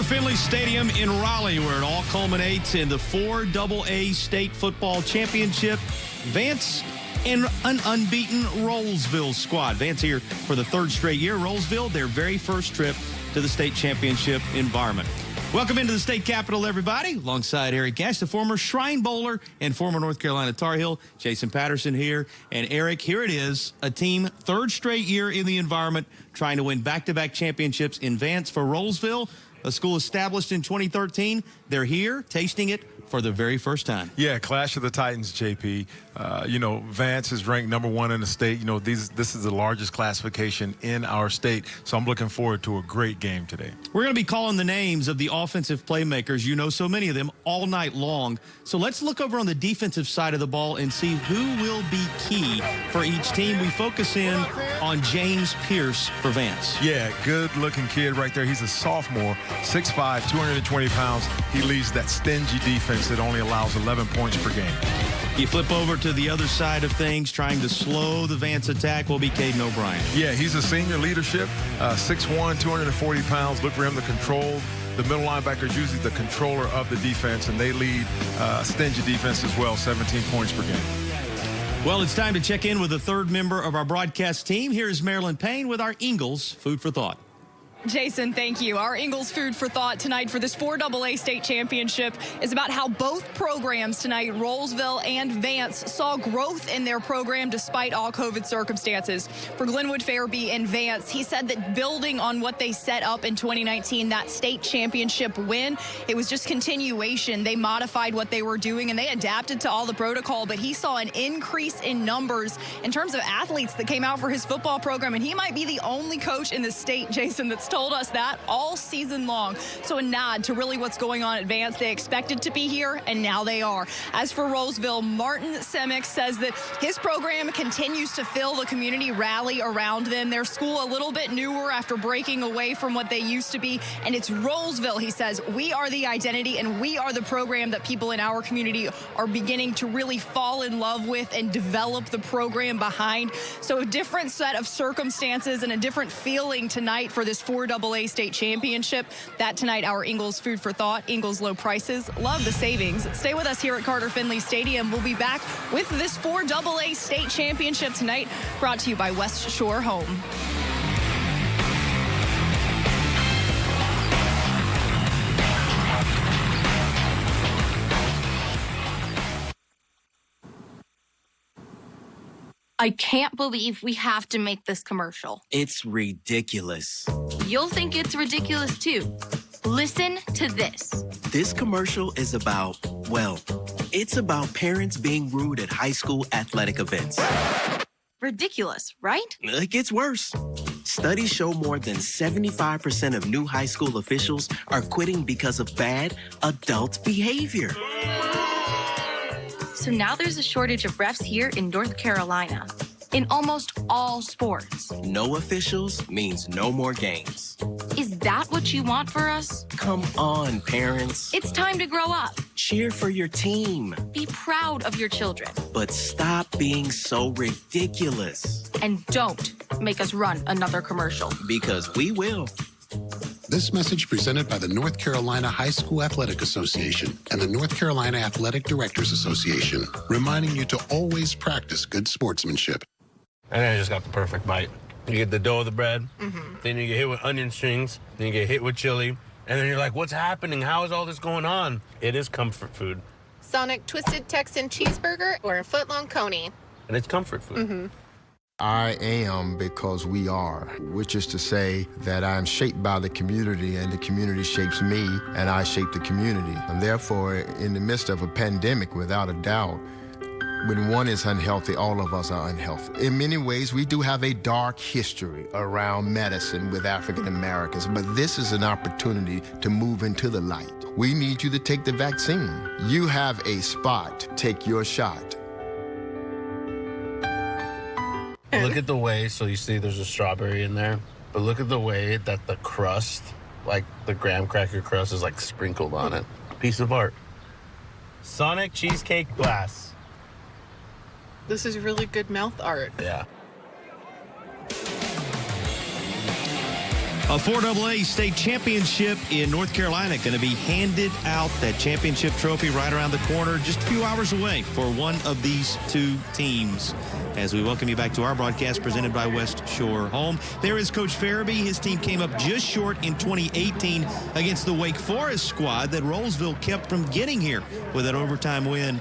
Finley Stadium in Raleigh, where it all culminates in the 4AA State Football Championship. Vance and an unbeaten Rolesville squad. Vance here for the third straight year. Rolesville, their very first trip to the state championship environment. Welcome into the state capitol, everybody. Alongside Eric Gash, the former Shrine Bowler and former North Carolina Tar Heel. Jason Patterson here. And Eric, here it is, a team third straight year in the environment, trying to win back-to-back championships in Vance for Rolesville, a school established in 2013. They're here, tasting it for the very first time. Yeah, Clash of the Titans, JP. Vance is ranked #1 in the state. This is the largest classification in our state, so I'm looking forward to a great game today. We're going to be calling the names of the offensive playmakers. You know so many of them all night long. So let's look over on the defensive side of the ball and see who will be key for each team. We focus in on James Pierce for Vance. Yeah, good-looking kid right there. He's a sophomore, 6'5", 220 pounds. He leads that stingy defense that only allows 11 points per game. You flip over to the other side of things, trying to slow the Vance attack will be Caden O'Brien. Yeah, he's a senior leadership, 6'1", 240 pounds. Look for him to control. The middle linebacker is usually the controller of the defense, and they lead stingy defense as well, 17 points per game. Well, it's time to check in with the third member of our broadcast team. Here is Marilyn Payne with our Ingles Food for Thought. Jason, thank you. Our Ingles Food for Thought tonight for this 4AA state championship is about how both programs tonight, Rolesville and Vance, saw growth in their program despite all COVID circumstances. For Glenwood Fairby and Vance, he said that building on what they set up in 2019, that state championship win, it was just continuation. They modified what they were doing and they adapted to all the protocol, but he saw an increase in numbers in terms of athletes that came out for his football program, and he might be the only coach in the state, Jason, that's told us that all season long. So a nod to really what's going on at Vance. They expected to be here, and now they are. As for Rolesville, Martin Semick says that his program continues to fill the community, rally around them. Their school a little bit newer after breaking away from what they used to be, and it's Rolesville, he says. We are the identity, and we are the program that people in our community are beginning to really fall in love with and develop the program behind. So a different set of circumstances and a different feeling tonight for this 4AA state championship. That tonight, our Ingles Food for Thought. Ingles low prices. Love the savings. Stay with us here at Carter Finley Stadium. We'll be back with this 4AA state championship tonight, brought to you by West Shore Home. I can't believe we have to make this commercial. It's ridiculous. You'll think it's ridiculous too. Listen to this. This commercial is about, well, it's about parents being rude at high school athletic events. Ridiculous, right? It gets worse. Studies show more than 75% of new high school officials are quitting because of bad adult behavior. So now there's a shortage of refs here in North Carolina, in almost all sports. No officials means no more games. Is that what you want for us? Come on, parents. It's time to grow up. Cheer for your team. Be proud of your children. But stop being so ridiculous. And don't make us run another commercial. Because we will. This message presented by the North Carolina High School Athletic Association and the North Carolina Athletic Directors Association, reminding you to always practice good sportsmanship. And I just got the perfect bite. You get the dough of the bread, then you get hit with onion strings, then you get hit with chili, and then you're like, what's happening? How is all this going on? It is comfort food. Sonic Twisted Texan Cheeseburger or a Footlong Coney. And it's comfort food. I am because we are, which is to say that I'm shaped by the community and the community shapes me and I shape the community. And therefore, in the midst of a pandemic, without a doubt, when one is unhealthy, all of us are unhealthy. In many ways, we do have a dark history around medicine with African Americans, but this is an opportunity to move into the light. We need you to take the vaccine. You have a spot. Take your shot. Look at the way, so you see there's a strawberry in there, but look at the way that the crust, like the graham cracker crust, is like sprinkled on it. Piece of art. Sonic cheesecake glass. This is really good mouth art. Yeah. A 4AA state championship in North Carolina going to be handed out. That championship trophy right around the corner, just a few hours away for one of these two teams. As we welcome you back to our broadcast presented by West Shore Home. There is Coach Farabee. His team came up just short in 2018 against the Wake Forest squad that Rolesville kept from getting here with that overtime win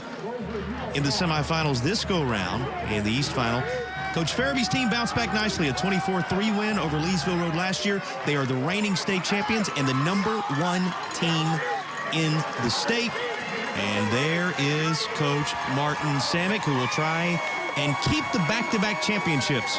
in the semifinals this go-round in the East Final. Coach Farabee's team bounced back nicely, a 24-3 win over Leesville Road last year. They are the reigning state champions and the #1 team in the state. And there is Coach Martin Samick, who will try and keep the back-to-back championships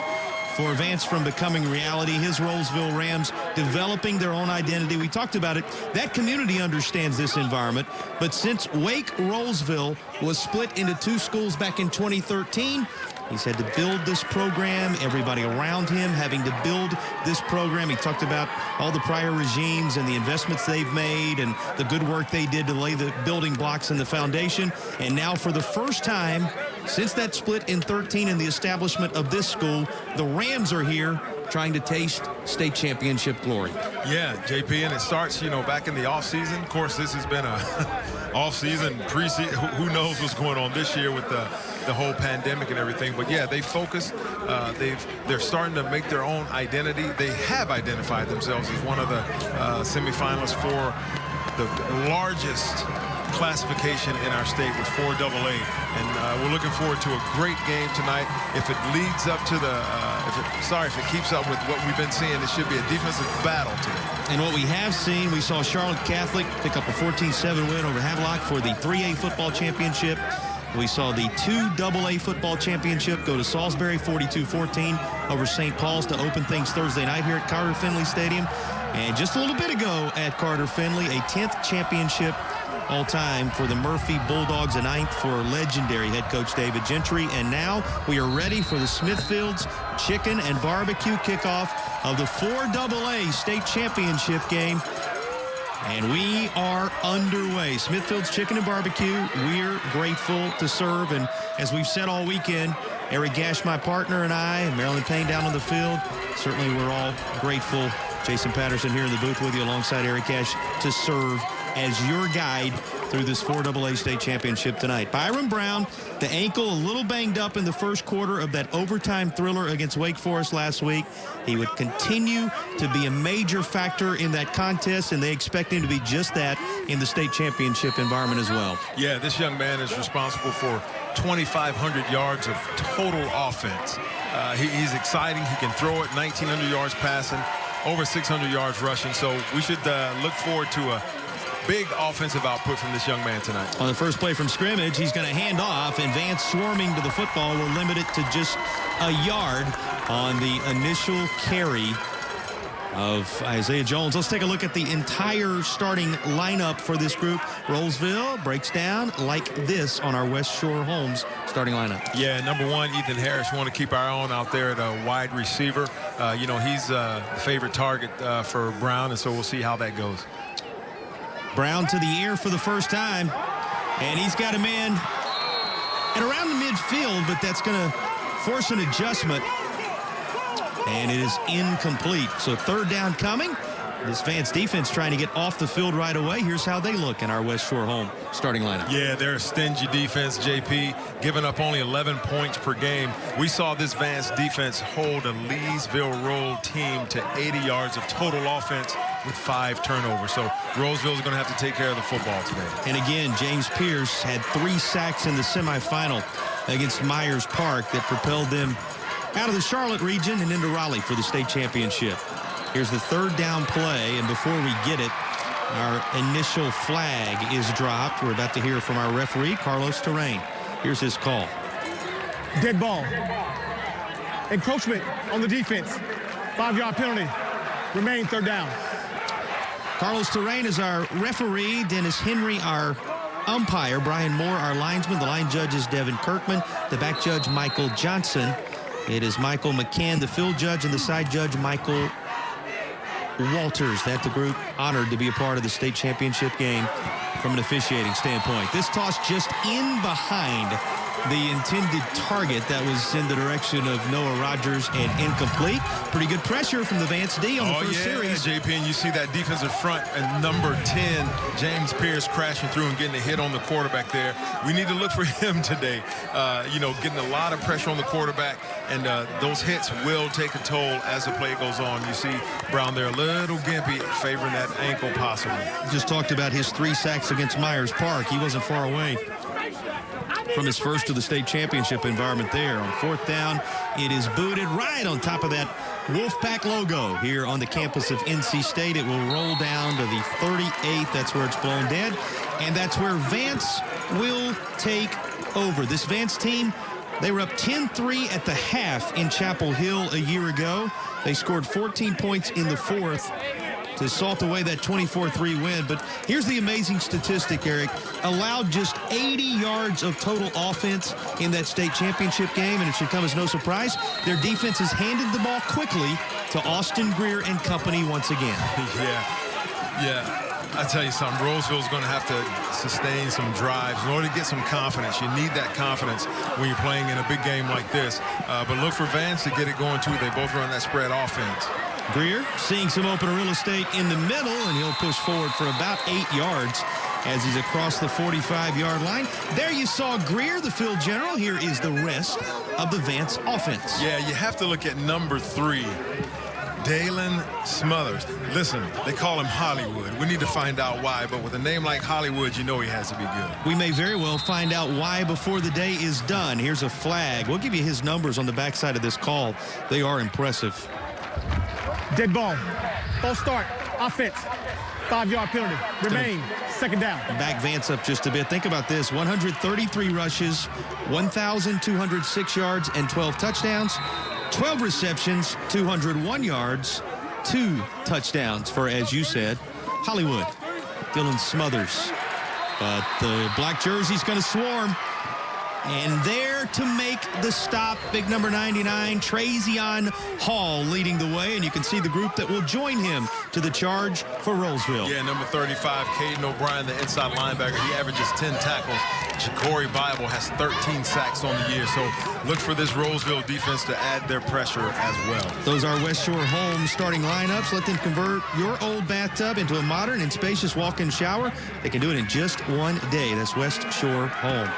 for Vance from becoming reality. His Rolesville Rams developing their own identity. We talked about it. That community understands this environment. But since Wake Rolesville was split into two schools back in 2013, he's had to build this program, everybody around him having to build this program. He talked about all the prior regimes and the investments they've made and the good work they did to lay the building blocks and the foundation. And now for the first time since that split in 13 and the establishment of this school, the Rams are here trying to taste state championship glory. Yeah, JP, and it starts, back in the offseason. Of course, this has been a offseason, preseason. Who knows what's going on this year with the whole pandemic and everything. But, yeah, they focused. They're starting to make their own identity. They have identified themselves as one of the semifinalists for the largest classification in our state with 4AA, and we're looking forward to a great game tonight. If it leads up to if it keeps up with what we've been seeing, it should be a defensive battle today. And what we have seen, we saw Charlotte Catholic pick up a 14-7 win over Havelock for the 3A football championship. We saw the 2AA football championship go to Salisbury 42-14 over St. Paul's to open things Thursday night here at Carter Finley Stadium. And just a little bit ago at Carter Finley, a 10th championship all time for the Murphy Bulldogs, a 9th for legendary head coach David Gentry. And now we are ready for the Smithfield's Chicken and Barbecue kickoff of the 4AA state championship game. And we are underway. Smithfield's Chicken and Barbecue, we're grateful to serve. And as we've said all weekend, Eric Gash, my partner, and I, and Marilyn Payne down on the field, certainly we're all grateful. Jason Patterson here in the booth with you alongside Eric Gash to serve as your guide through this 4AA state championship tonight. Byron Brown, the ankle a little banged up in the first quarter of that overtime thriller against Wake Forest last week. He would continue to be a major factor in that contest, and they expect him to be just that in the state championship environment as well. Yeah, this young man is responsible for 2,500 yards of total offense. He's exciting. He can throw it, 1,900 yards passing, over 600 yards rushing. So we should look forward to a big offensive output from this young man tonight. On the first play from scrimmage, he's going to hand off, and Vance swarming to the football will limit it to just a yard on the initial carry of Isaiah Jones. Let's take a look at the entire starting lineup for this group. Rolesville breaks down like this on our West Shore Homes starting lineup. Yeah, number one, Ethan Harris. We want to keep our own out there at a wide receiver. He's the favorite target for Brown, and so we'll see how that goes. Brown to the air for the first time, and he's got a man at around the midfield, but that's going to force an adjustment, and it is incomplete. So third down coming. This Vance defense trying to get off the field right away. Here's how they look in our West Shore Home starting lineup. Yeah, they're a stingy defense, JP, giving up only 11 points per game. We saw this Vance defense hold a Leesville Road team to 80 yards of total offense with 5 turnovers. So Rolesville is going to have to take care of the football today. And again, James Pierce had 3 sacks in the semifinal against Myers Park that propelled them out of the Charlotte region and into Raleigh for the state championship. Here's the third down play, and before we get it, our initial flag is dropped. We're about to hear from our referee, Carlos Terrain. Here's his call. Dead ball. Encroachment on the defense. 5-yard penalty. Remain third down. Carlos Terrain is our referee. Dennis Henry, our umpire. Brian Moore, our linesman. The line judge is Devin Kirkman. The back judge, Michael Johnson. It is Michael McCann, the field judge, and the side judge, Michael Walters. That the group honored to be a part of the state championship game from an officiating standpoint. This toss just in behind the intended target that was in the direction of Noah Rogers and incomplete. Pretty good pressure from the Vance D on the first series. JP, and you see that defensive front and number 10, James Pierce, crashing through and getting a hit on the quarterback there. We need to look for him today. Getting a lot of pressure on the quarterback, and those hits will take a toll as the play goes on. You see Brown there a little gimpy, favoring that ankle possibly. Just talked about his 3 sacks against Myers Park. He wasn't far away from his first to the state championship environment there. On 4th down, it is booted right on top of that Wolfpack logo here on the campus of NC State. It will roll down to the 38. That's where it's blown dead. And that's where Vance will take over. This Vance team, they were up 10-3 at the half in Chapel Hill a year ago. They scored 14 points in the 4th to salt away that 24-3 win. But here's the amazing statistic, Eric. Allowed just 80 yards of total offense in that state championship game, and it should come as no surprise. Their defense has handed the ball quickly to Austin Greer and company once again. Yeah. I tell you something, Rolesville is going to have to sustain some drives in order to get some confidence. You need that confidence when you're playing in a big game like this. But look for Vance to get it going, too. They both run that spread offense. Greer seeing some open real estate in the middle, and he'll push forward for about 8 yards as he's across the 45-yard line. There you saw Greer, the field general. Here is the rest of the Vance offense. Yeah, you have to look at number 3. Dalen Smothers. Listen, they call him Hollywood. We need to find out why, but with a name like Hollywood, you know he has to be good. We may very well find out why before the day is done. Here's a flag. We'll give you his numbers on the backside of this call. They are impressive. Dead ball. False start. Offense. 5-yard penalty. Remain. 2nd down. Back Vance up just a bit. Think about this. 133 rushes, 1,206 yards, and 12 touchdowns. 12 receptions, 201 yards, 2 touchdowns for, as you said, Hollywood. Dylan Smothers. But the black jersey's going to swarm. And there to make the stop, big number 99, Trazion Hall leading the way. And you can see the group that will join him to the charge for Rolesville. Yeah, number 35, Caden O'Brien, the inside linebacker. He averages 10 tackles. Ja'Cory Bible has 13 sacks on the year. So look for this Rolesville defense to add their pressure as well. Those are West Shore Home starting lineups. Let them convert your old bathtub into a modern and spacious walk-in shower. They can do it in just one day. That's West Shore Home.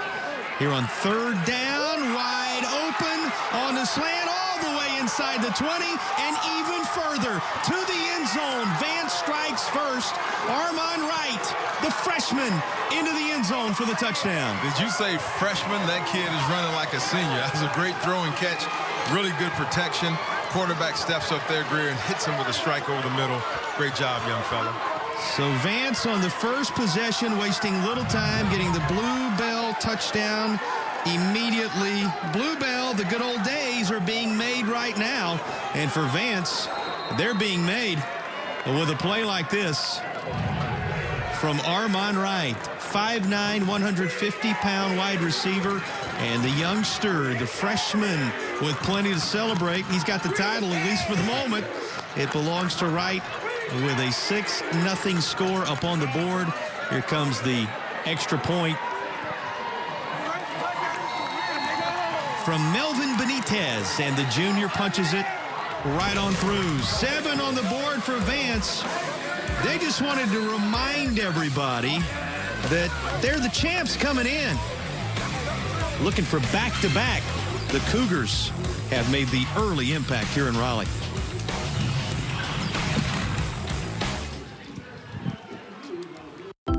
Here on 3rd down, wide open on the slant, all the way inside the 20, and even further to the end zone. Vance strikes first. Armon Wright, the freshman, into the end zone for the touchdown. Did you say freshman? That kid is running like a senior. That's a great throw and catch. Really good protection. Quarterback steps up there, Greer, and hits him with a strike over the middle. Great job, young fella. So Vance on the first possession, wasting little time, getting the blue bell touchdown immediately. Blue bell, the good old days are being made right now. And for Vance, they're being made with a play like this from Armon Wright, 5'9", 150-pound wide receiver, and the youngster, the freshman, with plenty to celebrate. He's got the title, at least for the moment. It belongs to Wright, with a 6-0 score up on the board. Here comes the extra point from Melvin Benitez, and the junior punches it right on through. 7 on the board for Vance. They just wanted to remind everybody that they're the champs coming in. Looking for back-to-back. The Cougars have made the early impact here in Raleigh.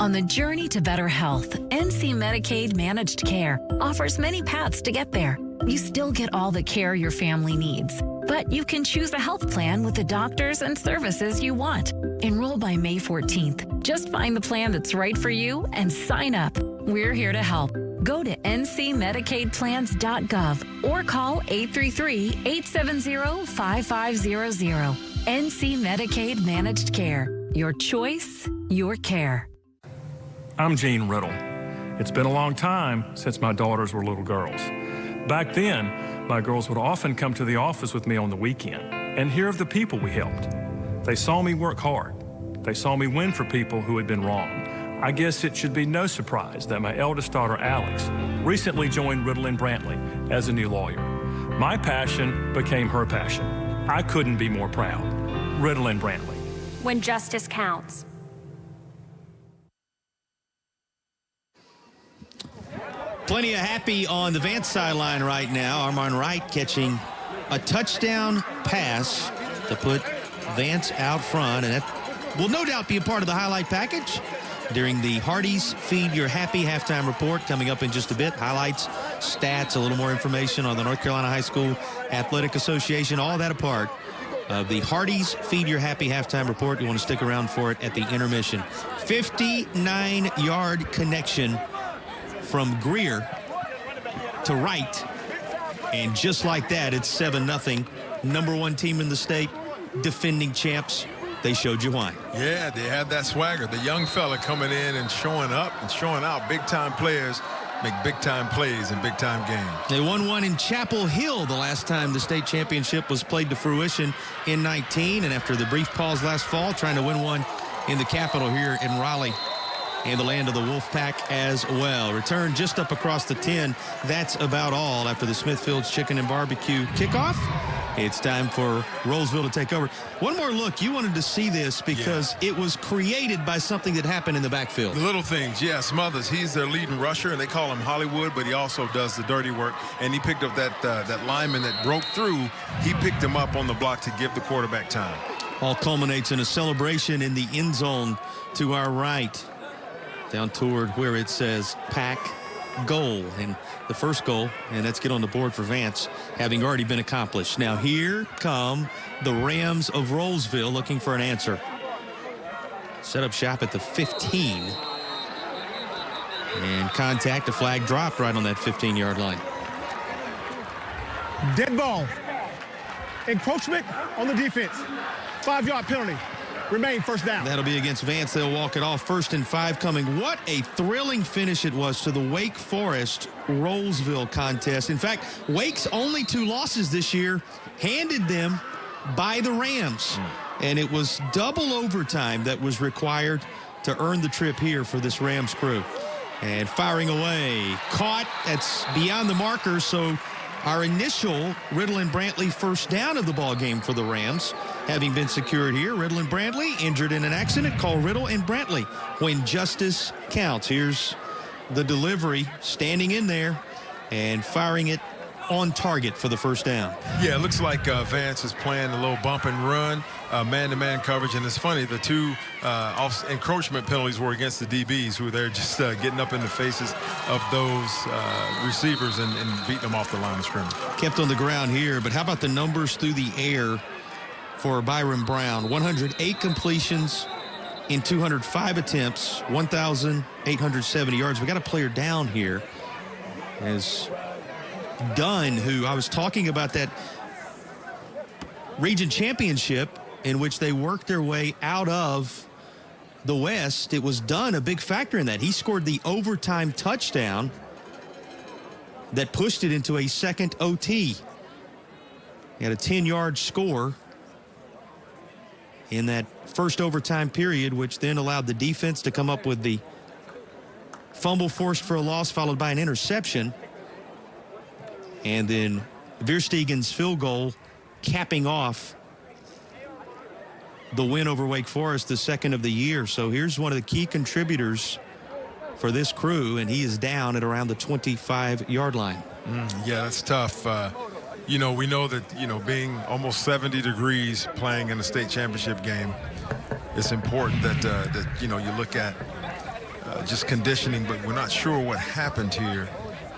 On the journey to better health, NC Medicaid Managed Care offers many paths to get there. You still get all the care your family needs, but you can choose a health plan with the doctors and services you want. Enroll by May 14th. Just find the plan that's right for you and sign up. We're here to help. Go to ncmedicaidplans.gov or call 833-870-5500. NC Medicaid Managed Care. Your choice, your care. I'm Gene Riddle. It's been a long time since my daughters were little girls. Back then, my girls would often come to the office with me on the weekend and hear of the people we helped. They saw me work hard. They saw me win for people who had been wrong. I guess it should be no surprise that my eldest daughter, Alex, recently joined Riddle and Brantley as a new lawyer. My passion became her passion. I couldn't be more proud. Riddle and Brantley. When justice counts. Plenty of happy on the Vance sideline right now. Armon Wright catching a touchdown pass to put Vance out front, and that will no doubt be a part of the highlight package during the Hardee's Feed Your Happy halftime report coming up in just a bit. Highlights, stats, a little more information on the North Carolina High School Athletic Association, all that a part of the Hardee's Feed Your Happy halftime report. You want to stick around for it at the intermission. 59-yard connection from Greer to Wright, and just like that, it's 7-0. Number one team in the state, defending champs. They showed you why. Yeah, they had that swagger. The young fella coming in and showing up and showing out. Big-time players make big-time plays in big-time games. They won one in Chapel Hill the last time the state championship was played to fruition in 19, and after the brief pause last fall, trying to win one in the capital here in Raleigh, and the land of the Wolfpack as well. Return just up across the 10. That's about all after the Smithfield's Chicken and Barbecue kickoff. It's time for Rolesville to take over. One more look. You wanted to see this because it was created by something that happened in the backfield. The little things, yeah. Smothers, he's their leading rusher, and they call him Hollywood, but he also does the dirty work. And he picked up that lineman that broke through. He picked him up on the block to give the quarterback time. All culminates in a celebration in the end zone to our right, down toward where it says pack goal, and the first goal, and let's get on the board for Vance, having already been accomplished. Now here come the Rams of Rolesville looking for an answer. Set up shop at the 15, and contact, a flag dropped right on that 15-yard line. Dead ball. Encroachment on the defense. 5-yard penalty. Remain first down. That'll be against Vance. They'll walk it off. 1st and 5 coming. What a thrilling finish it was to the Wake Forest Rolesville contest. In fact, Wake's only 2 losses this year handed them by the Rams. And it was double overtime that was required to earn the trip here for this Rams crew. And firing away. Caught. That's beyond the marker. So our initial Riddle and Brantley first down of the ball game for the Rams having been secured here. Riddle and Brantley injured in an accident. Call Riddle and Brantley when justice counts. Here's the delivery, standing in there and firing it on target for the first down. Yeah, it looks like Vance is playing a little bump and run, man-to-man coverage. And it's funny, the 2 encroachment penalties were against the DBs, who were there just getting up in the faces of those receivers and beating them off the line of scrimmage. Kept on the ground here, but how about the numbers through the air for Byron Brown? 108 completions in 205 attempts, 1,870 yards. We got a player down here as Dunn, who I was talking about that region championship in which they worked their way out of the West. It was Dunn, a big factor in that. He scored the overtime touchdown that pushed it into a second OT. He had a 10-yard score in that first overtime period, which then allowed the defense to come up with the fumble forced for a loss, followed by an interception. And then Verstegen's field goal capping off the win over Wake Forest, the second of the year. So here's one of the key contributors for this crew, and he is down at around the 25-yard line. Yeah, that's tough. You know, we know that, being almost 70 degrees playing in a state championship game, it's important that you look at just conditioning, but we're not sure what happened here.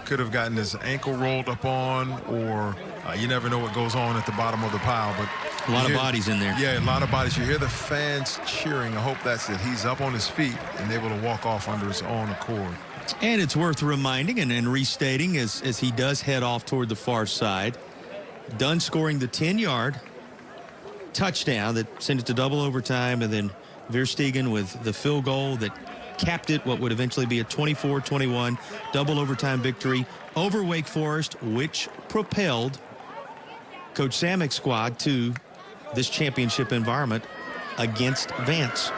Could have gotten his ankle rolled up on, or you never know what goes on at the bottom of the pile. But a lot of bodies in there. Yeah, a lot of bodies. You hear the fans cheering. I hope that's it. He's up on his feet and able to walk off under his own accord. And it's worth reminding and restating as he does head off toward the far side. Dunn scoring the 10-yard touchdown that sent it to double overtime, and then Verstegen with the field goal that capped it, what would eventually be a 24-21 double overtime victory over Wake Forest, which propelled Coach Samick's squad to this championship environment against Vance.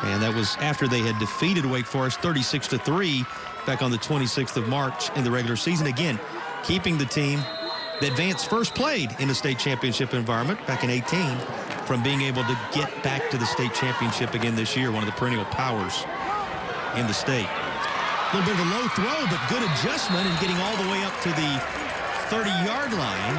And that was after they had defeated Wake Forest 36-3 back on the 26th of March in the regular season. Again, keeping the team that Vance first played in a state championship environment back in 18 from being able to get back to the state championship again this year, one of the perennial powers in the state. A little bit of a low throw, but good adjustment and getting all the way up to the 30-yard line.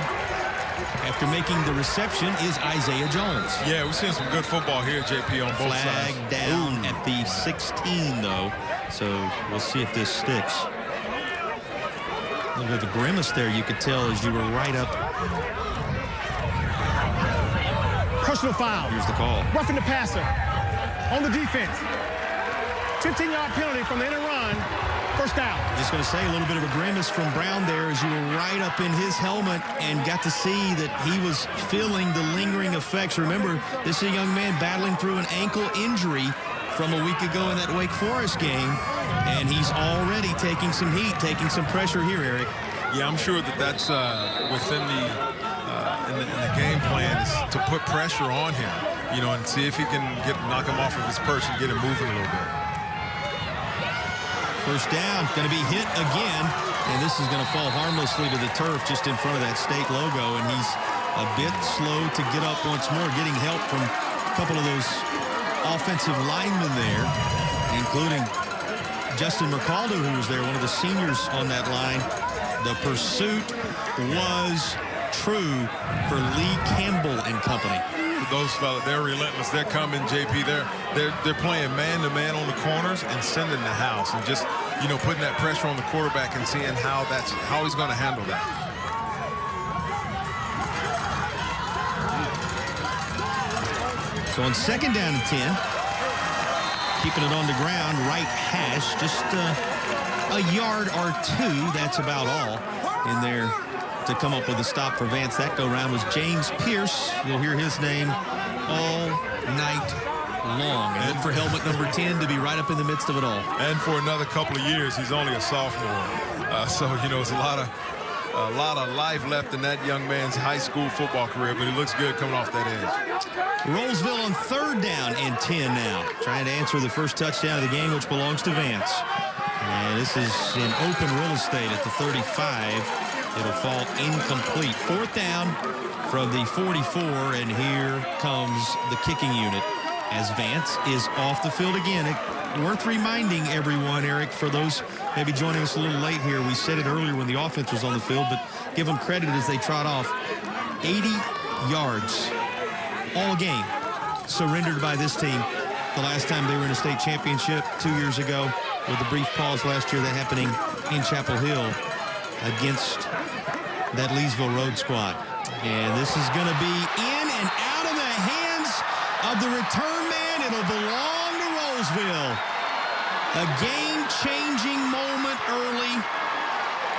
After making the reception is Isaiah Jones. Yeah, we're seeing some good football here, JP, on both sides. Flag down at the 16, though. So we'll see if this sticks. A little bit of a grimace there, you could tell, as you were right up. Personal foul. Here's the call. Roughing the passer on the defense. 15-yard penalty from the end run. First down. Just going to say a little bit of a grimace from Brown there as you were right up in his helmet and got to see that he was feeling the lingering effects. Remember, this is a young man battling through an ankle injury from a week ago in that Wake Forest game, and he's already taking some heat, taking some pressure here, Eric. Yeah, I'm sure that that's within the in the game plan is to put pressure on him, you know, and see if he can knock him off of his perch and get him moving a little bit. First down, going to be hit again, and this is going to fall harmlessly to the turf just in front of that state logo, and he's a bit slow to get up once more, getting help from a couple of those offensive linemen there, including Justin Mercaldo, who was there, one of the seniors on that line. The pursuit was true for Lee Campbell and company. Those fellas, they're relentless. They're coming, JP. They're playing man-to-man on the corners and sending the house and just, you know, putting that pressure on the quarterback and seeing how he's going to handle that. So on second down and 10, keeping it on the ground, right hash, just a yard or two. That's about all in there to come up with a stop for Vance. That go-round was James Pierce. You'll hear his name all night long. And for helmet number 10 to be right up in the midst of it all. And for another couple of years, he's only a sophomore. So, you know, it's a lot of life left in that young man's high school football career, but he looks good coming off that edge. Rolesville on third down and 10 now. Trying to answer the first touchdown of the game, which belongs to Vance. And this is in open real estate at the 35. It'll fall incomplete. Fourth down from the 44, and here comes the kicking unit as Vance is off the field again. Worth reminding everyone, Eric, for those maybe joining us a little late here, we said it earlier when the offense was on the field, but give them credit as they trot off. 80 yards all game surrendered by this team the last time they were in a state championship 2 years ago, with a brief pause last year, that happening in Chapel Hill against that Leesville Road squad. And this is going to be in and out of the hands of the return man. It'll belong to Rolesville. A game-changing moment early.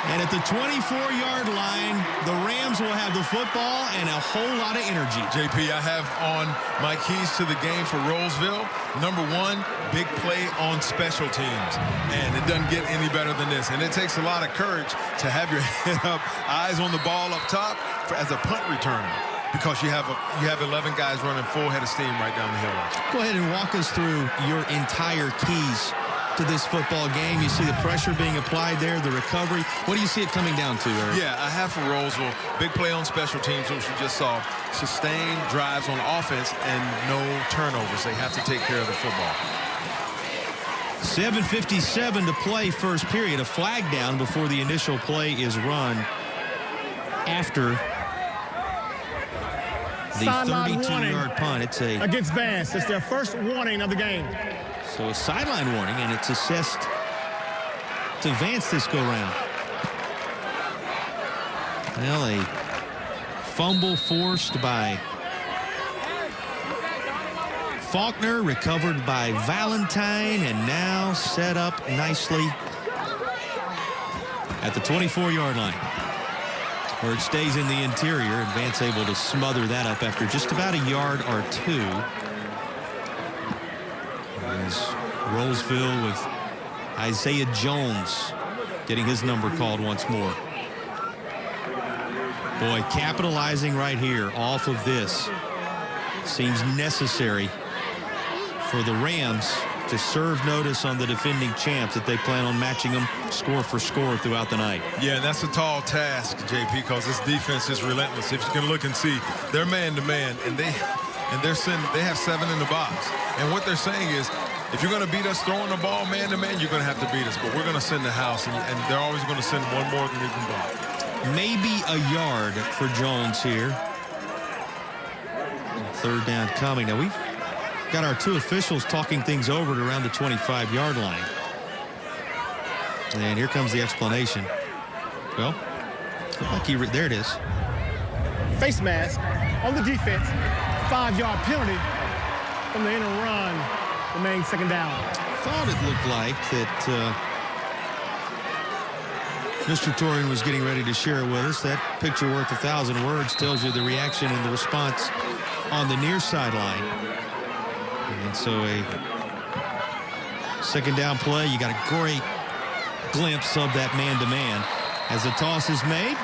And at the 24-yard line, the Rams will have the football and a whole lot of energy. JP, I have on my keys to the game for Rolesville. Number one, big play on special teams. And it doesn't get any better than this. And it takes a lot of courage to have your head up, eyes on the ball up top as a punt returner, because you have 11 guys running full head of steam right down the hill. Go ahead and walk us through your entire keys to this football game. You see the pressure being applied there, the recovery. What do you see it coming down to, Eric? Yeah, I have for Rolesville, big play on special teams, which you just saw. Sustained drives on offense and no turnovers. They have to take care of the football. 7:57 to play first period. A flag down before the initial play is run after the 32-yard punt. It's against Vance. It's their first warning of the game. So a sideline warning, and it's assessed to Vance this go-round. Well, a fumble forced by Faulkner, recovered by Valentine, and now set up nicely at the 24-yard line, where it stays in the interior, and Vance able to smother that up after just about a yard or two. Rolesville with Isaiah Jones getting his number called once more. Boy, capitalizing right here off of this seems necessary for the Rams to serve notice on the defending champs that they plan on matching them score for score throughout the night. Yeah, and that's a tall task, JP, because this defense is relentless. If you can look and see, they're man-to-man, and they have 7 in the box. And what they're saying is, if you're going to beat us throwing the ball man-to-man, you're going to have to beat us. But we're going to send the house, and they're always going to send one more than they can block. Maybe a yard for Jones here. Third down coming. Now, we've got our 2 officials talking things over at around the 25-yard line. And here comes the explanation. Well, look like there it is. Face mask on the defense. 5-yard penalty from the end of run. Remains second down. Thought it looked like that Mr. Torian was getting ready to share it with us. That picture worth 1,000 words tells you the reaction and the response on the near sideline. And so a second down play, you got a great glimpse of that man-to-man as the toss is made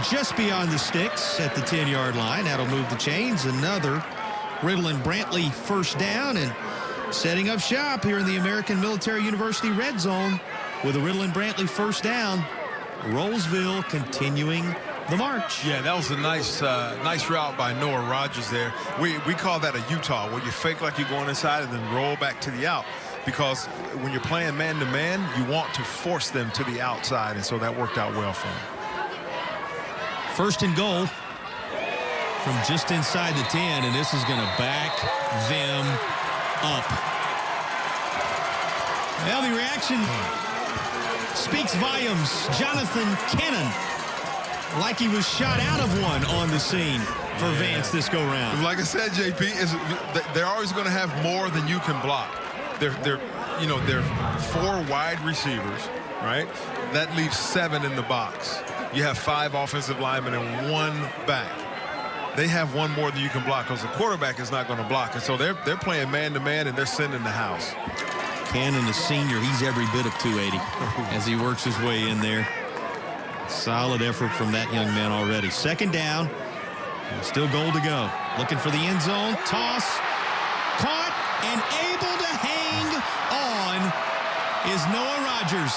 just beyond the sticks at the 10-yard line. That'll move the chains. Another Riddle and Brantley first down, and setting up shop here in the American Military University red zone with a Riddle and Brantley first down. Rolesville continuing the march. Yeah, that was a nice route by Noah Rogers there. We call that a Utah, where you fake like you're going inside and then roll back to the out. Because when you're playing man-to-man, you want to force them to the outside, and so that worked out well for them. First and goal from just inside the 10, and this is going to back them up. Well, the reaction speaks volumes. Jonathan Cannon, like he was shot out of one on the scene for Vance this go-round. Like I said, JP, they're always going to have more than you can block. They're 4 wide receivers, right? That leaves 7 in the box. You have 5 offensive linemen and 1 back. They have 1 more than you can block because the quarterback is not going to block. And so they're playing man-to-man, and they're sending the house. Cannon, the senior, he's every bit of 280 as he works his way in there. Solid effort from that young man already. Second down. Still goal to go. Looking for the end zone. Toss. Caught and able to hang on is Noah Rogers.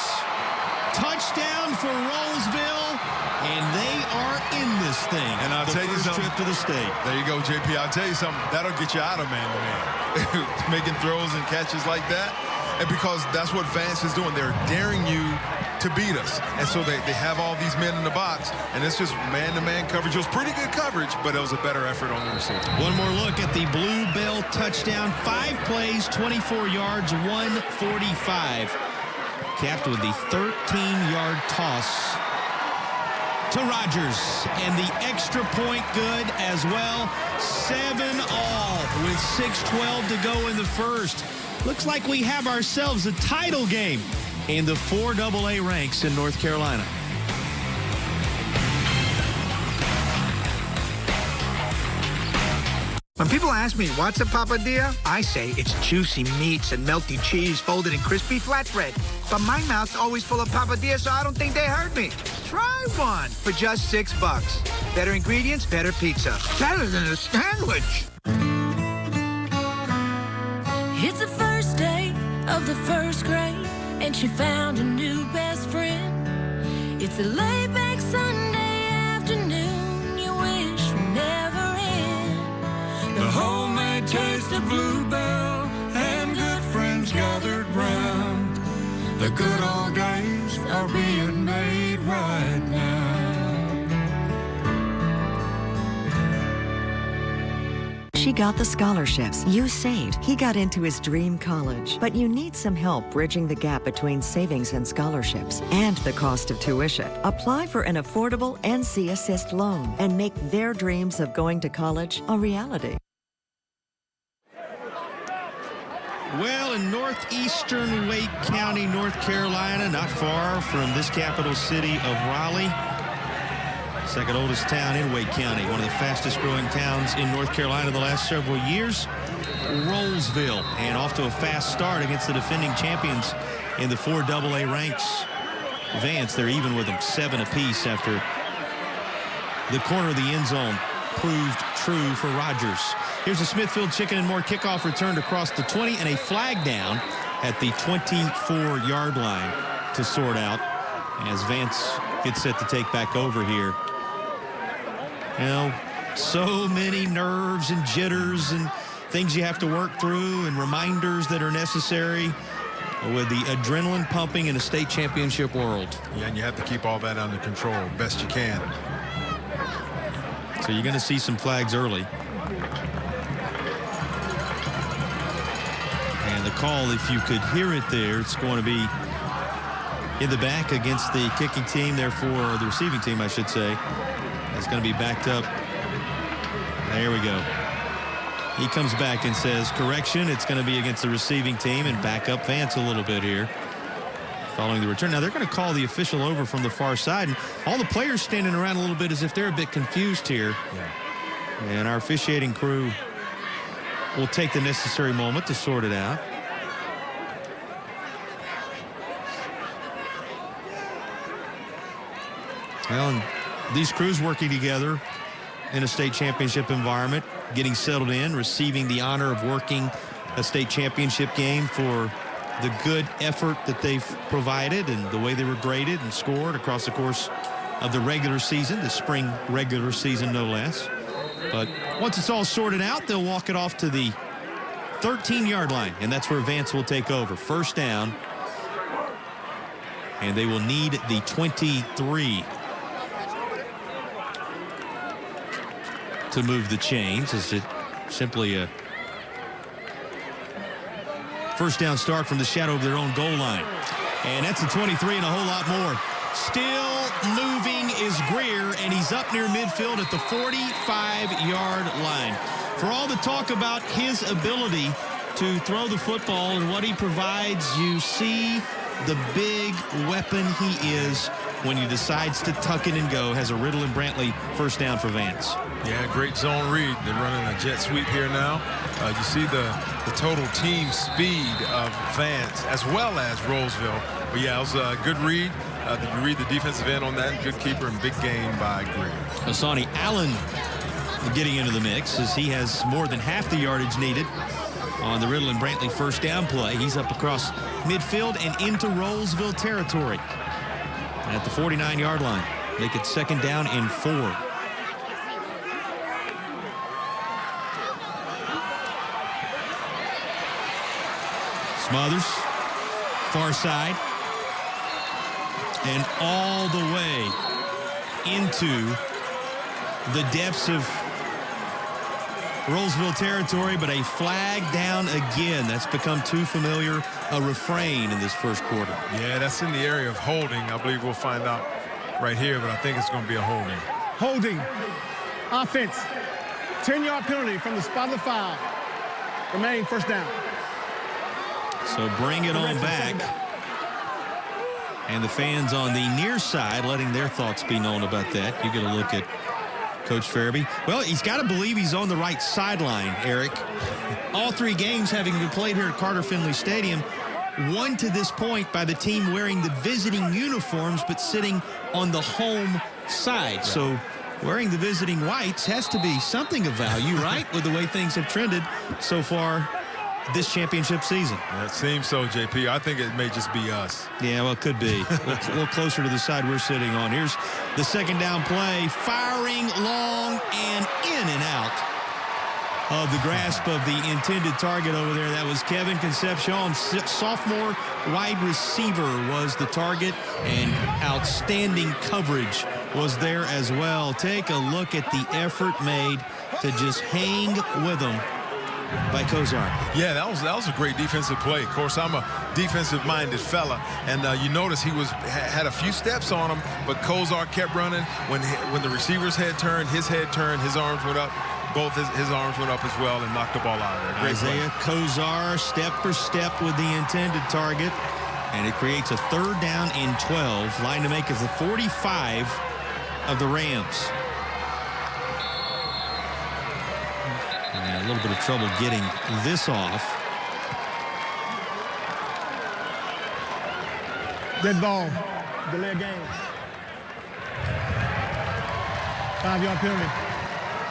Touchdown for Rolesville, and they are in this thing. And I'll tell you something. Trip to the state. There you go, JP. I'll tell you something. That'll get you out of man-to-man. Making throws and catches like that. And because that's what Vance is doing. They're daring you to beat us. And so they have all these men in the box, and it's just man-to-man coverage. It was pretty good coverage, but it was a better effort on the receiver. One more look at the Blue Bell touchdown. 5 plays, 24 yards, 145. Capped with the 13-yard toss to Rogers. And the extra point good as well. 7-all with 6:12 to go in the first. Looks like we have ourselves a title game in the 4AA ranks in North Carolina. When people ask me, what's a papadilla? I say it's juicy meats and melty cheese folded in crispy flatbread. But my mouth's always full of papadilla, so I don't think they hurt me. Try one for just $6. Better ingredients, better pizza. Better than a sandwich. It's the first day of the first grade, and she found a new best friend. It's a laid-back Sunday afternoon you wish would never end. The homemade taste of Bluebell and good friends gathered round. The good old days are being made right now. She got the scholarships. You saved. He got into his dream college. But you need some help bridging the gap between savings and scholarships and the cost of tuition. Apply for an affordable NC Assist loan and make their dreams of going to college a reality. Well, in northeastern Wake County, North Carolina, not far from this capital city of Raleigh. Second oldest town in Wake County, one of the fastest growing towns in North Carolina the last several years. Rolesville, and off to a fast start against the defending champions in the 4AA ranks. Vance, they're even with them, 7 apiece after the corner of the end zone proved true for Rodgers. Here's a Smithfield Chicken and More kickoff returned across the 20 and a flag down at the 24-yard line to sort out as Vance gets set to take back over here. You know, so many nerves and jitters and things you have to work through and reminders that are necessary with the adrenaline pumping in a state championship world. Yeah, and you have to keep all that under control best you can. So you're going to see some flags early. And the call, if you could hear it there, it's going to be in the back against the kicking team, therefore the receiving team, I should say. It's going to be backed up. There we go. He comes back and says, correction, it's going to be against the receiving team, and back up Vance a little bit here following the return. Now, they're going to call the official over from the far side, and all the players standing around a little bit as if they're a bit confused here. Yeah. And our officiating crew will take the necessary moment to sort it out. Well, and these crews working together in a state championship environment, getting settled in, receiving the honor of working a state championship game for the good effort that they've provided and the way they were graded and scored across the course of the regular season, the spring regular season, no less. But once it's all sorted out, they'll walk it off to the 13-yard line, and that's where Vance will take over. First down, and they will need the 23 to move the chains. Is it simply a first down start from the shadow of their own goal line? And that's a 23 and a whole lot more. Still moving is Greer, and he's up near midfield at the 45-yard line. For all the talk about his ability to throw the football and what he provides, you see the big weapon he is when he decides to tuck it and go. Has a Riddle and Brantley first down for Vance. Yeah, great zone read. They're running a jet sweep here now. You see the total team speed of Vance as well as Rolesville. But yeah, it was a good read. You read the defensive end on that. Good keeper and big gain by Greer. Hassani Allen getting into the mix as he has more than half the yardage needed on the Riddle and Brantley first down play. He's up across midfield and into Rolesville territory at the 49-yard line. Make it second down and 4. Smothers, far side, and all the way into the depths of Rolesville territory, but a flag down again. That's become too familiar a refrain in this first quarter. Yeah, that's in the area of holding. I believe we'll find out right here, but I think it's going to be a holding. Holding. Offense. 10-yard penalty from the spot of the foul. Remain first down. So bring it on back. And the fans on the near side letting their thoughts be known about that. You get a look at Coach Farabee. Well, he's got to believe he's on the right sideline, Eric. All 3 games having been played here at Carter Finley Stadium, won to this point by the team wearing the visiting uniforms but sitting on the home side. Yeah. So wearing the visiting whites has to be something of value, right, with the way things have trended so far this championship season. Yeah, it seems so, JP. I think it may just be us. Yeah, well, it could be. A little closer to the side we're sitting on. Here's the second down play, firing long and in and out of the grasp of the intended target over there. That was Kevin Concepcion, sophomore wide receiver, was the target, and outstanding coverage was there as well. Take a look at the effort made to just hang with them by Kozar. Yeah, that was a great defensive play. Of course, I'm a defensive-minded fella, and you notice he had a few steps on him, but Kozar kept running. When the receiver's head turned, his arms went up. Both his arms went up as well and knocked the ball out of there. Great Isaiah Kozar step for step with the intended target, and it creates a third down and 12. Line to make is the 45 of the Rams. And a little bit of trouble getting this off. Dead ball. Delay of game. 5-yard penalty.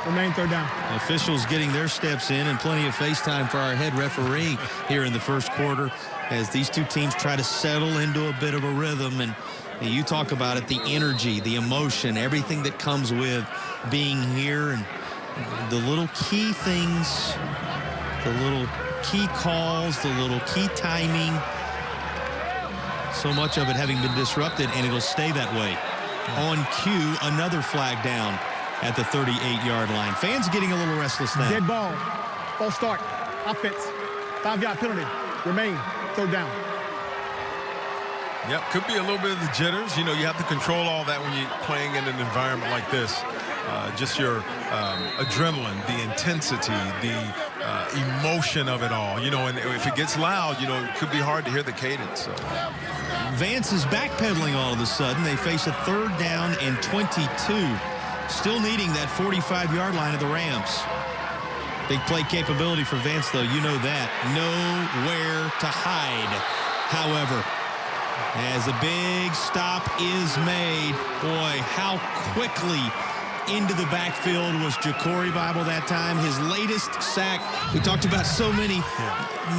Remain third down. Officials getting their steps in and plenty of FaceTime for our head referee here in the first quarter as these two teams try to settle into a bit of a rhythm. And you talk about it, the energy, the emotion, everything that comes with being here, and the little key things, the little key calls, the little key timing. So much of it having been disrupted, and it'll stay that way. On cue, another flag down at the 38-yard line. Fans getting a little restless now. Dead ball. False start. Offense. 5-yard penalty. Remain third down. Yep, could be a little bit of the jitters. You know, you have to control all that when you're playing in an environment like this. Just your adrenaline, the intensity, the emotion of it all. You know, and if it gets loud, you know, it could be hard to hear the cadence. So. Vance is backpedaling all of a sudden. They face a 3rd down and 22. Still needing that 45-yard line of the Rams. Big play capability for Vance, though. You know that. Nowhere to hide. However, as a big stop is made, boy, how quickly into the backfield was Ja'Cory Bible that time. His latest sack. We talked about so many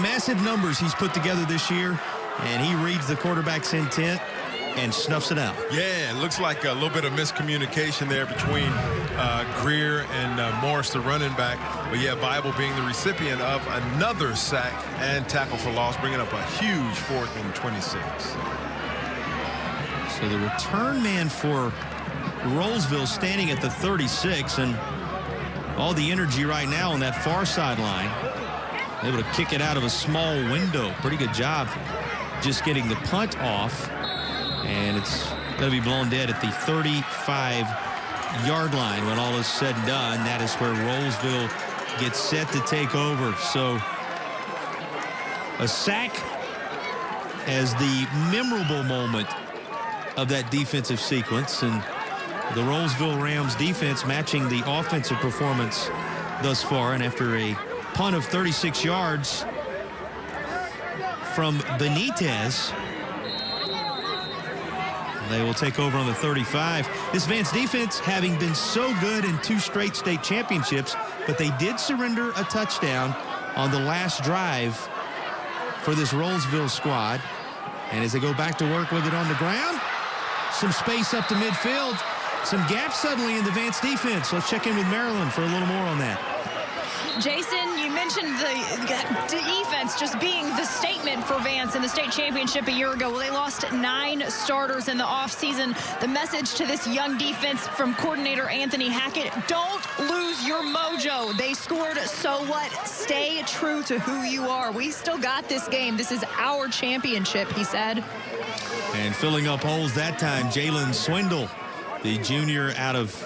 massive numbers he's put together this year, and he reads the quarterback's intent and snuffs it out. Yeah, it looks like a little bit of miscommunication there between Greer and Morris, the running back. But yeah, Bible being the recipient of another sack and tackle for loss, bringing up a huge 4th and 26. So the return man for Rolesville standing at the 36, and all the energy right now on that far sideline. Able to kick it out of a small window. Pretty good job just getting the punt off. And it's going to be blown dead at the 35-yard line when all is said and done. That is where Rolesville gets set to take over. So a sack as the memorable moment of that defensive sequence, and the Rolesville Rams defense matching the offensive performance thus far. And after a punt of 36 yards from Benitez, they will take over on the 35. This Vance defense having been so good in 2 straight state championships, but they did surrender a touchdown on the last drive for this Rolesville squad. And as they go back to work with it on the ground, some space up to midfield, some gaps suddenly in the Vance defense. Let's check in with Marilyn for a little more on that. Jason, you mentioned the defense just being the statement for Vance in the state championship a year ago. Well, they lost 9 starters in the offseason. The message to this young defense from coordinator Anthony Hackett: don't lose your mojo. They scored, so what? Stay true to who you are. We still got this game. This is our championship, he said. And filling up holes that time, Jalen Swindle, the junior out of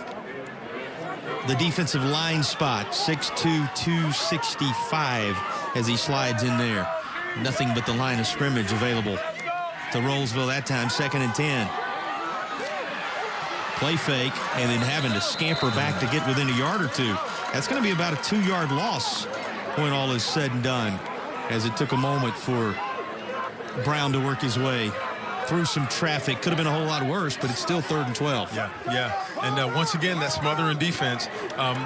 the defensive line spot, 6'2", 265 as he slides in there. Nothing but the line of scrimmage available to Rolesville that time, 2nd and 10. Play fake, and then having to scamper back to get within a yard or 2. That's going to be about a 2-yard loss when all is said and done, as it took a moment for Brown to work his way through some traffic. Could have been a whole lot worse, but it's still 3rd and 12. Yeah. And once again, that smothering defense,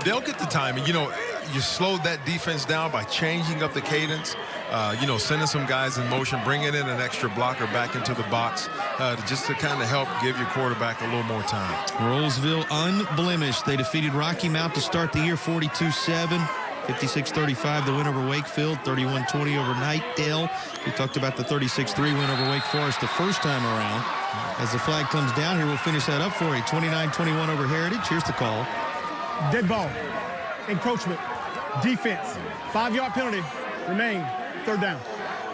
they'll get the timing. You know, you slowed that defense down by changing up the cadence, you know, sending some guys in motion, bringing in an extra blocker back into the box, just to kind of help give your quarterback a little more time. Rolesville unblemished. They defeated Rocky Mount to start the year 42-7. 56-35 the win over Wakefield, 31-20 over Knightdale. We talked about the 36-3 win over Wake Forest the first time around. As the flag comes down here, we'll finish that up for you. 29-21 over Heritage. Here's the call. Dead ball. Encroachment. Defense. 5-yard penalty. Remain 3rd down.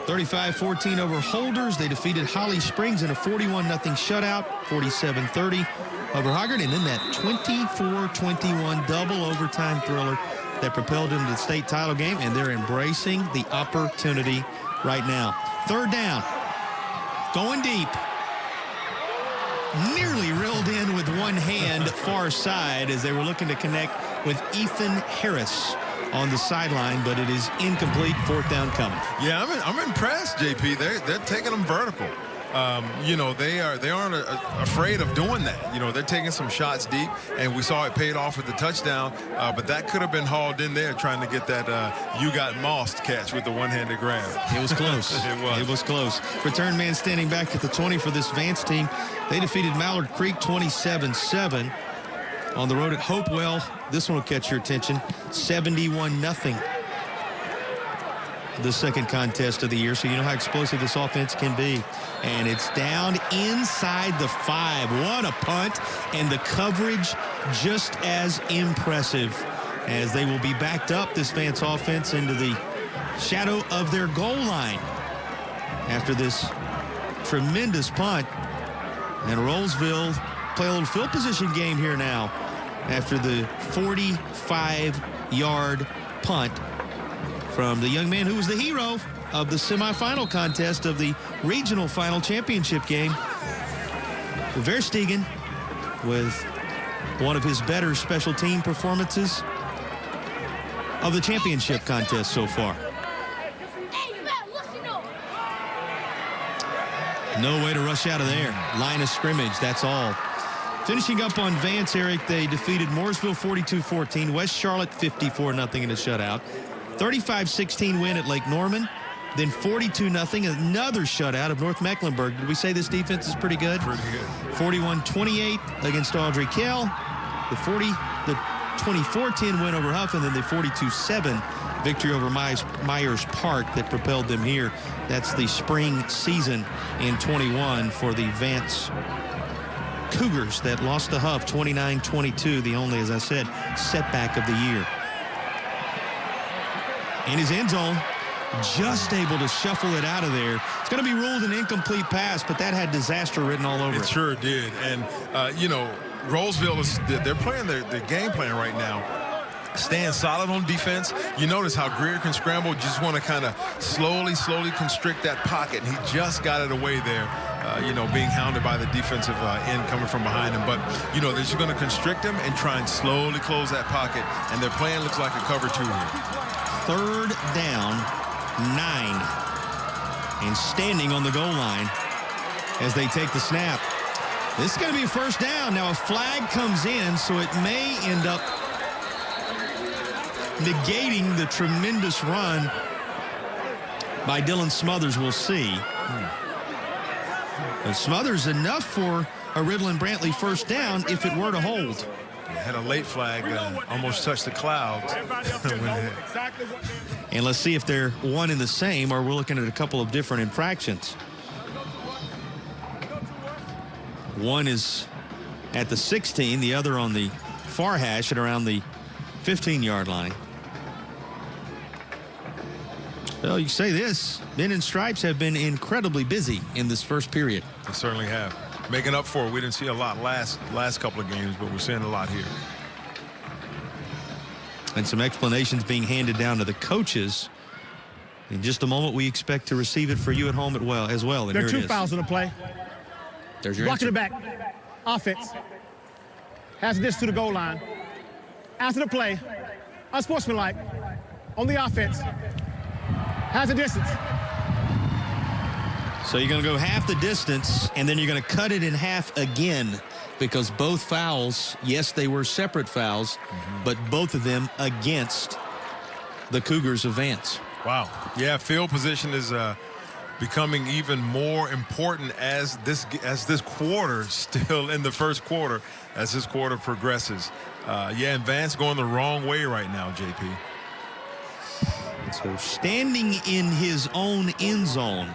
35-14 over Holders. They defeated Holly Springs in a 41-0 shutout. 47-30 over Hoggard. And then that 24-21 double overtime thriller that propelled them to the state title game, and they're embracing the opportunity right now. 3rd down. Going deep. Nearly reeled in with one hand far side as they were looking to connect with Ethan Harris on the sideline, but it is incomplete. 4th down coming. Yeah, I'm impressed, JP. They're taking them vertical. you know, they aren't afraid of doing that. You know, they're taking some shots deep, and we saw it paid off with the touchdown, but that could have been hauled in there trying to get that you got mossed catch with the one-handed grab. It was close. It was close. Return man standing back at the 20 for this Vance team. They defeated Mallard Creek 27-7. On the road at Hopewell, this one will catch your attention, 71-0. The second contest of the year, so you know how explosive this offense can be. And it's down inside the 5. What a punt, and the coverage just as impressive as they will be backed up, this Vance offense, into the shadow of their goal line after this tremendous punt. And Rolesville play a little field position game here now after the 45-yard punt from the young man who was the hero of the semifinal contest of the regional final championship game. Verstegen with one of his better special team performances of the championship contest so far. No way to rush out of there. Line of scrimmage, that's all. Finishing up on Vance, Eric, they defeated Mooresville 42-14, West Charlotte 54-0 in a shutout, 35-16 win at Lake Norman, then 42-0, another shutout of North Mecklenburg. Did we say this defense is pretty good? Pretty good. 41-28 against Audrey Kell, the 24-10 win over Huff, and then the 42-7 victory over Myers Park that propelled them here. That's the spring season in 21 for the Vance Cougars that lost to Huff 29-22, the only, as I said, setback of the year. In his end zone, just able to shuffle it out of there. It's going to be ruled an incomplete pass, but that had disaster written all over it. It sure did. And, you know, Rolesville, they're playing their game plan right now. Staying solid on defense. You notice how Greer can scramble. Just want to kind of slowly constrict that pocket. And he just got it away there, you know, being hounded by the defensive end coming from behind him. But, you know, they're just going to constrict him and try and slowly close that pocket. And their plan looks like a cover 2 here. Third down, 9. And standing on the goal line as they take the snap. This is going to be a first down. Now a flag comes in, so it may end up negating the tremendous run by Dylan Smothers. We'll see. But Smothers enough for a Riddle and Brantley first down if it were to hold. Had a late flag, almost touched the clouds. And let's see if they're one and the same, or we're looking at a couple of different infractions. One is at the 16, the other on the far hash at around the 15-yard line. Well, you say this, Men in Stripes have been incredibly busy in this first period. They certainly have. Making up for it. We didn't see a lot last couple of games, but we're seeing a lot here. And some explanations being handed down to the coaches. In just a moment, we expect to receive it for you at home as well. And there are here 2 fouls on the play. There's your Blocking answer. it back. Offense. Has this to the goal line. After the play, unsportsmanlike on the offense. Has a distance. So you're going to go half the distance, and then you're going to cut it in half again, because both fouls, yes, they were separate fouls, but both of them against the Cougars of Vance. Wow. Yeah, field position is becoming even more important as this quarter, still in the first quarter, as this quarter progresses. Yeah, and Vance going the wrong way right now, JP. So standing in his own end zone,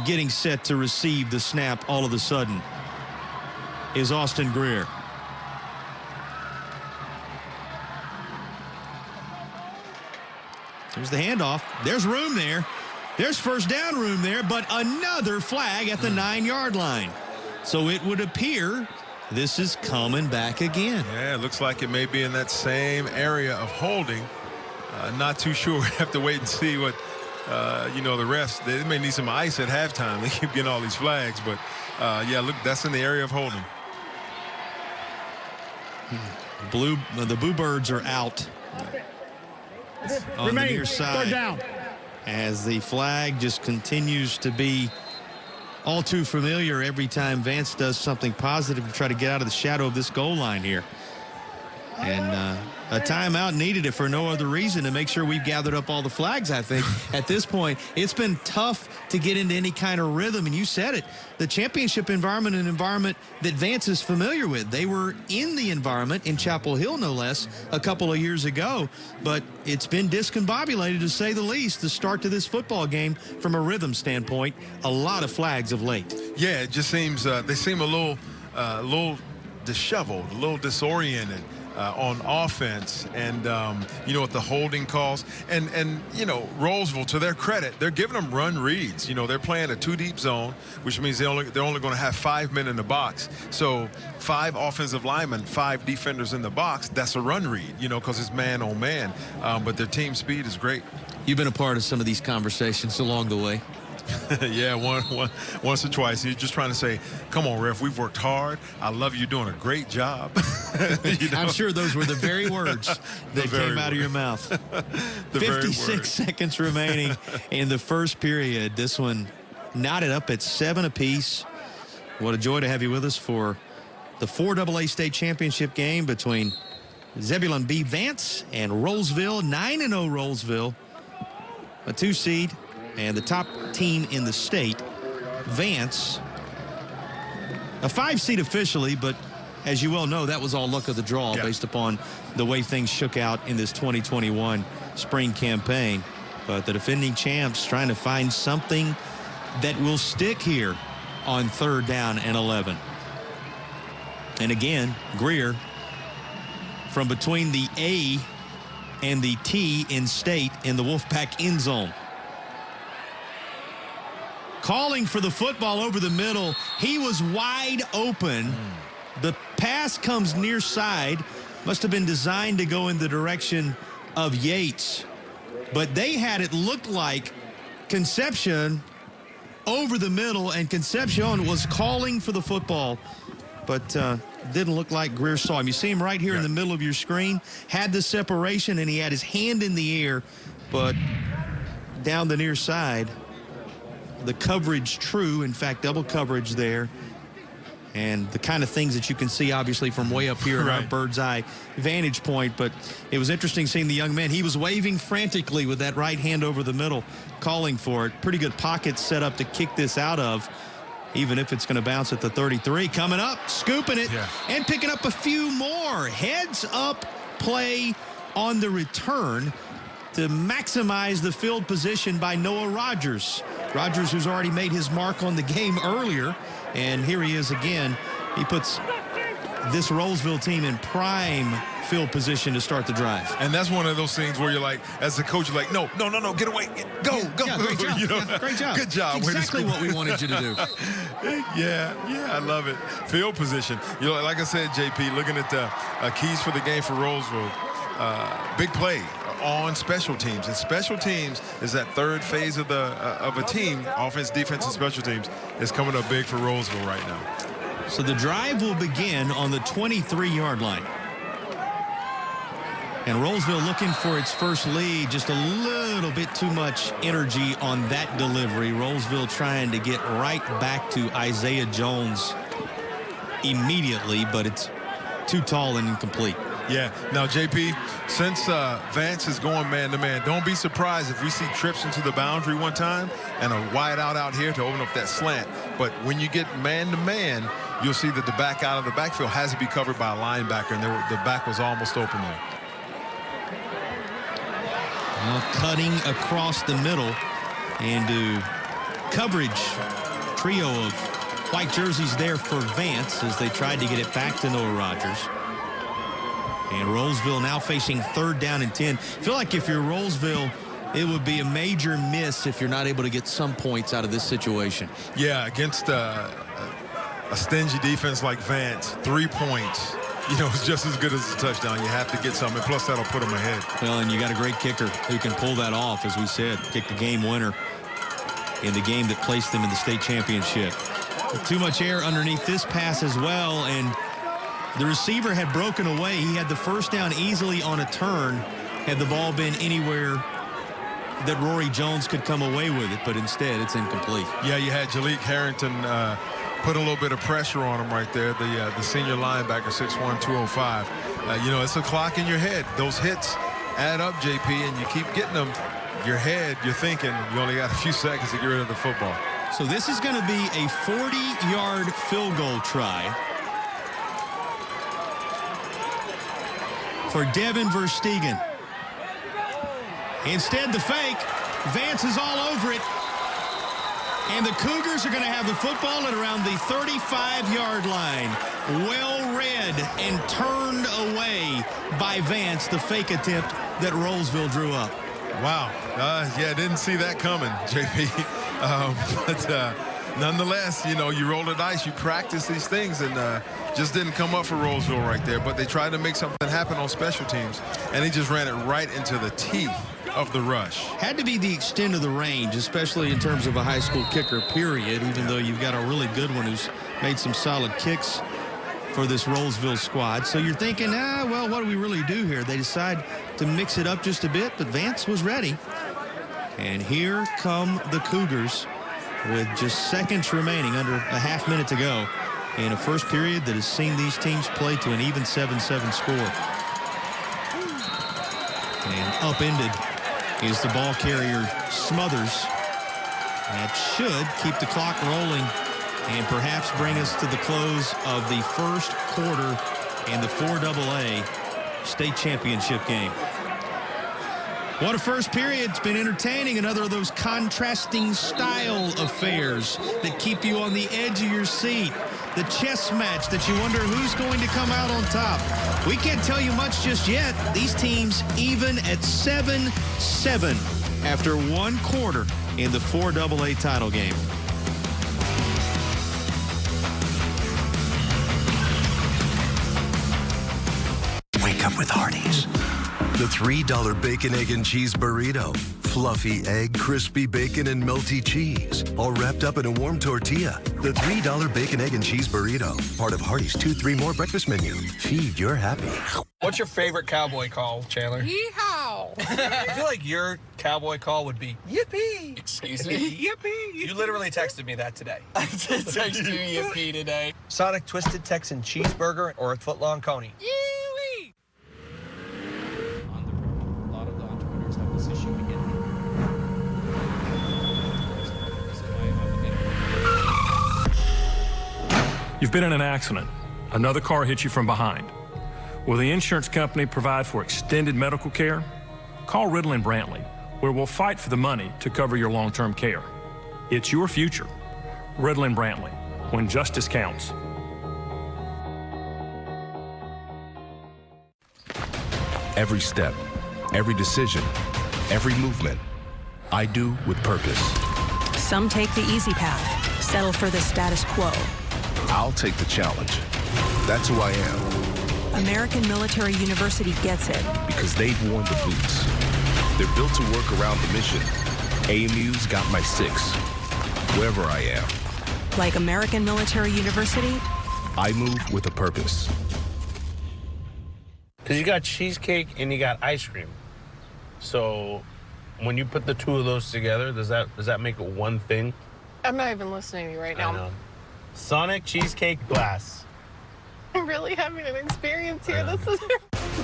getting set to receive the snap all of a sudden, is Austin Greer. There's the handoff. There's room there. There's first down room there, but another flag at the 9-yard line. So it would appear this is coming back again. Yeah, it looks like it may be in that same area of holding. Not too sure. Have to wait and see what, you know, the refs. They may need some ice at halftime. They keep getting all these flags, but yeah, look, that's in the area of holding. The Bluebirds are out on the near side. Third down. As the flag just continues to be all too familiar every time Vance does something positive to try to get out of the shadow of this goal line here. And a timeout needed it for no other reason to make sure we've gathered up all the flags, I think. At this point, it's been tough to get into any kind of rhythm. And you said it, the championship environment, an environment that Vance is familiar with. They were in the environment in Chapel Hill, no less, a couple of years ago. But it's been discombobulated, to say the least, the start to this football game from a rhythm standpoint. A lot of flags of late. Yeah, it just seems they seem a little disheveled, a little disoriented on offense, and you know, with the holding calls, and you know, Rolesville, to their credit, they're giving them run reads. You know, they're playing a 2-deep zone, which means they're only going to have 5 men in the box. So 5 offensive linemen, 5 defenders in the box. That's a run read, you know, because it's man on man. But their team speed is great. You've been a part of some of these conversations along the way. Yeah, once or twice. He's just trying to say, come on, ref, we've worked hard. I love you doing a great job. You know? I'm sure those were the very words that came out of your mouth. 56 seconds remaining in the first period. This one knotted up at 7 apiece. What a joy to have you with us for the 4AA state championship game between Zebulon B. Vance and Rolesville. 9-0 Rolesville, a 2 seed. And the top team in the state, Vance, a 5 seed officially, but as you well know, that was all luck of the draw based upon the way things shook out in this 2021 spring campaign. But the defending champs trying to find something that will stick here on 3rd down and 11. And again, Greer from between the A and the T in state in the Wolfpack end zone. Calling for the football over the middle. He was wide open. The pass comes near side. Must have been designed to go in the direction of Yates. But they had it look like Concepcion over the middle, and Concepcion was calling for the football. But didn't look like Greer saw him. You see him right here in the middle of your screen. Had the separation, and he had his hand in the air. But down the near side, the coverage true, in fact, double coverage there. And the kind of things that you can see, obviously, from way up here in our bird's eye vantage point. But it was interesting seeing the young man. He was waving frantically with that right hand over the middle, calling for it. Pretty good pockets set up to kick this out of, even if it's going to bounce at the 33. Coming up, scooping it, and picking up a few more. Heads up play on the return to maximize the field position by Noah Rogers. Rogers, who's already made his mark on the game earlier, and here he is again. He puts this Rolesville team in prime field position to start the drive. And that's one of those things where you're like, as a coach, you're like, no, get away, go. Yeah, great job. You know? Great job. Good job. Exactly what we wanted you to do. Yeah, I love it. Field position. You know, like I said, JP, looking at the keys for the game for Rolesville, big play on special teams. And special teams is that third phase of a team. Offense, defense, and special teams is coming up big for Rolesville right now. So the drive will begin on the 23-yard line. And Rolesville looking for its first lead. Just a little bit too much energy on that delivery. Rolesville trying to get right back to Isaiah Jones immediately, but it's too tall and incomplete. Yeah. Now, JP, since Vance is going man-to-man, don't be surprised if we see trips into the boundary one time and a wide out here to open up that slant. But when you get man-to-man, you'll see that the back out of the backfield has to be covered by a linebacker, and the back was almost open there. Well, cutting across the middle into coverage. Trio of white jerseys there for Vance as they tried to get it back to Noah Rogers. And Rolesville now facing 3rd down and 10. I feel like if you're Rolesville, it would be a major miss if you're not able to get some points out of this situation. Yeah, against a stingy defense like Vance, 3 points, you know, it's just as good as a touchdown. You have to get something, plus that'll put them ahead. Well, and you got a great kicker who can pull that off, as we said, kick the game winner in the game that placed them in the state championship. But too much air underneath this pass as well, and the receiver had broken away. He had the first down easily on a turn. Had the ball been anywhere that Rory Jones could come away with it, but instead it's incomplete. Yeah, you had Jalik Harrington put a little bit of pressure on him right there, the senior linebacker, 6'1", 205. You know, it's a clock in your head. Those hits add up, JP, and you keep getting them. Your head, you're thinking you only got a few seconds to get rid of the football. So this is going to be a 40-yard field goal try for Devin Verstegen. Instead, the fake. Vance is all over it. And the Cougars are going to have the football at around the 35-yard line. Well read and turned away by Vance, the fake attempt that Rolesville drew up. Wow. Yeah, didn't see that coming, JP. But nonetheless, you know, you roll the dice, you practice these things, and just didn't come up for Rolesville right there. But they tried to make something happen on special teams, and he just ran it right into the teeth of the rush. Had to be the extent of the range, especially in terms of a high school kicker, period, even though you've got a really good one who's made some solid kicks for this Rolesville squad. So you're thinking, well, what do we really do here? They decide to mix it up just a bit, but Vance was ready. And here come the Cougars with just seconds remaining, under a half minute to go, in a first period that has seen these teams play to an even 7-7 score. And upended is the ball carrier Smothers. That should keep the clock rolling and perhaps bring us to the close of the first quarter in the 4AA state championship game. What a first period. It's been entertaining. Another of those contrasting style affairs that keep you on the edge of your seat. The chess match that you wonder who's going to come out on top. We can't tell you much just yet. These teams even at 7-7 after one quarter in the 4AA title game. Wake up with Hardee's. The $3 bacon, egg, and cheese burrito. Fluffy egg, crispy bacon, and melty cheese. All wrapped up in a warm tortilla. The $3 bacon, egg, and cheese burrito. Part of Hardee's 2-3 more breakfast menu. Feed your happy. What's your favorite cowboy call, Chandler? Yeehaw! I feel like your cowboy call would be yippee. Excuse me? Yippee! You literally texted me that today. I did text you yippee today. Sonic Twisted Texan Cheeseburger or a footlong coney? Yee-wee! A lot of the entrepreneurs have this issue again. You've been in an accident. Another car hit you from behind. Will the insurance company provide for extended medical care? Call Riddle and Brantley, where we'll fight for the money to cover your long-term care. It's your future. Riddle and Brantley, when justice counts. Every step, every decision, every movement, I do with purpose. Some take the easy path, settle for the status quo. I'll take the challenge. That's who I am. American Military University gets it. Because they've worn the boots. They're built to work around the mission. AMU's got my 6, wherever I am. Like American Military University, I move with a purpose. Because you got cheesecake and you got ice cream. So when you put the two of those together, does that make it one thing? I'm not even listening to you right now. I know. Sonic Cheesecake Glass. I'm really having an experience here. This is...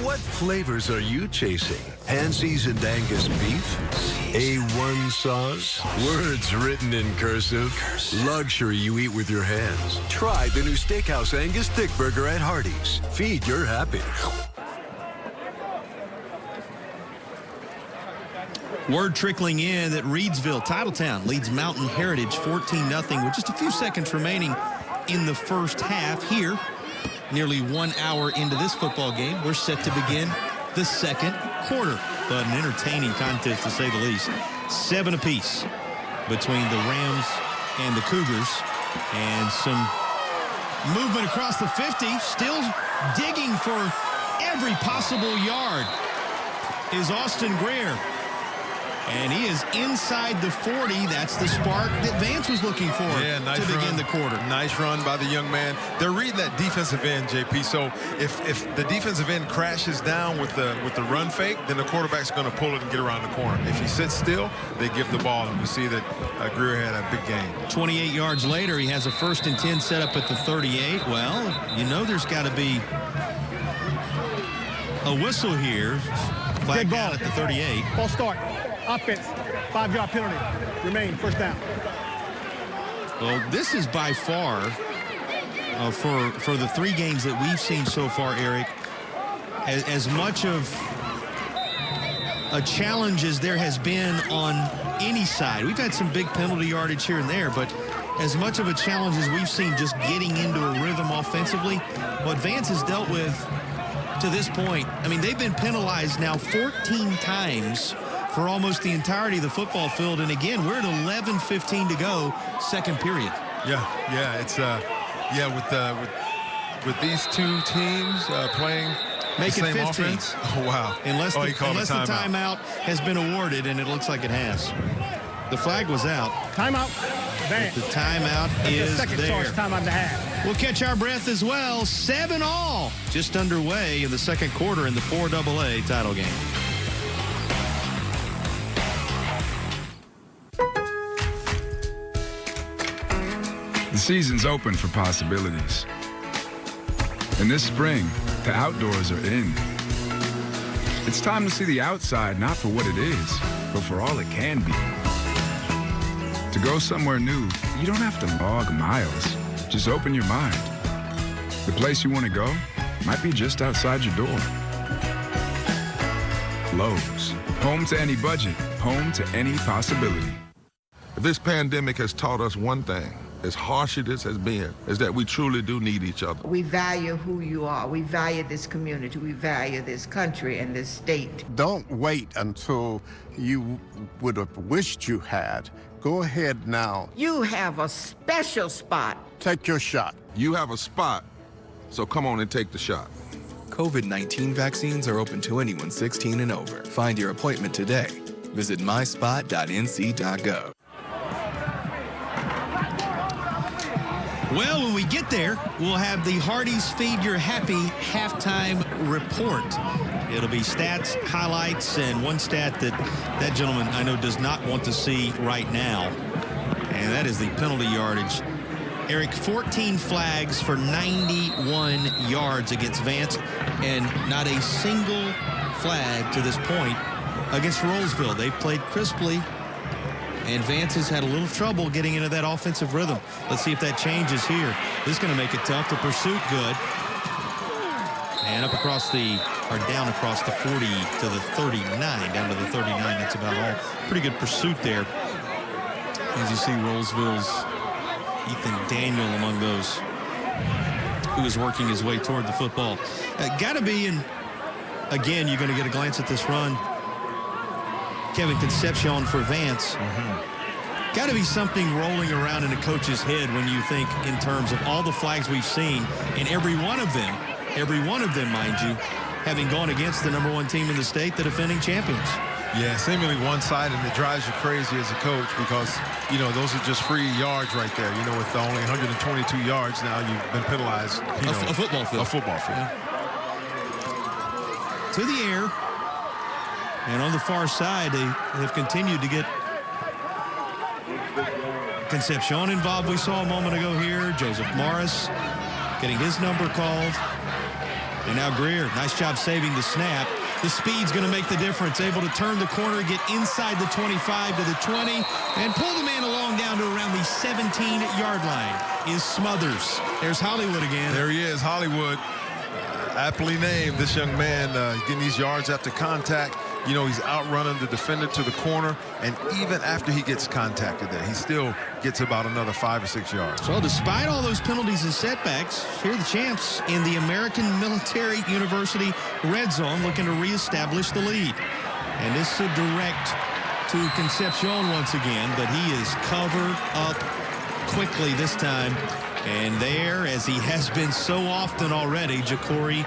What flavors are you chasing? Hand-seasoned Angus beef? A1 sauce? Words written in cursive? Luxury you eat with your hands. Try the new Steakhouse Angus Thick Burger at Hardee's. Feed your happy. Word trickling in that Reedsville, Titletown, leads Mountain Heritage 14-0 with just a few seconds remaining in the first half. Here, nearly 1 hour into this football game, we're set to begin the second quarter. But an entertaining contest, to say the least. 7 apiece between the Rams and the Cougars. And some movement across the 50. Still digging for every possible yard is Austin Greer. And he is inside the 40. That's the spark that Vance was looking for nice to begin run. the quarter. Nice run by the young man. They're reading that defensive end, JP. So if the defensive end crashes down with the run fake, then the quarterback's going to pull it and get around the corner. If he sits still, they give the ball. And we see that Greer had a big game. 28 yards later, he has a 1st and 10 set up at the 38. Well, you know there's got to be a whistle here. Flag down at the 38. False start. Offense. 5-yard penalty. Remain. First down. Well, this is by far, for the 3 games that we've seen so far, Eric, as much of a challenge as there has been on any side. We've had some big penalty yardage here and there, but as much of a challenge as we've seen just getting into a rhythm offensively, what Vance has dealt with to this point, I mean, they've been penalized now 14 times for almost the entirety of the football field. And again, we're at 11:15 to go, second period. Yeah, it's with these 2 teams playing Make the it same 15. offense. Oh, wow. Unless the timeout has been awarded, and it looks like it has. The flag was out. Timeout. Vance. The timeout is second there. charge timeout and a half. We'll catch our breath as well. 7-all just underway in the second quarter in the 4AA title game. The season's open for possibilities. And this spring, the outdoors are in. It's time to see the outside not for what it is, but for all it can be. To go somewhere new, you don't have to log miles. Just open your mind. The place you want to go might be just outside your door. Lowe's. Home to any budget. Home to any possibility. This pandemic has taught us one thing, as harsh as this has been, is that we truly do need each other. We value who you are. We value this community. We value this country and this state. Don't wait until you would have wished you had. Go ahead now. You have a special spot. Take your shot. You have a spot, so come on and take the shot. COVID-19 vaccines are open to anyone 16 and over. Find your appointment today. Visit myspot.nc.gov. Well, when we get there, we'll have the Hardee's Feed Your Happy halftime report. It'll be stats, highlights, and one stat that gentleman I know does not want to see right now, and that is the penalty yardage. Eric, 14 flags for 91 yards against Vance, and not a single flag to this point against Rolesville. They've played crisply, and Vance has had a little trouble getting into that offensive rhythm. Let's see if that changes here. This is going to make it tough. The pursuit good. And up across or down across the 40 to the 39, down to the 39. That's about all. Pretty good pursuit there. As you see, Rolesville's Ethan Daniel among those who is working his way toward the football. Got to be, and again, you're going to get a glance at this run. Kevin Concepcion for Vance. Got to be something rolling around in a coach's head when you think in terms of all the flags we've seen, and every one of them, mind you, having gone against the #1 team in the state, the defending champions. Yeah, seemingly one-sided, and it drives you crazy as a coach because, you know, those are just free yards right there. You know, with only 122 yards now, you've been penalized. A football field. A football field. Yeah. To the air. And on the far side, they have continued to get Concepcion involved. We saw a moment ago here. Joseph Morris getting his number called. And now Greer, nice job saving the snap. The speed's going to make the difference. Able to turn the corner, get inside the 25 to the 20, and pull the man along down to around the 17-yard line is Smothers. There's Hollywood again. There he is, Hollywood. Aptly named, this young man getting these yards after contact. You know, he's outrunning the defender to the corner, and even after he gets contacted there, he still gets about another 5 or 6 yards. Well, despite all those penalties and setbacks, here are the champs in the American Military University red zone looking to reestablish the lead. And this is a direct to Concepcion once again, but he is covered up quickly this time. And there, as he has been so often already, Ja'Cory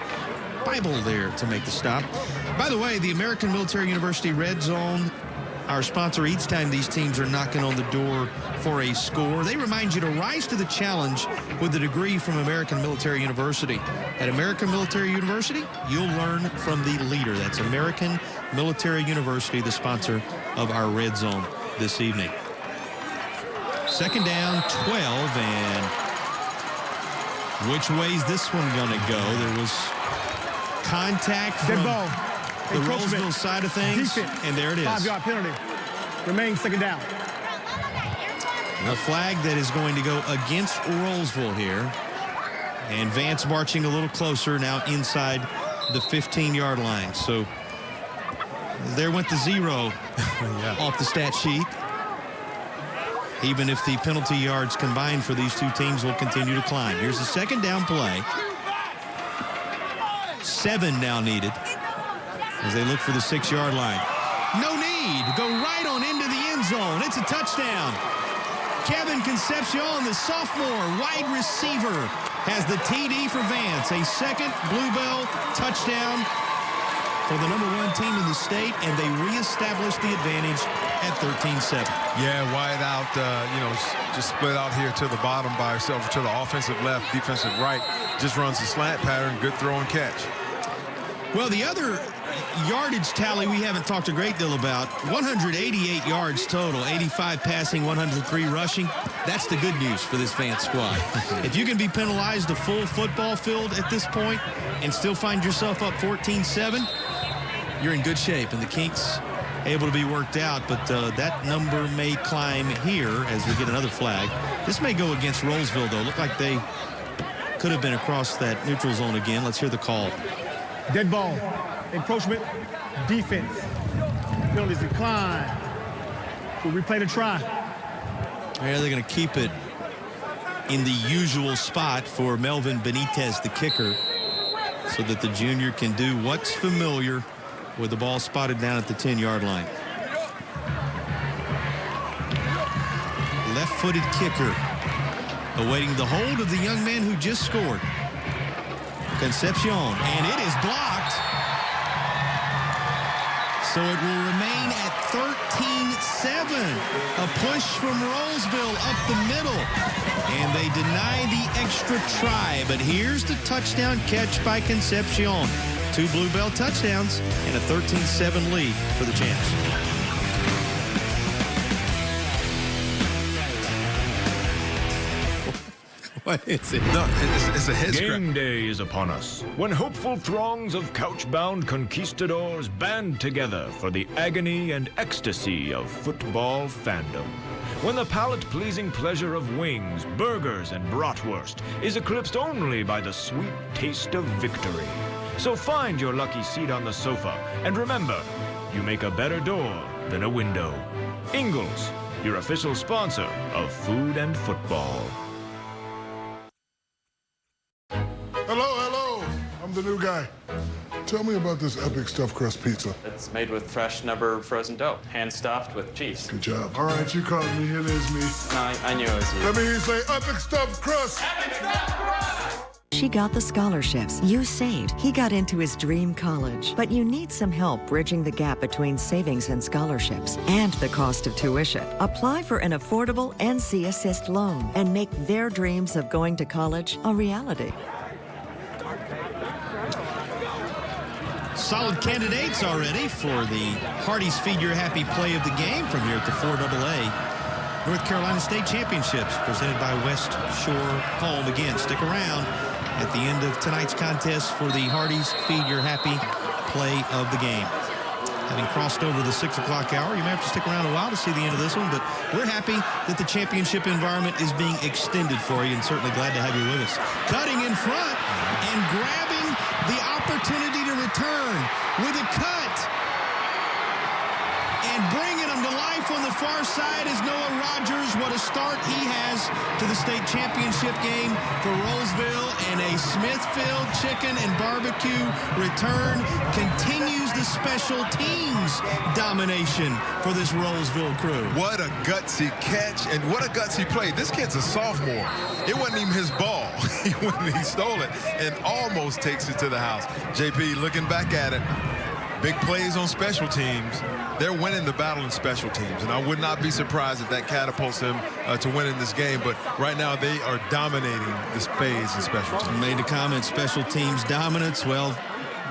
Bible there to make the stop. By the way, the American Military University red zone our sponsor, each time these teams are knocking on the door for a score. They remind you to rise to the challenge with a degree from American Military University. At American Military University, you'll learn from the leader. That's American Military University, the sponsor of our Red Zone this evening. Second down, 12, and which way's this one going to go? There was contact from the Rolesville side of things, and there it is. 5-yard penalty. Remains second down. A flag that is going to go against Rolesville here. And Vance marching a little closer now inside the 15-yard line. So there went the 0 off the stat sheet. Even if the penalty yards combined for these two teams will continue to climb. Here's the second down play. 7 now needed as they look for the 6-yard line. No need. Go right on into the end zone. It's a touchdown. Kevin Concepcion, the sophomore wide receiver, has the TD for Vance. A second Bluebell touchdown for the #1 team in the state, and they reestablish the advantage at 13-7. Yeah, wide out, just split out here to the bottom by herself, to the offensive left, defensive right. Just runs a slant pattern, good throw and catch. Well, the other yardage tally we haven't talked a great deal about, 188 yards total, 85 passing, 103 rushing. That's the good news for this Vance squad. If you can be penalized a full football field at this point and still find yourself up 14-7, you're in good shape, and the kinks able to be worked out, but that number may climb here as we get another flag. This may go against Rolesville, though. Look like they could have been across that neutral zone again. Let's hear the call. Dead ball. Encroachment. Defense. Penalties decline. We'll replay the try. Yeah, they're going to keep it in the usual spot for Melvin Benitez, the kicker, so that the junior can do what's familiar with the ball spotted down at the 10-yard line. Left-footed kicker awaiting the hold of the young man who just scored. Concepcion, and it is blocked. So it will remain at 13-7. A push from Rolesville up the middle. And they deny the extra try. But here's the touchdown catch by Concepcion. 2 Bluebell touchdowns and a 13-7 lead for the Champs. What is it? No, it's a head scratch. Game day is upon us, when hopeful throngs of couch-bound conquistadors band together for the agony and ecstasy of football fandom. When the palate-pleasing pleasure of wings, burgers, and bratwurst is eclipsed only by the sweet taste of victory. So find your lucky seat on the sofa, and remember, you make a better door than a window. Ingles, your official sponsor of food and football. Hello. I'm the new guy. Tell me about this epic stuffed crust pizza. It's made with fresh, never frozen dough, hand-stuffed with cheese. Good job. All right, you called me. It is me. No, I knew it was you. Let me hear you say epic stuffed crust. Epic stuffed crust! She got the scholarships. You saved. He got into his dream college. But you need some help bridging the gap between savings and scholarships and the cost of tuition. Apply for an affordable NC Assist loan and make their dreams of going to college a reality. Solid candidates already for the Hardee's Feed Your Happy play of the game from here at the 4AA North Carolina State Championships, presented by West Shore Home. Again, stick around at the end of tonight's contest for the Hardee's Feed Your Happy play of the game. Having crossed over the 6 o'clock hour, you may have to stick around a while to see the end of this one, but we're happy that the championship environment is being extended for you, and certainly glad to have you with us. Cutting in front and grabbing the opportunity to return with a cut. And bringing them to life on the far side is Noah Rogers. What a start he has to the state championship game for Rolesville. And a Smithfield chicken and barbecue return continues the special teams domination for this Rolesville crew. What a gutsy catch and what a gutsy play. This kid's a sophomore. It wasn't even his ball. He stole it and almost takes it to the house. JP looking back at it. big plays on special teams. They're winning the battle in special teams, and I would not be surprised if that catapults them to winning this game. But right now, they are dominating this phase in special teams. Made the comment, special teams dominance. Well,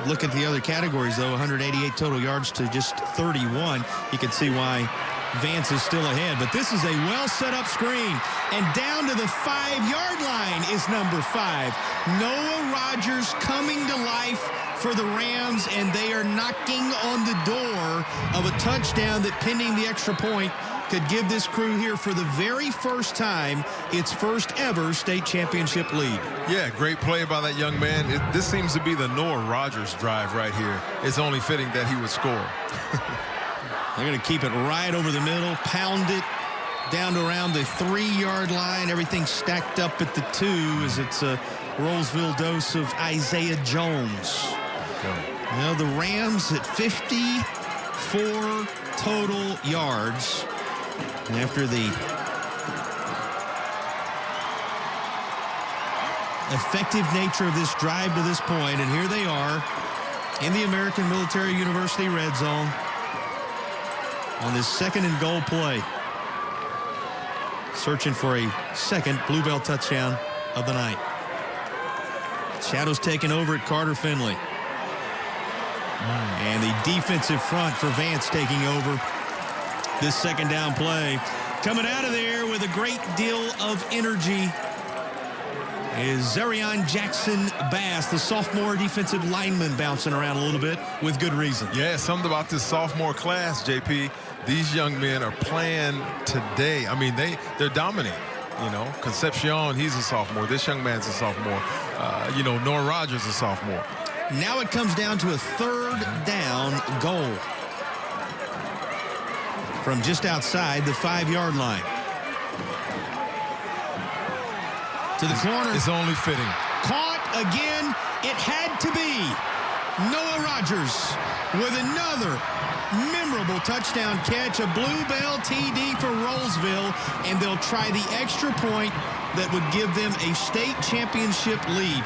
look at the other categories, though. 188 total yards to just 31. You can see why Vance is still ahead. But this is a well-set-up screen. And down to the 5-yard line is number 5. Noah Rogers coming to life for the Rams, and they are knocking on the door of a touchdown that, pending the extra point, could give this crew here for the very first time its first ever state championship lead. Yeah, great play by that young man. This seems to be the Noah Rogers drive right here. It's only fitting that he would score. They're going to keep it right over the middle, pound it down to around the 3-yard line. Everything stacked up at the 2 as it's a Rolesville dose of Isaiah Jones. Now the Rams at 54 total yards after the effective nature of this drive to this point. And here they are in the American Military University red zone on this 2nd and goal play, searching for a second Bluebell touchdown of the night. Shadows taking over at Carter Finley. And the defensive front for Vance taking over this 2nd down play. Coming out of there with a great deal of energy is Zarion Jackson Bass, the sophomore defensive lineman, bouncing around a little bit with good reason. Yeah, something about this sophomore class, JP. These young men are playing today. I mean, they're dominating. You know, Concepcion, he's a sophomore. This young man's a sophomore. You know, Noah Rogers a sophomore. Now it comes down to a 3rd down goal from just outside the 5-yard line. To the corner. It's only fitting. Caught again. It had to be Noah Rogers with another memorable touchdown catch, a Bluebell TD for Rolesville, and they'll try the extra point that would give them a state championship lead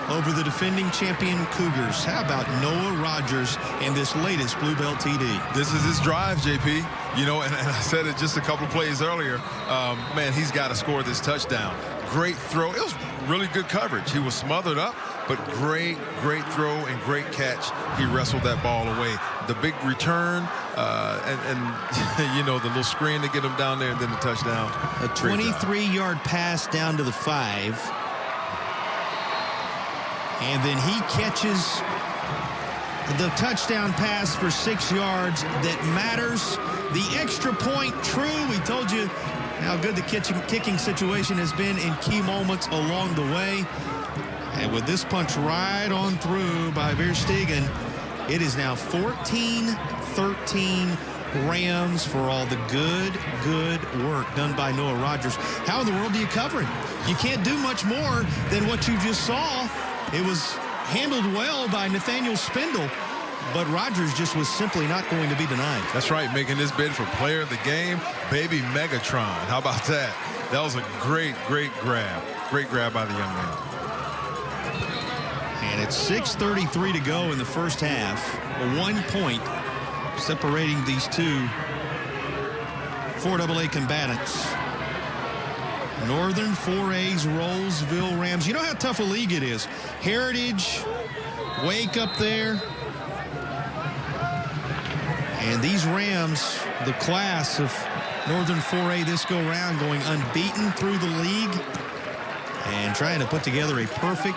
over the defending champion Cougars. How about Noah Rogers and this latest Bluebell TD? This is his drive, JP. You know, and I said it just a couple plays earlier. Man, he's got to score this touchdown. Great throw. It was really good coverage. He was smothered up, but great throw and great catch. He wrestled that ball away. The big return and you know, the little screen to get him down there, and then the touchdown. A 23-yard pass down to the 5. And then he catches the touchdown pass for 6 yards that matters. The extra point, true. We told you how good the kicking situation has been in key moments along the way. And with this punch right on through by Verstegen, it is now 14-13 Rams for all the good work done by Noah Rogers. How in the world do you cover him? You can't do much more than what you just saw. It was handled well by Nathaniel Spindle, but Rogers just was simply not going to be denied. That's right, making this bid for player of the game, baby Megatron. How about that? That was a great grab. Great grab by the young man. And it's 6:33 to go in the first half. 1 point separating these two 4AA combatants. Northern 4A's Rolesville Rams. You know how tough a league it is. Heritage, Wake up there. And these Rams, the class of Northern 4A this go round, going unbeaten through the league and trying to put together a perfect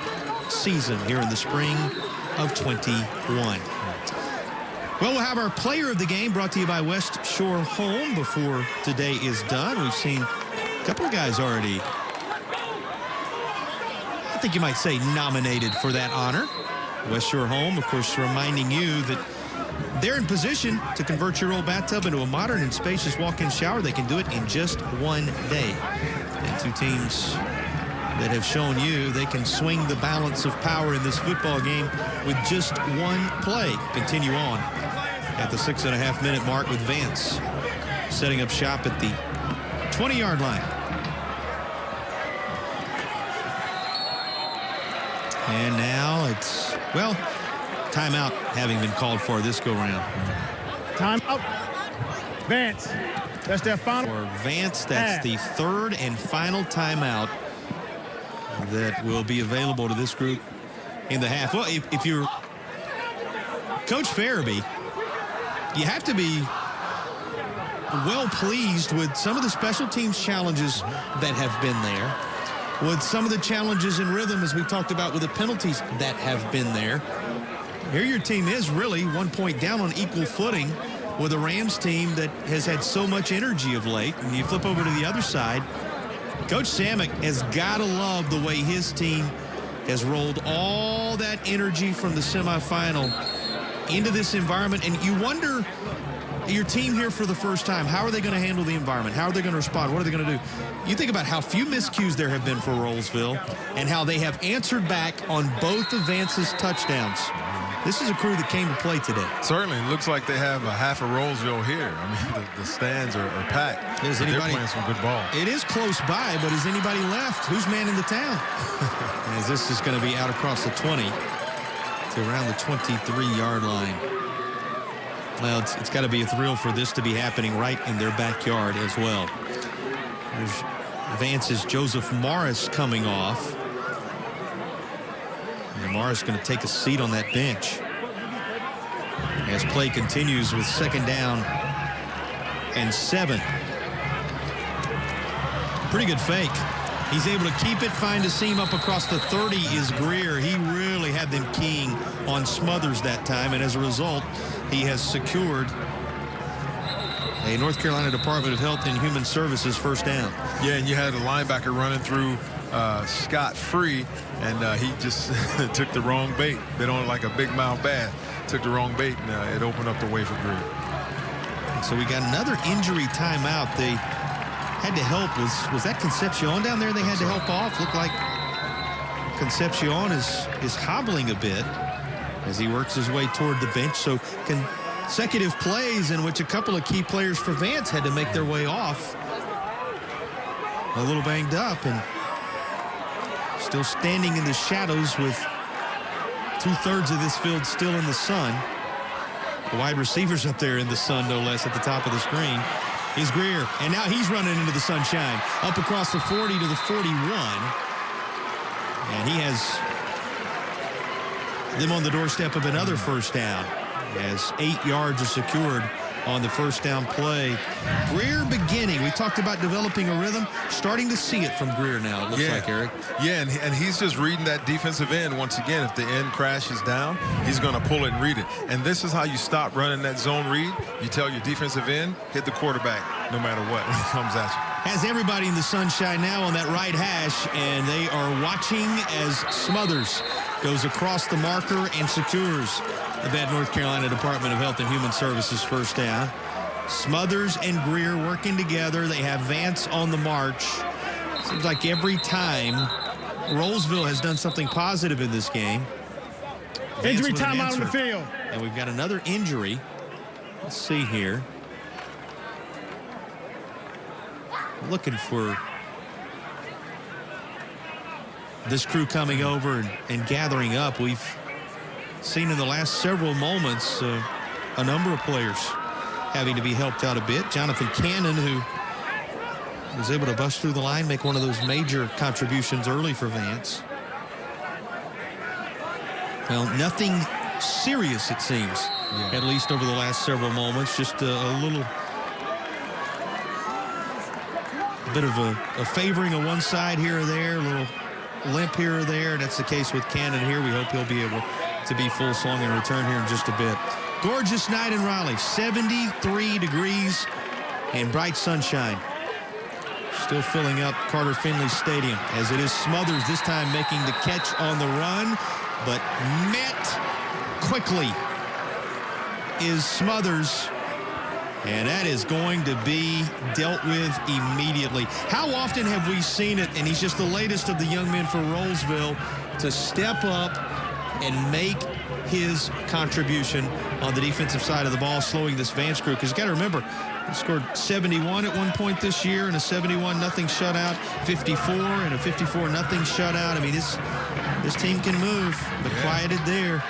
season here in the spring of 21. Well, we'll have our player of the game brought to you by West Shore Home before today is done. We've seen a couple of guys already, I think you might say, nominated for that honor. West Shore Home, of course, reminding you that they're in position to convert your old bathtub into a modern and spacious walk-in shower. They can do it in just one day. And two teams that have shown you they can swing the balance of power in this football game with just one play. Continue on at the 6.5-minute mark with Vance setting up shop at the 20-yard line. And now it's, well, timeout having been called for this go-round. Timeout. Vance. That's their final. For Vance, that's the third and final timeout that will be available to this group in the half. Well, if you're Coach Farabee, you have to be well pleased with some of the special teams challenges that have been there, with some of the challenges in rhythm, as we talked about, with the penalties that have been there. Here your team is really 1 point down on equal footing with a Rams team that has had so much energy of late. And you flip over to the other side, Coach Samick has got to love the way his team has rolled all that energy from the semifinal into this environment. And you wonder, your team here for the first time, how are they going to handle the environment? How are they going to respond? What are they going to do? You think about how few miscues there have been for Rolesville and how they have answered back on both of Vance's touchdowns. This is a crew that came to play today. Certainly. It looks like they have a half of Rolesville here. I mean, the stands are packed. Is They're anybody playing some good ball. It is close by, but is anybody left? Who's manning the town? As this is going to be out across the 20 to around the 23-yard line. Well, it's got to be a thrill for this to be happening right in their backyard as well. There's Vance's Joseph Morris coming off. And Morris going to take a seat on that bench as play continues with 2nd down and 7. Pretty good fake. He's able to keep it, find a seam up across the 30 is Greer. He really had them keying on Smothers that time, and as a result, he has secured a North Carolina Department of Health and Human Services first down. Yeah, and you had a linebacker running through scot-free, and he just took the wrong bait. They don't like a big mouth bass. Took the wrong bait, and it opened up the way for Greer. So we got another injury timeout. They had to help. Was that Concepcion down there they had to help off? Looked like Concepcion is hobbling a bit as he works his way toward the bench. So consecutive plays in which a couple of key players for Vance had to make their way off. A little banged up and still standing in the shadows with 2/3 of this field still in the sun. The wide receivers up there in the sun, no less, at the top of the screen. Is Greer, and now he's running into the sunshine, up across the 40 to the 41. And he has them on the doorstep of another first down as 8 yards are secured on the first down play. Greer beginning. We talked about developing a rhythm. Starting to see it from Greer now, it looks like, Eric. Yeah, and he's just reading that defensive end. Once again, if the end crashes down, he's going to pull it and read it. And this is how you stop running that zone read. You tell your defensive end, hit the quarterback no matter what when he comes at you. Has everybody in the sunshine now on that right hash, and they are watching as Smothers goes across the marker and secures that North Carolina Department of Health and Human Services first down. Smothers and Greer working together. They have Vance on the march. Seems like every time Rolesville has done something positive in this game. Injury timeout on the field. And we've got another injury. Let's see here. Looking for this crew coming over and gathering up. We've seen in the last several moments a number of players having to be helped out a bit. Jonathan Cannon, who was able to bust through the line, make one of those major contributions early for Vance. Well, nothing serious, it seems, at least over the last several moments. Just a little bit of a favoring of one side here or there, a little limp here or there. That's the case with Cannon here. We hope he'll be able to be full swung and return here in just a bit. Gorgeous night in Raleigh, 73 degrees and bright sunshine. Still filling up Carter Finley Stadium as it is Smothers this time making the catch on the run, but met quickly is Smothers, and that is going to be dealt with immediately. How often have we seen it, and he's just the latest of the young men for Rolesville, to step up and make his contribution on the defensive side of the ball, slowing this Vance crew. Because you got to remember, he scored 71 at one point this year and a 71-0 shutout, 54 and a 54-0 shutout. I mean, this team can move, but quieted there.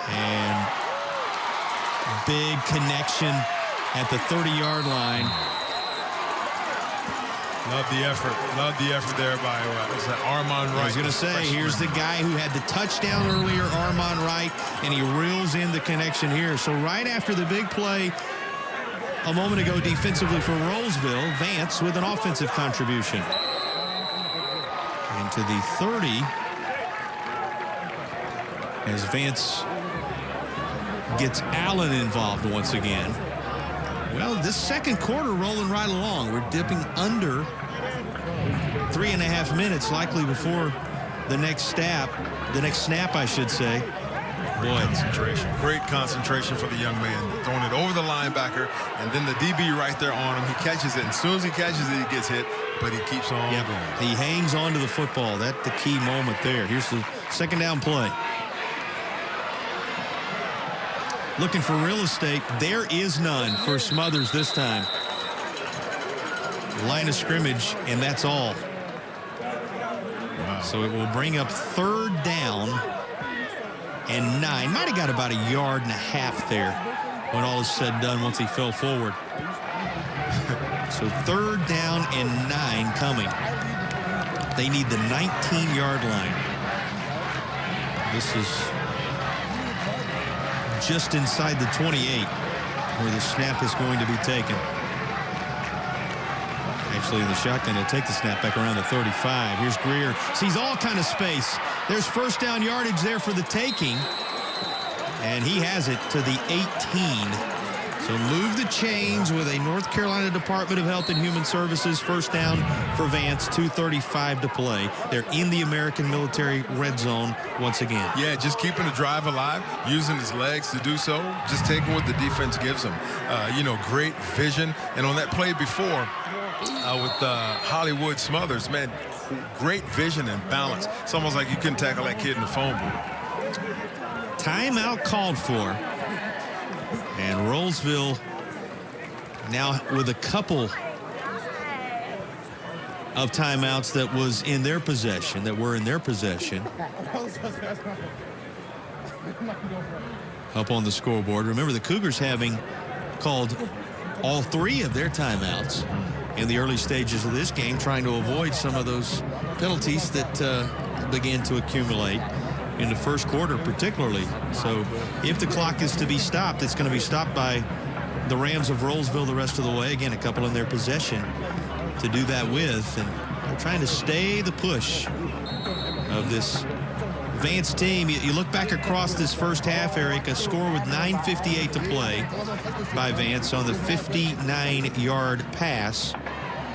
And big connection at the 30-yard line. Love the effort. Love the effort there by Armand Wright. I was going to say, here's the guy who had the touchdown earlier, Armand Wright, and he reels in the connection here. So right after the big play a moment ago defensively for Rolesville, Vance with an offensive contribution. Into the 30 as Vance gets Allen involved once again. Well, this second quarter rolling right along. We're dipping under 3.5 minutes, likely before the next snap, I should say. Boy, concentration. Great concentration for the young man. Throwing it over the linebacker, and then the DB right there on him. He catches it. And as soon as he catches it, he gets hit, but he keeps on going. He hangs on to the football. That's the key moment there. Here's the second down play. Looking for real estate. There is none for Smothers this time. Line of scrimmage, and that's all. Wow. So it will bring up 3rd down and 9. Might have got about 1.5 yards there when all is said and done once he fell forward. So 3rd down and 9 coming. They need the 19-yard line. This is just inside the 28 where the snap is going to be taken. Actually, in the shotgun, he'll take the snap back around the 35. Here's Greer. Sees all kind of space. There's first down yardage there for the taking. And he has it to the 18. So move the chains with a North Carolina Department of Health and Human Services. First down for Vance, 2:35 to play. They're in the American military red zone once again. Yeah, just keeping the drive alive, using his legs to do so, just taking what the defense gives him. Great vision. And on that play before with Hollywood Smothers, man, great vision and balance. It's almost like you couldn't tackle that kid in the phone booth. Timeout called for. And Rolesville now with a couple of timeouts that were in their possession. Up on the scoreboard. Remember, the Cougars having called all 3 of their timeouts in the early stages of this game, trying to avoid some of those penalties that began to accumulate in the first quarter particularly. So if the clock is to be stopped, it's going to be stopped by the Rams of Rolesville the rest of the way. Again, a couple in their possession to do that with, and they're trying to stay the push of this Vance team. You look back across this first half, Eric, a score with 9:58 to play by Vance on the 59-yard pass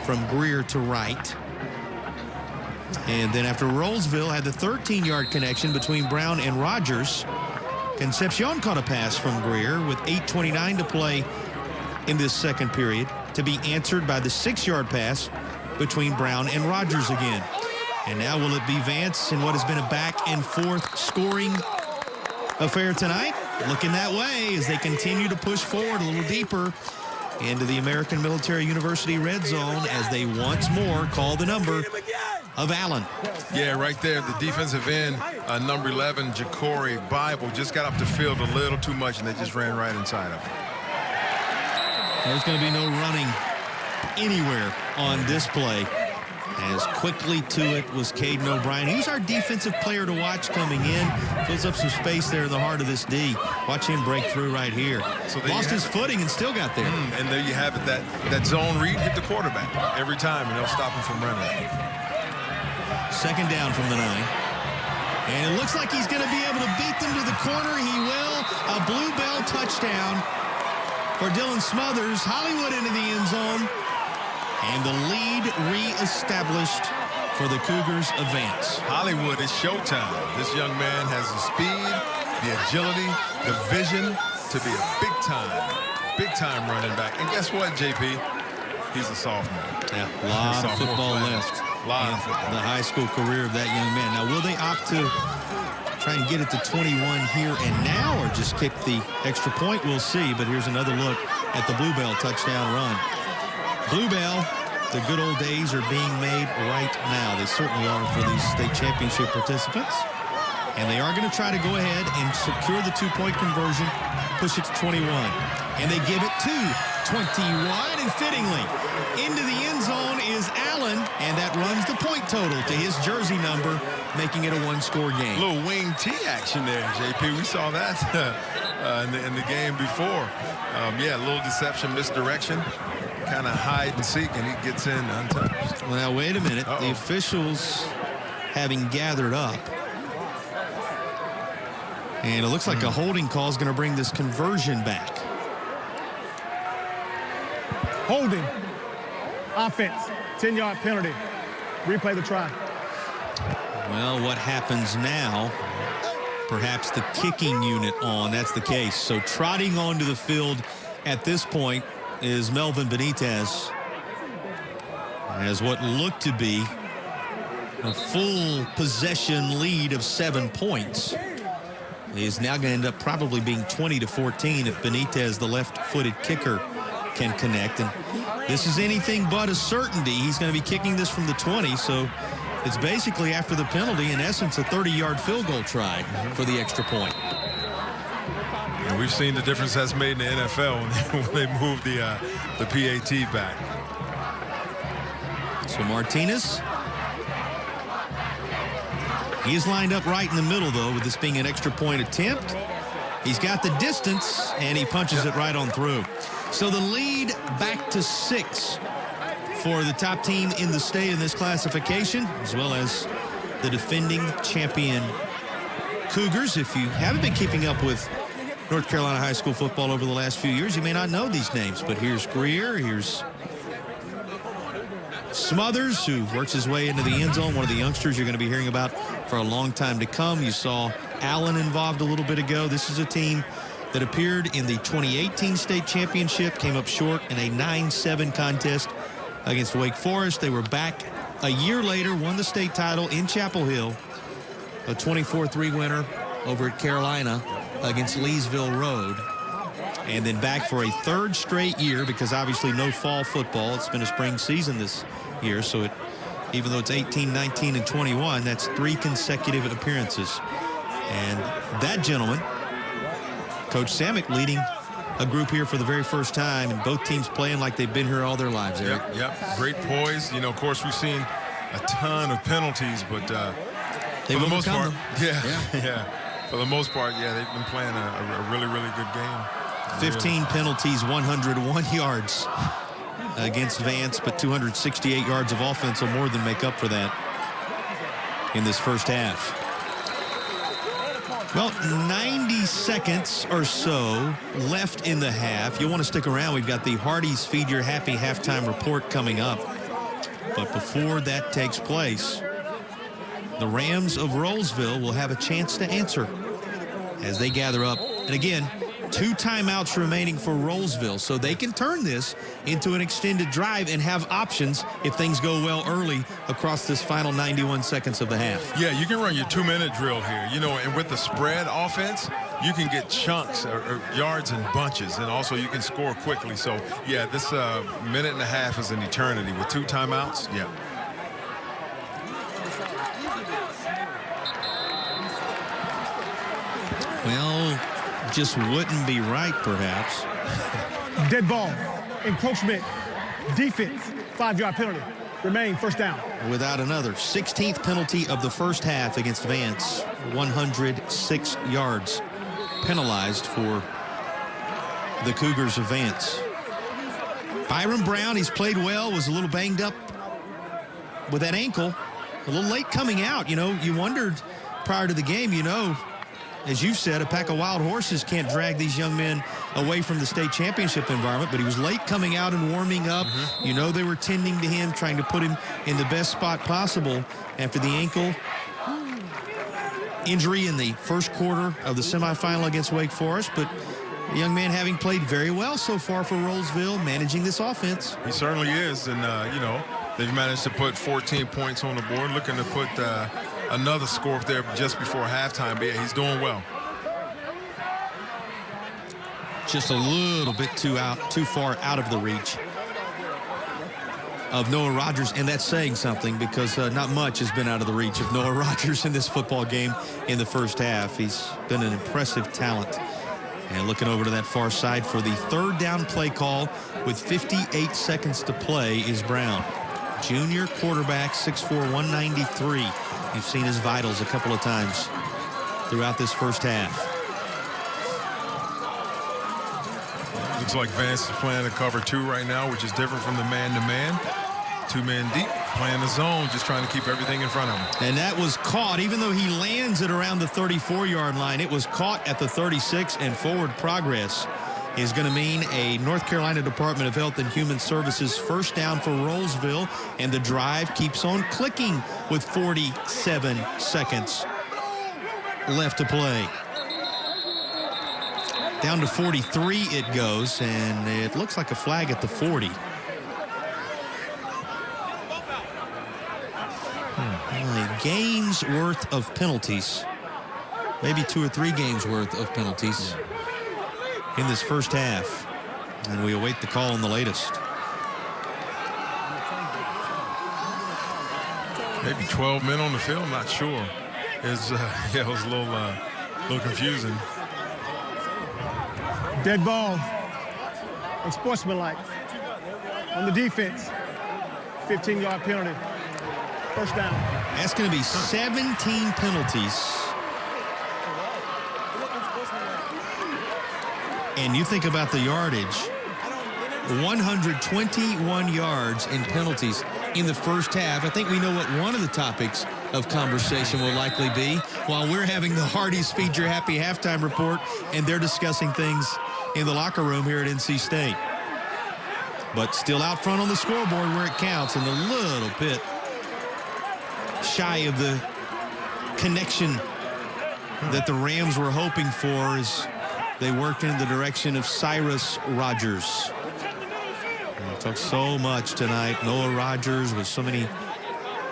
from Greer to Wright. And then after Rolesville had the 13-yard connection between Brown and Rogers, Concepcion caught a pass from Greer with 8:29 to play in this second period, to be answered by the 6-yard pass between Brown and Rogers again. And now will it be Vance in what has been a back-and-forth scoring affair tonight? Looking that way as they continue to push forward a little deeper into the American Military University red zone as they once more call the number of Allen. Yeah, right there, the defensive end, number 11, Ja'Cory Bible, just got up the field a little too much, and they just ran right inside of him. There's going to be no running anywhere on this play. As quickly to it was Caden O'Brien. He's our defensive player to watch coming in. Fills up some space there in the heart of this D. Watch him break through right here. So lost his footing and still got there. And there you have it. That zone read hit the quarterback every time, and they'll stop him from running. Second down from the 9. And it looks like he's going to be able to beat them to the corner. He will. A Blue Bell touchdown for Dylan Smothers. Hollywood into the end zone. And the lead reestablished for the Cougars of Vance. Hollywood is showtime. This young man has the speed, the agility, the vision to be a big-time running back. And guess what, JP? He's a sophomore. Yeah, a lot of football left. The high school career of that young man. Now, will they opt to try and get it to 21 here and now, or just kick the extra point? We'll see. But here's another look at the Blue Bell touchdown run. Blue Bell, the good old days are being made right now. They certainly are for these state championship participants. And they are going to try to go ahead and secure the two-point conversion, push it to 21. And they give it to 21, and fittingly, into the end zone is Allen, and that runs the point total to his jersey number, making it a one-score game. A little wing T action there, JP. We saw that in the game before. Yeah, a little deception, misdirection, kind of hide and seek, and he gets in untouched. Well, now, wait a minute. The officials having gathered up. And it looks like a holding call is going to bring this conversion back. Holding. Offense. 10-yard penalty. Replay the try. Well, what happens now? Perhaps the kicking unit on. That's the case. So trotting onto the field at this point is Melvin Benitez. As what looked to be a full possession lead of 7 points is now going to end up probably being 20-14 if Benitez, the left-footed kicker, can connect. And this is anything but a certainty. He's going to be kicking this from the 20, so it's basically after the penalty, in essence, a 30-yard field goal try for the extra point. And we've seen the difference that's made in the NFL when they move the PAT back. So Martinez, he's lined up right in the middle, though, with this being an extra point attempt. He's got the distance, and he punches it right on through. So the lead back to 6 for the top team in the state in this classification, as well as the defending champion Cougars. If you haven't been keeping up with North Carolina high school football over the last few years, you may not know these names, but here's Greer, here's Smothers, who works his way into the end zone, one of the youngsters you're going to be hearing about for a long time to come. You saw Allen involved a little bit ago. This is a team that appeared in the 2018 state championship, came up short in a 9-7 contest against Wake Forest. They were back a year later, won the state title in Chapel Hill, a 24-3 winner over at Carolina against Leesville Road. And then back for a third straight year, because obviously no fall football. It's been a spring season this year, so even though it's 18, 19, and 21, that's 3 consecutive appearances. And that gentleman, Coach Samick, leading a group here for the very first time, and both teams playing like they've been here all their lives, Eric. Yep. Great poise. You know, of course, we've seen a ton of penalties, but for the most part, for the most part, they've been playing a really, really good game. 15 penalties, 101 yards against Vance, but 268 yards of offense will more than make up for that in this first half. Well, 90 seconds or so left in the half. You'll want to stick around. We've got the Hardee's Feed Your Happy halftime report coming up. But before that takes place, the Rams of Rolesville will have a chance to answer as they gather up. And again, 2 timeouts remaining for Rolesville, so they can turn this into an extended drive and have options if things go well early across this final 91 seconds of the half. Yeah, you can run your 2-minute drill here, you know, and with the spread offense, you can get chunks or yards in bunches, and also you can score quickly. So, yeah, this minute and a half is an eternity with 2 timeouts. Yeah. Well, just wouldn't be right, perhaps. Dead ball, encroachment, defense, 5-yard penalty. Remain first down. Without another 16th penalty of the first half against Vance, 106 yards penalized for the Cougars of Vance. Byron Brown, he's played well, was a little banged up with that ankle, a little late coming out. You know, you wondered prior to the game, you know, as you've said, a pack of wild horses can't drag these young men away from the state championship environment, but he was late coming out and warming up. You know, they were tending to him, trying to put him in the best spot possible after the ankle injury in the first quarter of the semifinal against Wake Forest. But the young man having played very well so far for Rolesville, managing this offense. He certainly is, and, you know, they've managed to put 14 points on the board, looking to put another score up there just before halftime. But yeah, he's doing well. Just a little bit too far out of the reach. of Noah Rogers, and that's saying something because not much has been out of the reach of Noah Rogers in this football game in the first half. He's been an impressive talent. And looking over to that far side for the third down play call with 58 seconds to play is Brown. Junior quarterback, 6'4", 193. You've seen his vitals a couple of times throughout this first half. Looks like Vance is playing a cover 2 right now, which is different from the man-to-man. 2 men deep, playing the zone, just trying to keep everything in front of him. And that was caught, even though he lands at around the 34-yard line, it was caught at the 36, and forward progress is going to mean a North Carolina Department of Health and Human Services first down for Rolesville, and the drive keeps on clicking with 47 seconds left to play. Down to 43 it goes, and it looks like a flag at the 40. A game's worth of penalties, maybe 2 or 3 games worth of penalties in this first half, and we await the call on the latest. Maybe 12 men on the field, I'm not sure. It's yeah, it was a little confusing. Dead ball. Unsportsmanlike. On the defense. 15-yard penalty. First down. That's going to be 17 penalties. And you think about the yardage. 121 yards in penalties in the first half. I think we know what one of the topics of conversation will likely be while we're having the Hardee's Feed Your Happy halftime report, and they're discussing things in the locker room here at NC State. But still out front on the scoreboard where it counts, and a little bit shy of the connection that the Rams were hoping for as they worked in the direction of Cyrus Rogers. It took so much tonight. Noah Rogers with so many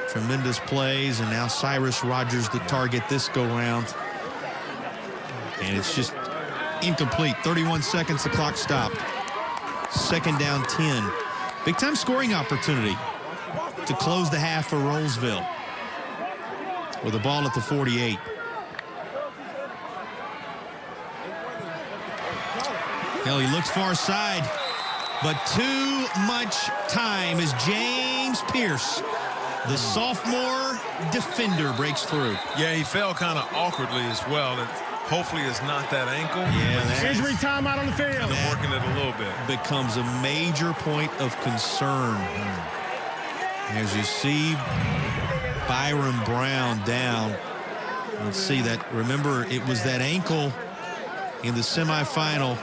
tremendous plays, and now Cyrus Rogers the target this go-round. And it's just incomplete. 31 seconds, the clock stopped. Second down 10. Big-time scoring opportunity to close the half for Rolesville with the ball at the 48. Well, he looks far side, but too much time as James Pierce, the sophomore defender, breaks through. Yeah, he fell kind of awkwardly as well. And hopefully it's not that ankle. Yeah, injury timeout on the field. Kind of working it a little bit. Becomes a major point of concern. As you see Byron Brown down. Let's see that. Remember, it was that ankle in the semifinal.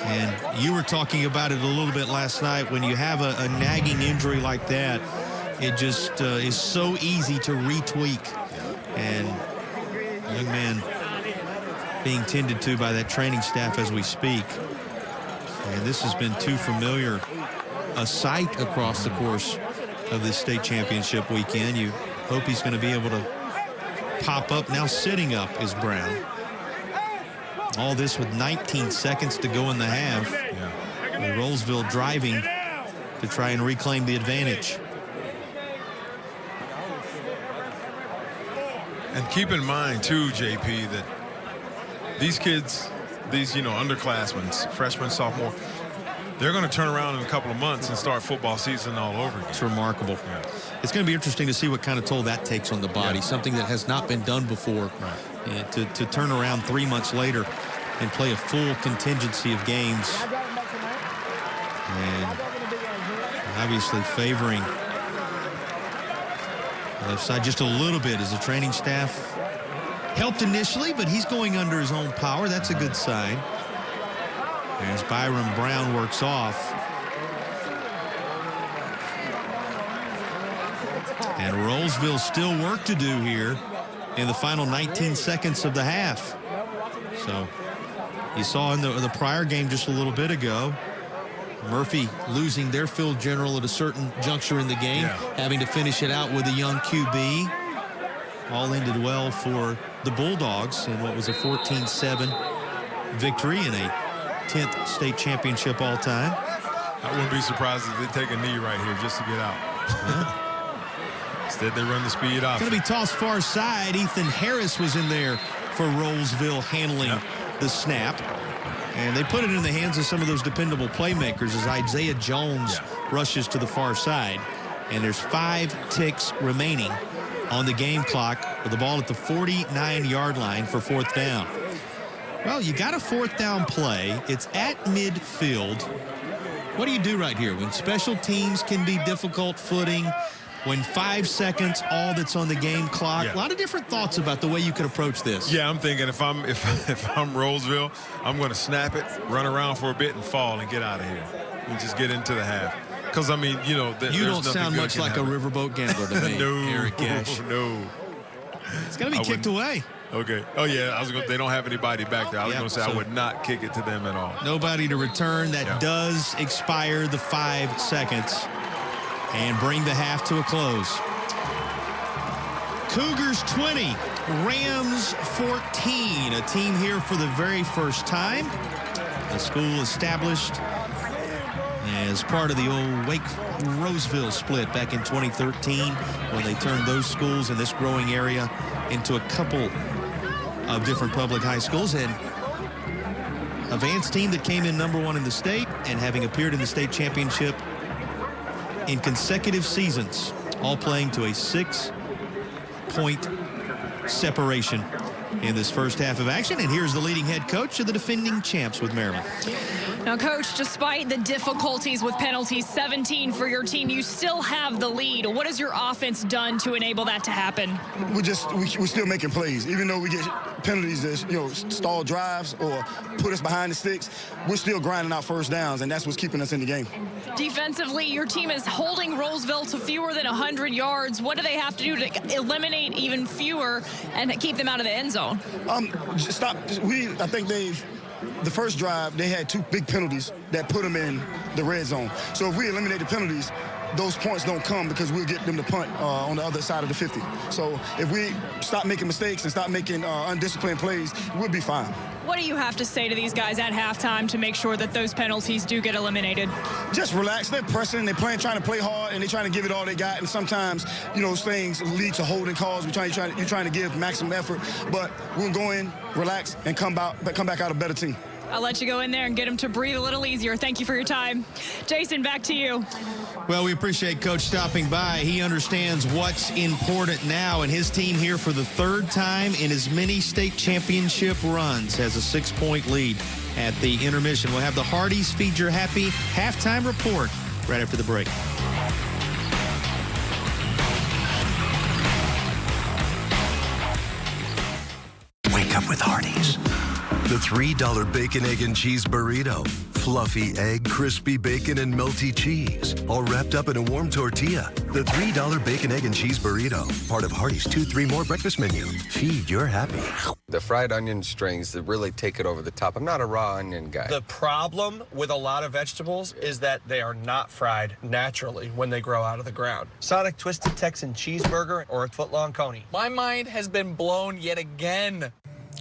And you were talking about it a little bit last night. When you have a nagging injury like that, it just is so easy to retweak. And young man being tended to by that training staff as we speak. And this has been too familiar a sight across the course of this state championship weekend. You hope he's going to be able to pop up. Now sitting up is Brown. All this with 19 seconds to go in the half. And Rolesville driving to try and reclaim the advantage. And keep in mind, too, JP, that these kids, these, underclassmen, freshmen, sophomore, they're going to turn around in a couple of months and start football season all over again. It's remarkable. Yeah. It's going to be interesting to see what kind of toll that takes on the body, something that has not been done before. Right. To turn around 3 months later and play a full contingency of games. And obviously favoring the left side just a little bit as the training staff helped initially, but he's going under his own power. That's a good sign. As Byron Brown works off. And Rolesville still work to do here in the final 19 seconds of the half. So you saw in the prior game just a little bit ago, Murphy losing their field general at a certain juncture in the game, having to finish it out with a young QB. All ended well for the Bulldogs in what was a 14-7 victory in a 10th state championship all time. I wouldn't be surprised if they take a knee right here just to get out. Instead, they run the speed off. It's going to be tossed far side. Ethan Harris was in there for Rolesville handling the snap. And they put it in the hands of some of those dependable playmakers as Isaiah Jones rushes to the far side. And there's 5 ticks remaining on the game clock with the ball at the 49-yard line for 4th down. Well, you got a 4th down play. It's at midfield. What do you do right here when special teams can be difficult footing, when 5 seconds, all that's on the game clock? A lot of different thoughts about the way you could approach this. Yeah, I'm thinking if I'm Rolesville, I'm going to snap it, run around for a bit, and fall and get out of here and just get into the half. Because, I mean, you know, you don't sound much like a riverboat gambler to me, no, Eric Cash. No. It's going to be kicked away. Okay. Oh, yeah. They don't have anybody back there. I was going to say I would not kick it to them at all. Nobody to return. That does expire the 5 seconds and bring the half to a close. Cougars 20, Rams 14. A team here for the very first time. The school established as part of the old Wake-Roseville split back in 2013 when they turned those schools in this growing area into a couple of different public high schools. And a Vance team that came in #1 in the state and having appeared in the state championship in consecutive seasons, all playing to a 6-point separation in this first half of action. And here's the leading head coach of the defending champs with Maryland. Now, Coach, despite the difficulties with penalties, 17 for your team, you still have the lead. What has your offense done to enable that to happen? We're still making plays. Even though we get penalties that, stall drives or put us behind the sticks, we're still grinding out first downs, and that's what's keeping us in the game. Defensively, your team is holding Rolesville to fewer than 100 yards. What do they have to do to eliminate even fewer and keep them out of the end zone? I think the first drive, they had 2 big penalties that put them in the red zone. So if we eliminate the penalties, those points don't come because we'll get them to punt on the other side of the 50. So if we stop making mistakes and stop making undisciplined plays, we'll be fine. What do you have to say to these guys at halftime to make sure that those penalties do get eliminated? Just relax. They're pressing. They're trying to play hard, and they're trying to give it all they got. And sometimes, those things lead to holding calls. You're trying to give maximum effort, but we'll go in, relax, and come back out a better team. I'll let you go in there and get them to breathe a little easier. Thank you for your time. Jason, back to you. Well, we appreciate Coach stopping by. He understands what's important now, and his team here for the 3rd time in as many state championship runs has a 6-point lead at the intermission. We'll have the Hardys Feed Your Happy halftime report right after the break. Wake up with Hardys. The $3 bacon, egg, and cheese burrito. Fluffy egg, crispy bacon, and melty cheese. All wrapped up in a warm tortilla. The $3 bacon, egg, and cheese burrito. Part of Hardee's 2-3 more breakfast menu. Feed your happy. The fried onion strings that really take it over the top. I'm not a raw onion guy. The problem with a lot of vegetables is that they are not fried naturally when they grow out of the ground. Sonic Twisted Texan Cheeseburger or a footlong coney. My mind has been blown yet again.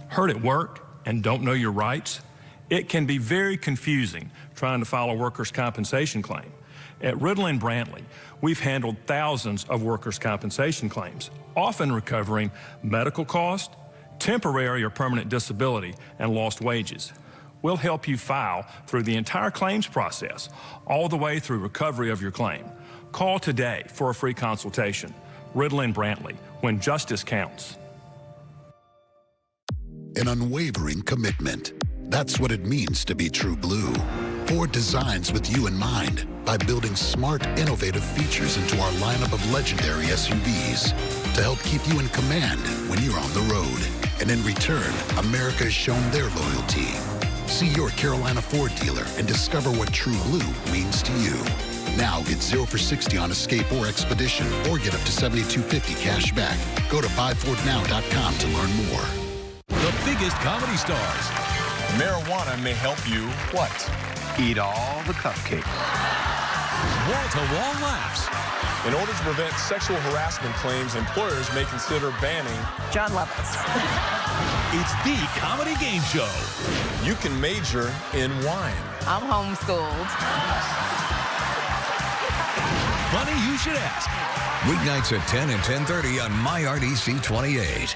Hurt at work and don't know your rights? It can be very confusing trying to file a workers' compensation claim. At Riddle and Brantley, we've handled thousands of workers' compensation claims, often recovering medical cost, temporary or permanent disability, and lost wages. We'll help you file through the entire claims process, all the way through recovery of your claim. Call today for a free consultation. Riddle and Brantley, when justice counts. An unwavering commitment. That's what it means to be True Blue. Ford designs with you in mind by building smart, innovative features into our lineup of legendary SUVs to help keep you in command when you're on the road. And in return, America has shown their loyalty. See your Carolina Ford dealer and discover what True Blue means to you. Now get 0 for 60 on Escape or Expedition, or get up to $7,250 cash back. Go to buyfordnow.com to learn more. The biggest comedy stars. Marijuana may help you what? Eat all the cupcakes. Wall-to-wall laughs. In order to prevent sexual harassment claims, employers may consider banning John Lovitz. It's the comedy game show. You can major in wine. I'm homeschooled. Funny You Should Ask. Weeknights at 10 and 10:30 on MyRDC 28.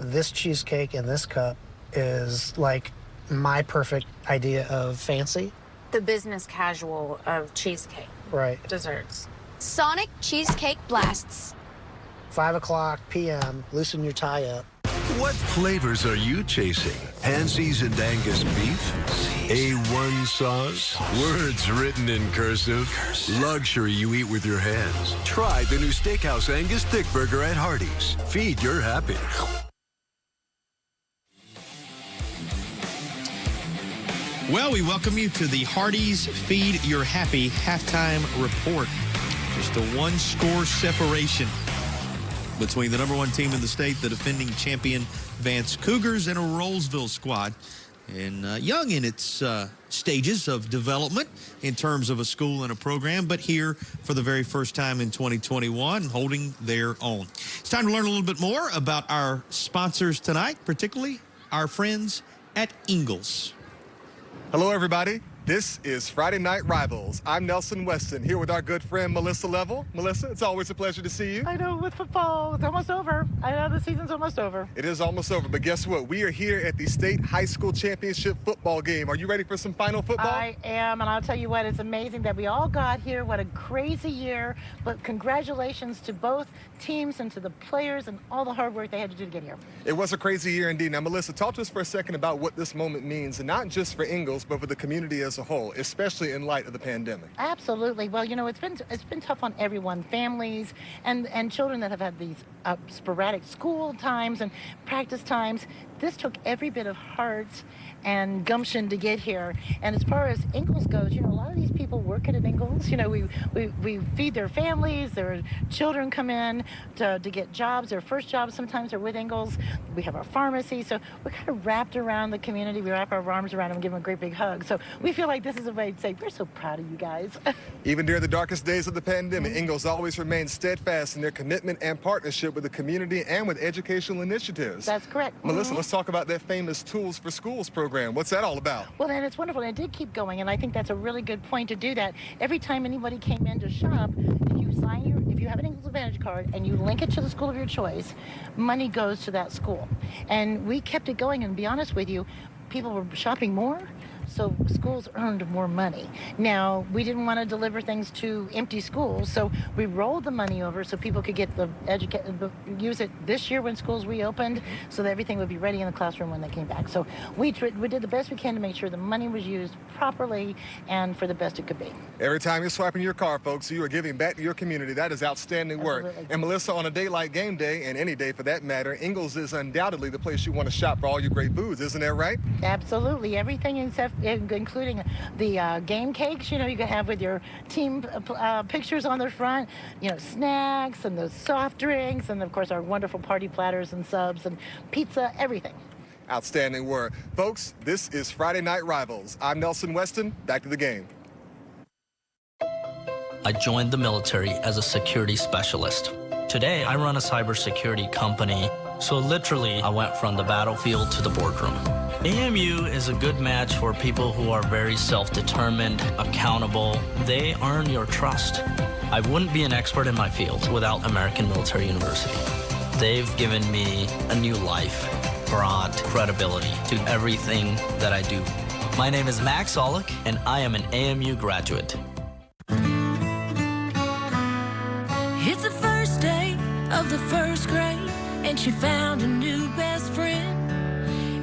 This cheesecake in this cup is like my perfect idea of fancy. The business casual of cheesecake. Right. Desserts. Sonic Cheesecake Blasts. 5:00 p.m., loosen your tie up. What flavors are you chasing? Hand-seasoned Angus beef? A1 sauce? Words written in cursive? Luxury you eat with your hands. Try the new Steakhouse Angus Thick Burger at Hardee's. Feed your happy. Well, we welcome you to the Hardee's Feed Your Happy halftime report. Just a one-score separation between the #1 team in the state, the defending champion Vance Cougars, and a Rolesville squad. And young in its stages of development in terms of a school and a program, but here for the very first time in 2021, holding their own. It's time to learn a little bit more about our sponsors tonight, particularly our friends at Ingalls. Hello, everybody. This is Friday Night Rivals. I'm Nelson Weston, here with our good friend Melissa Level. Melissa, it's always a pleasure to see you. I know, with football, it's almost over. I know the season's almost over. It is almost over, but guess what? We are here at the state high school championship football game. Are you ready for some final football? I am, and I'll tell you what, it's amazing that we all got here. What a crazy year, but congratulations to both teams and to the players and all the hard work they had to do to get here. It was a crazy year indeed. Now, Melissa, talk to us for a second about what this moment means, and not just for Ingalls, but for the community as a whole, especially in light of the pandemic. Absolutely. Well, you know, it's been tough on everyone, families and children that have had these sporadic school times and practice times. This took every bit of heart and gumption to get here. And as far as Ingalls goes, you know, a lot of these people work at Ingalls. You know, we feed their families, their children come in to get jobs, their first jobs sometimes are with Ingalls. We have our pharmacy, so we're kind of wrapped around the community. We wrap our arms around them and give them a great big hug. So we feel like this is a way to say, we're so proud of you guys. Even during the darkest days of the pandemic, Ingalls always remained steadfast in their commitment and partnership with the community and with educational initiatives. That's correct. Melissa, let's talk about that famous Tools for Schools program. What's that all about? Well, and it's wonderful. And it did keep going, and I think that's a really good point to do that. Every time anybody came in to shop, if you have an Ingalls Advantage card and you link it to the school of your choice, money goes to that school. And we kept it going, and to be honest with you, people were shopping more, so schools earned more money. Now, we didn't want to deliver things to empty schools, so we rolled the money over so people could get use it this year when schools reopened, so that everything would be ready in the classroom when they came back. So we did the best we can to make sure the money was used properly and for the best it could be. Every time you're swiping your card, folks, you are giving back to your community. That is outstanding work. Absolutely. And Melissa, on a day like game day, and any day for that matter, Ingalls is undoubtedly the place you want to shop for all your great foods, isn't that right? Absolutely. Everything including the game cakes, you know, you can have with your team pictures on the front, you know, snacks and the soft drinks, and of course our wonderful party platters and subs and pizza, everything. Outstanding work. Folks, this is Friday Night Rivals. I'm Nelson Weston. Back to the game. I joined the military as a security specialist. Today, I run a cybersecurity company, so literally I went from the battlefield to the boardroom. AMU is a good match for people who are very self-determined, accountable. They earn your trust. I wouldn't be an expert in my field without American Military University. They've given me a new life, brought credibility to everything that I do. My name is Max Olick, and I am an AMU graduate. It's the first day of the first grade, and she found a new best friend.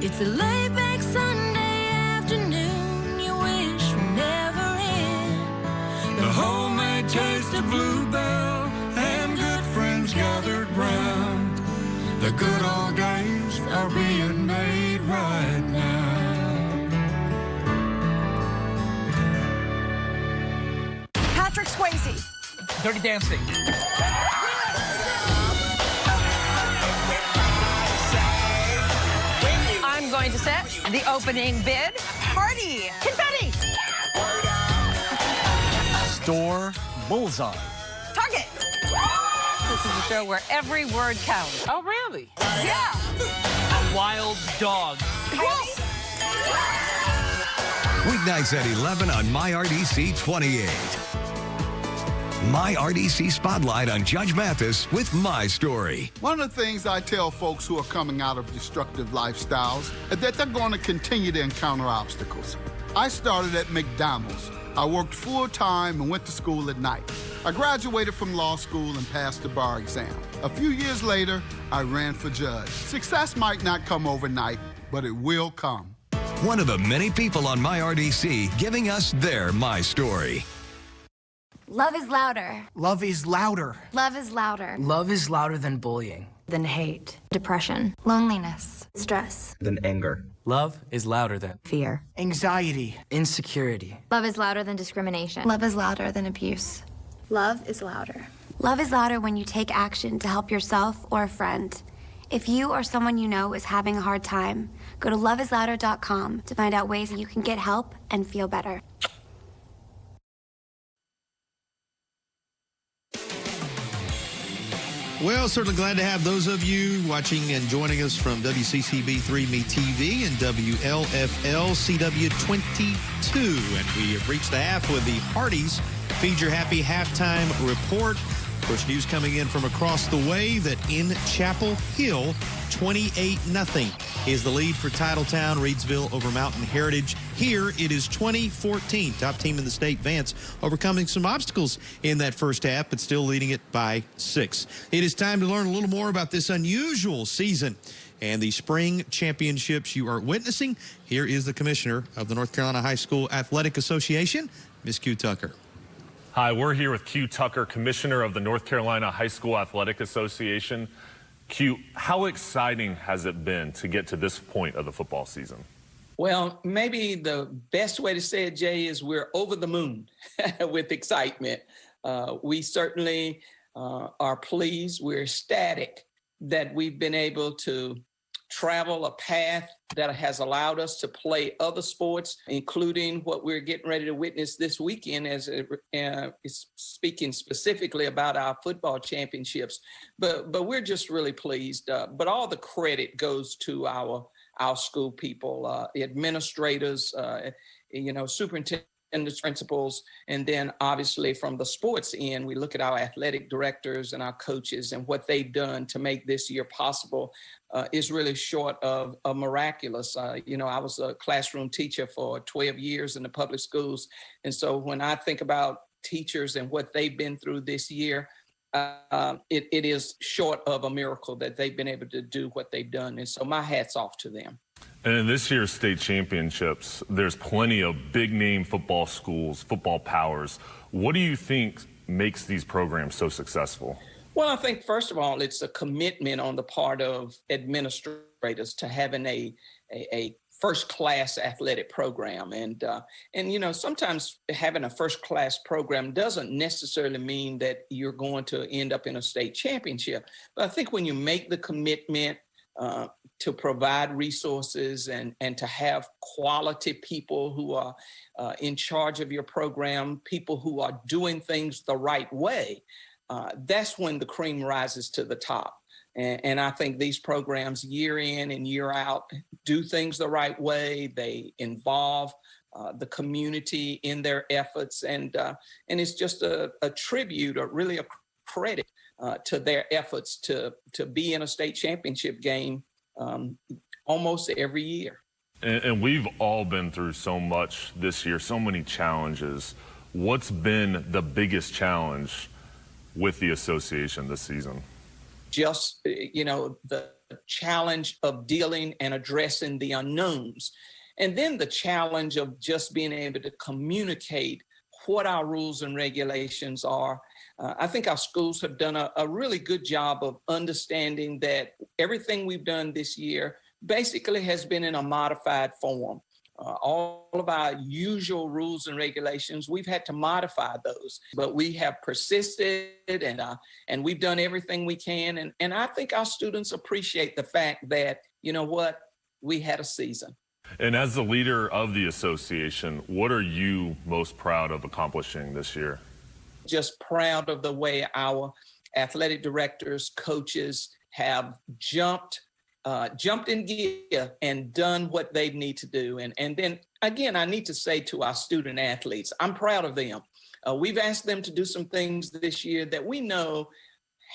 It's a laid-back Sunday afternoon you wish would never end. The homemade taste of Bluebell and good friends gathered round. The good old days are being made right now. Patrick Swayze. Dirty Dancing. I'm going to set the opening bid. Party. Confetti. Store Bullseye. Target. This is a show where every word counts. Oh, really? Yeah. Wild dog. Weeknights at 11 on MyRDC 28. MyRDC Spotlight on Judge Mathis with My Story. One of the things I tell folks who are coming out of destructive lifestyles is that they're going to continue to encounter obstacles. I started at McDonald's. I worked full-time and went to school at night. I graduated from law school and passed the bar exam. A few years later, I ran for judge. Success might not come overnight, but it will come. One of the many people on MyRDC giving us their My Story. Love is louder. Love is louder. Love is louder. Love is louder than bullying. Than hate. Depression. Loneliness. Stress. Than anger. Love is louder than Fear. Anxiety. Insecurity. Love is louder than discrimination. Love is louder than abuse. Love is louder. Love is louder when you take action to help yourself or a friend. If you or someone you know is having a hard time, go to loveislouder.com to find out ways you can get help and feel better. Well, certainly glad to have those of you watching and joining us from WCCB 3Me TV and WLFL CW22. And we have reached the half with the Hardee's Feed Your Happy Halftime Report. Of course, news coming in from across the way that in Chapel Hill, 28-0 is the lead for Titletown, Reidsville over Mountain Heritage. Here it is 2014. Top team in the state, Vance, overcoming some obstacles in that first half, but still leading it by 6. It is time to learn a little more about this unusual season and the spring championships you are witnessing. Here is the commissioner of the North Carolina High School Athletic Association, Ms. Q. Tucker. Hi, we're here with Q. Tucker, Commissioner of the North Carolina High School Athletic Association. Q, how exciting has it been to get to this point of the football season? Well, maybe the best way to say it, Jay, is we're over the moon with excitement. We certainly are pleased. We're ecstatic that we've been able to travel a path that has allowed us to play other sports, including what we're getting ready to witness this weekend as is speaking specifically about our football championships. But we're just really pleased. But all the credit goes to our school people, administrators, superintendents, principals, and then obviously from the sports end, we look at our athletic directors and our coaches and what they've done to make this year possible is really short of miraculous. I was a classroom teacher for 12 years in the public schools. And so when I think about teachers and what they've been through this year, it is short of a miracle that they've been able to do what they've done. And so my hat's off to them. And in this year's state championships, there's plenty of big-name football schools, football powers. What do you think makes these programs so successfand Well, I think, first of all, it's a commitment on the part of administrators to having a first-class athletic program. And sometimes having a first-class program doesn't necessarily mean that you're going to end up in a state championship. But I think when you make the commitment to provide resources and to have quality people who are in charge of your program, people who are doing things the right way, that's when the cream rises to the top. And I think these programs year in and year out do things the right way. They involve the community in their efforts. And it's just a tribute, or really a credit to their efforts to be in a state championship game almost every year. And we've all been through so much this year, so many challenges. What's been the biggest challenge with the association this season? Just, the challenge of dealing and addressing the unknowns. And then the challenge of just being able to communicate what our rules and regulations are. I think our schools have done a really good job of understanding that everything we've done this year basically has been in a modified form. All of our usual rules and regulations, we've had to modify those, but we have persisted and we've done everything we can. And I think our students appreciate the fact that, we had a season. And as the leader of the association, what are you most proud of accomplishing this year? Just proud of the way our athletic directors, coaches have jumped jumped in gear and done what they need to do. And then, again, I need to say to our student athletes, I'm proud of them. We've asked them to do some things this year that we know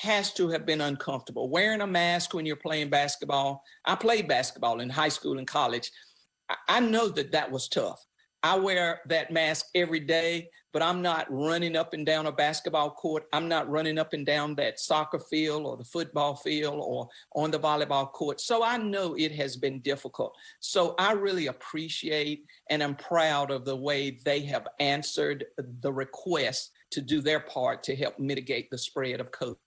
has to have been uncomfortable. Wearing a mask when you're playing basketball. I played basketball in high school and college. I know that that was tough. I wear that mask every day, but I'm not running up and down a basketball court. I'm not running up and down that soccer field or the football field or on the volleyball court. So I know it has been difficult. So I really appreciate and I'm proud of the way they have answered the request to do their part to help mitigate the spread of COVID.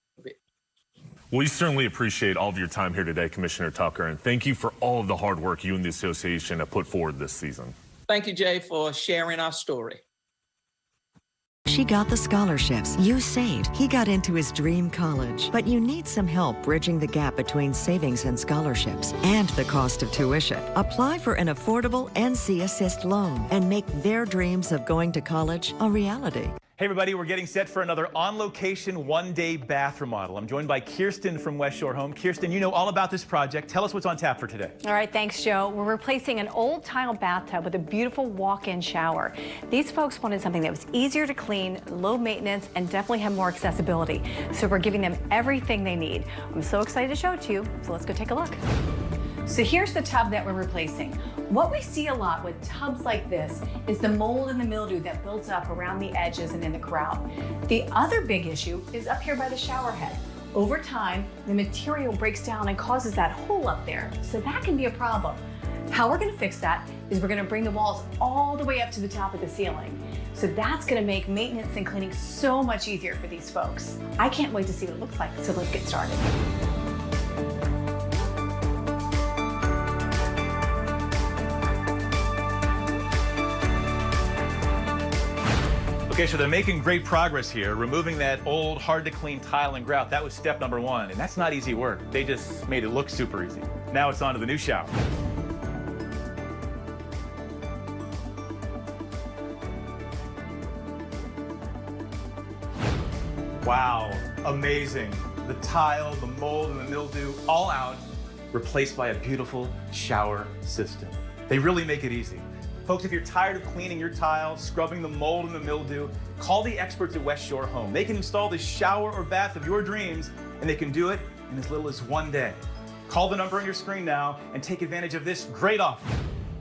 We certainly appreciate all of your time here today, Commissioner Tucker, and thank you for all of the hard work you and the association have put forward this season. Thank you, Jay, for sharing our story. She got the scholarships you saved. He got into his dream college. But you need some help bridging the gap between savings and scholarships and the cost of tuition. Apply for an affordable NC Assist loan and make their dreams of going to college a reality. Hey everybody, we're getting set for another on-location one-day bath remodel. I'm joined by Kirsten from West Shore Home. Kirsten, you know all about this project. Tell us what's on tap for today. All right, thanks, Joe. We're replacing an old tile bathtub with a beautiful walk-in shower. These folks wanted something that was easier to clean, low maintenance, and definitely have more accessibility. So we're giving them everything they need. I'm so excited to show it to you, so let's go take a look. So here's the tub that we're replacing. What we see a lot with tubs like this is the mold and the mildew that builds up around the edges and in the grout. The other big issue is up here by the shower head. Over time, the material breaks down and causes that hole up there, so that can be a problem. How we're gonna fix that is we're gonna bring the walls all the way up to the top of the ceiling. So that's gonna make maintenance and cleaning so much easier for these folks. I can't wait to see what it looks like, so let's get started. Okay, so they're making great progress here, removing that old, hard-to-clean tile and grout. That was step number one, and that's not easy work. They just made it look super easy. Now it's on to the new shower. Wow, amazing. The tile, the mold, and the mildew, all out, replaced by a beautiful shower system. They really make it easy. Folks, if you're tired of cleaning your tile, scrubbing the mold and the mildew, call the experts at West Shore Home. They can install the shower or bath of your dreams, and they can do it in as little as one day. Call the number on your screen now and take advantage of this great offer.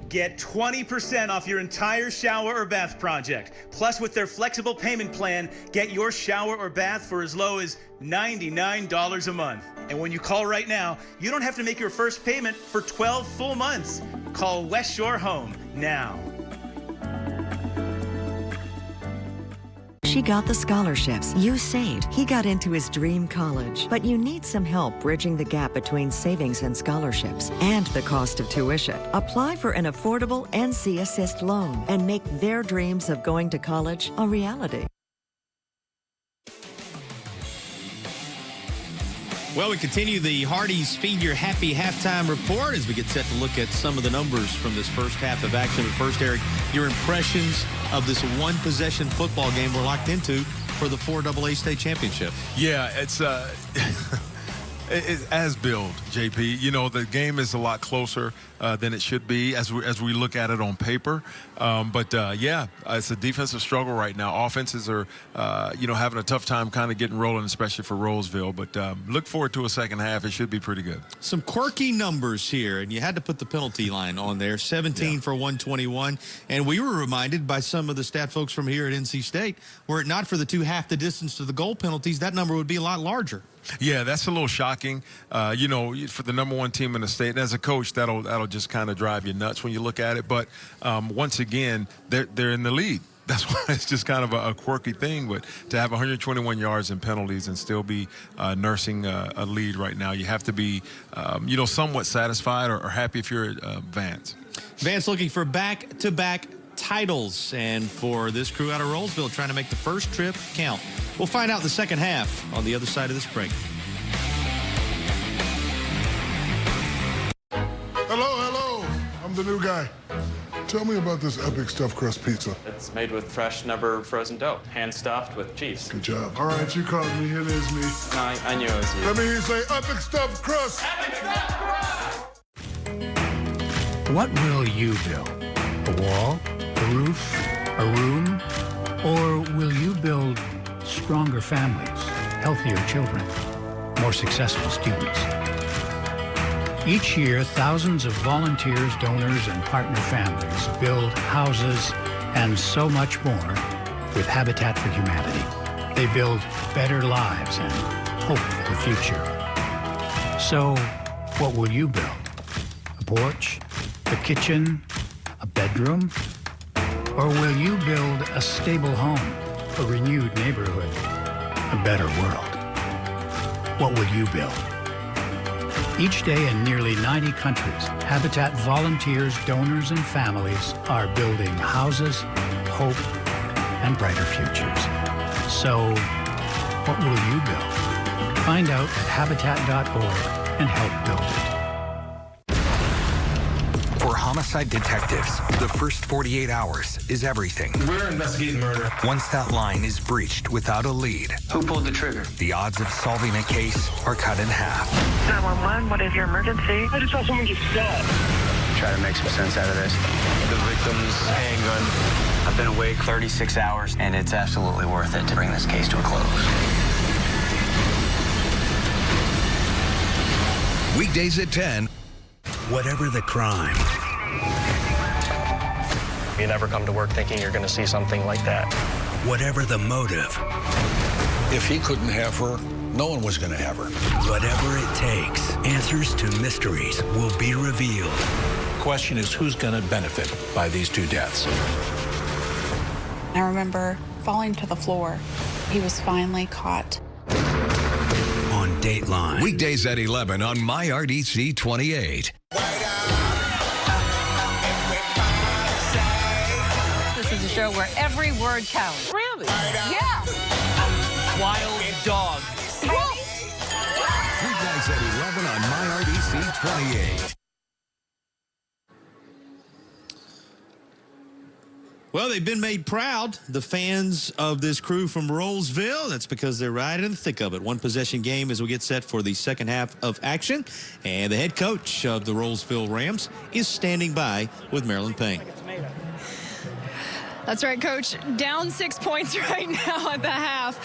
Get 20% off your entire shower or bath project. Plus, with their flexible payment plan, get your shower or bath for as low as $99 a month. And when you call right now, you don't have to make your first payment for 12 full months. Call West Shore Home now. She got the scholarships you saved. He got into his dream college. But you need some help bridging the gap between savings and scholarships and the cost of tuition. Apply for an affordable NC Assist loan and make their dreams of going to college a reality. Well, we continue the Hardee's Feed Your Happy halftime report as we get set to look at some of the numbers from this first half of action. But first, Eric, your impressions of this one-possession football game we're locked into for the 4AA state championship. Yeah, it's as billed, JP. You know, the game is a lot closer than it should be as we look at it on paper. Yeah, it's a defensive struggle right now. Offenses are, having a tough time kind of getting rolling, especially for Rolesville. But look forward to a second half. It should be pretty good. Some quirky numbers here, and you had to put the penalty line on there, 17 for 121. And we were reminded by some of the stat folks from here at NC State, were it not for the two half the distance to the goal penalties, that number would be a lot larger. Yeah, that's a little shocking, for the number one team in the state. And as a coach, that'll just kind of drive you nuts when you look at it. But once again, they're in the lead. That's why it's just kind of a quirky thing. But to have 121 yards in penalties and still be nursing a lead right now, you have to be, somewhat satisfied or happy if you're Vance. Vance looking for back-to-back titles, and for this crew out of Rolesville trying to make the first trip count. We'll find out in the second half on the other side of this break. Hello. I'm the new guy. Tell me about this epic stuffed crust pizza. It's made with fresh, never frozen dough, hand-stuffed with cheese. Good job. All right, you called me. It is me. No, I knew it was you. Let me hear you say epic stuffed crust. Epic stuffed crust. What will you build? A wall? A roof? A room? Or will you build stronger families, healthier children, more successful students? Each year, thousands of volunteers, donors, and partner families build houses and so much more with Habitat for Humanity. They build better lives and hope for the future. So, what will you build? A porch? A kitchen? A bedroom? Or will you build a stable home, a renewed neighborhood, a better world? What will you build? Each day in nearly 90 countries, Habitat volunteers, donors, and families are building houses, hope, and brighter futures. So, what will you build? Find out at Habitat.org and help build it. For homicide detectives, the first 48 hours is everything. We're investigating murder. Once that line is breached without a lead, Who pulled the trigger? the odds of solving a case are cut in half. 911, what is your emergency? I just saw someone get shot. Try to make some sense out of this. The victim's handgun. I've been awake 36 hours, and it's absolutely worth it to bring this case to a close. Weekdays at 10. Whatever the crime. You never come to work thinking you're going to see something like that. Whatever the motive. If he couldn't have her, no one was going to have her. Whatever it takes, answers to mysteries will be revealed. The question is who's going to benefit by these two deaths? I remember falling to the floor. He was finally caught. On Dateline. Weekdays at 11 on MyRDC 28. This is a show where every word counts. Really? Yeah. Wild dog. Weeknights at 11 on MyRDC 28. Well, they've been made proud, the fans of this crew from Rolesville. That's because they're right in the thick of it. One possession game as we get set for the second half of action. And the head coach of the Rolesville Rams is standing by with Marilyn Payne. That's right, Coach. Down 6 points right now at the half.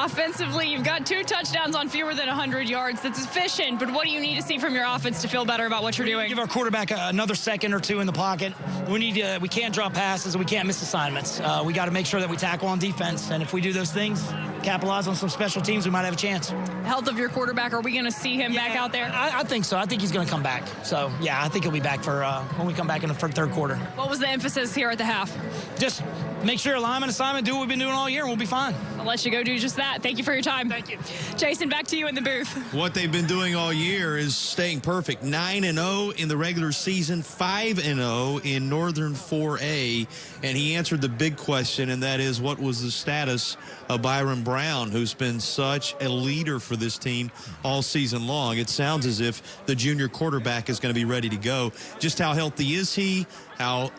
Offensively, you've got 2 touchdowns on fewer than 100 yards. That's efficient, but what do you need to see from your offense to feel better about what you're doing? Give our quarterback another second or two in the pocket. We can't drop passes, and we can't miss assignments. We got to make sure that we tackle on defense, and if we do those things, capitalize on some special teams, we might have a chance. Health of your quarterback, are we going to see him back out there? I think so. I think he's going to come back. So, yeah, I think he'll be back for when we come back in the third quarter. What was the emphasis here at the half? Just make sure alignment assignment, do what we've been doing all year, and we'll be fine. I'll let you go do just that. Thank you for your time. Thank you. Jason, back to you in the booth. What they've been doing all year is staying perfect. 9-0 in the regular season, 5-0 in Northern 4A. And he answered the big question, and that is, what was the status of Byron Brown, who's been such a leader for this team all season long? It sounds as if the junior quarterback is going to be ready to go. Just how healthy is he? How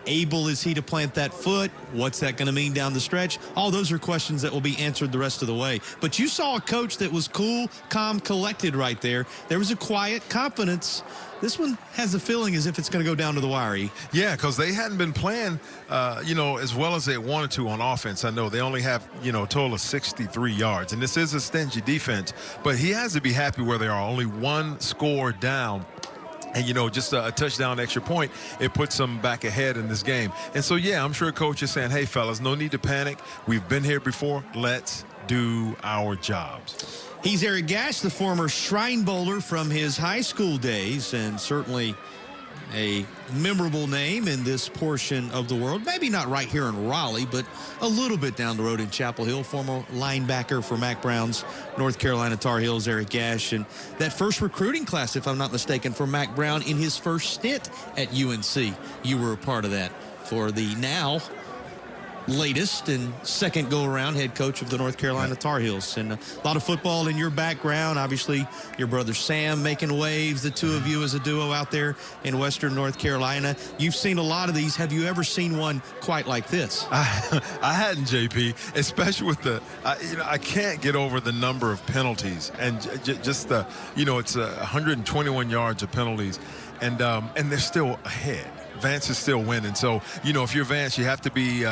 able is he to plant that foot? What's that going to mean down the stretch? All those are questions that will be answered the rest of the way. But you saw a coach that was cool, calm, collected right there. There was a quiet confidence. This one has a feeling as if it's going to go down to the wire. Yeah, because they hadn't been playing, as well as they wanted to on offense. I know they only have, a total of 63 yards. And this is a stingy defense. But he has to be happy where they are. Only one score down. And, just a touchdown extra point, it puts them back ahead in this game. And so, yeah, I'm sure coach is saying, hey, fellas, no need to panic. We've been here before. Let's do our jobs. He's Eric Gash, the former Shrine Bowler from his high school days, and certainly a memorable name in this portion of the world. Maybe not right here in Raleigh, but a little bit down the road in Chapel Hill. Former linebacker for Mack Brown's North Carolina Tar Heels, Eric Gash. And that first recruiting class, if I'm not mistaken, for Mack Brown in his first stint at UNC. You were a part of that for the now latest and second go-around head coach of the North Carolina Tar Heels. And a lot of football in your background. Obviously, your brother Sam making waves, the two of you as a duo out there in Western North Carolina. You've seen a lot of these. Have you ever seen one quite like this? I hadn't, JP, especially with I can't get over the number of penalties and just it's 121 yards of penalties. and they're still ahead. Vance is still winning. So, you know, if you're Vance, you have to be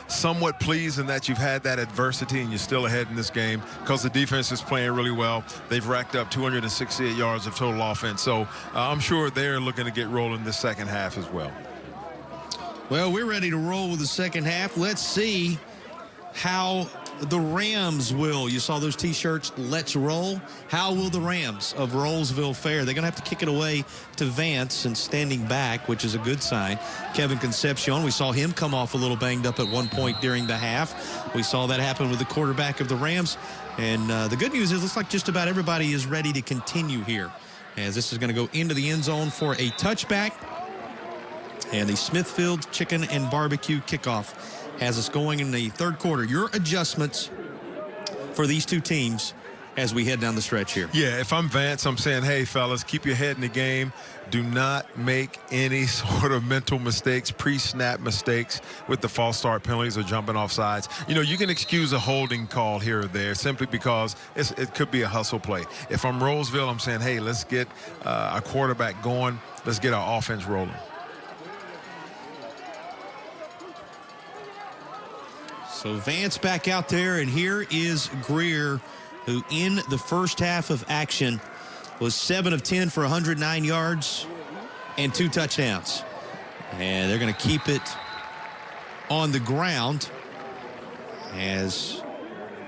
somewhat pleased in that you've had that adversity and you're still ahead in this game because the defense is playing really well. They've racked up 268 yards of total offense. So I'm sure they're looking to get rolling this second half as well. Well, we're ready to roll with the second half. Let's see how the Rams will. You saw those T-shirts, Let's Roll. How will the Rams of Rolesville fare? They're going to have to kick it away to Vance and standing back, which is a good sign. Kevin Concepcion, we saw him come off a little banged up at one point during the half. We saw that happen with the quarterback of the Rams. And the good news is it looks like just about everybody is ready to continue here, as this is going to go into the end zone for a touchback. And the Smithfield Chicken and Barbecue kickoff has us going in the third quarter. Your adjustments for these two teams as we head down the stretch here. Yeah, if I'm Vance, I'm saying, hey, fellas, keep your head in the game. Do not make any sort of mental mistakes, pre-snap mistakes with the false start penalties or jumping off sides. You know, you can excuse a holding call here or there simply because it could be a hustle play. If I'm Rolesville, I'm saying, hey, let's get our quarterback going. Let's get our offense rolling. So Vance back out there, and here is Greer, who in the first half of action was 7 of 10 for 109 yards and 2 touchdowns. And they're going to keep it on the ground as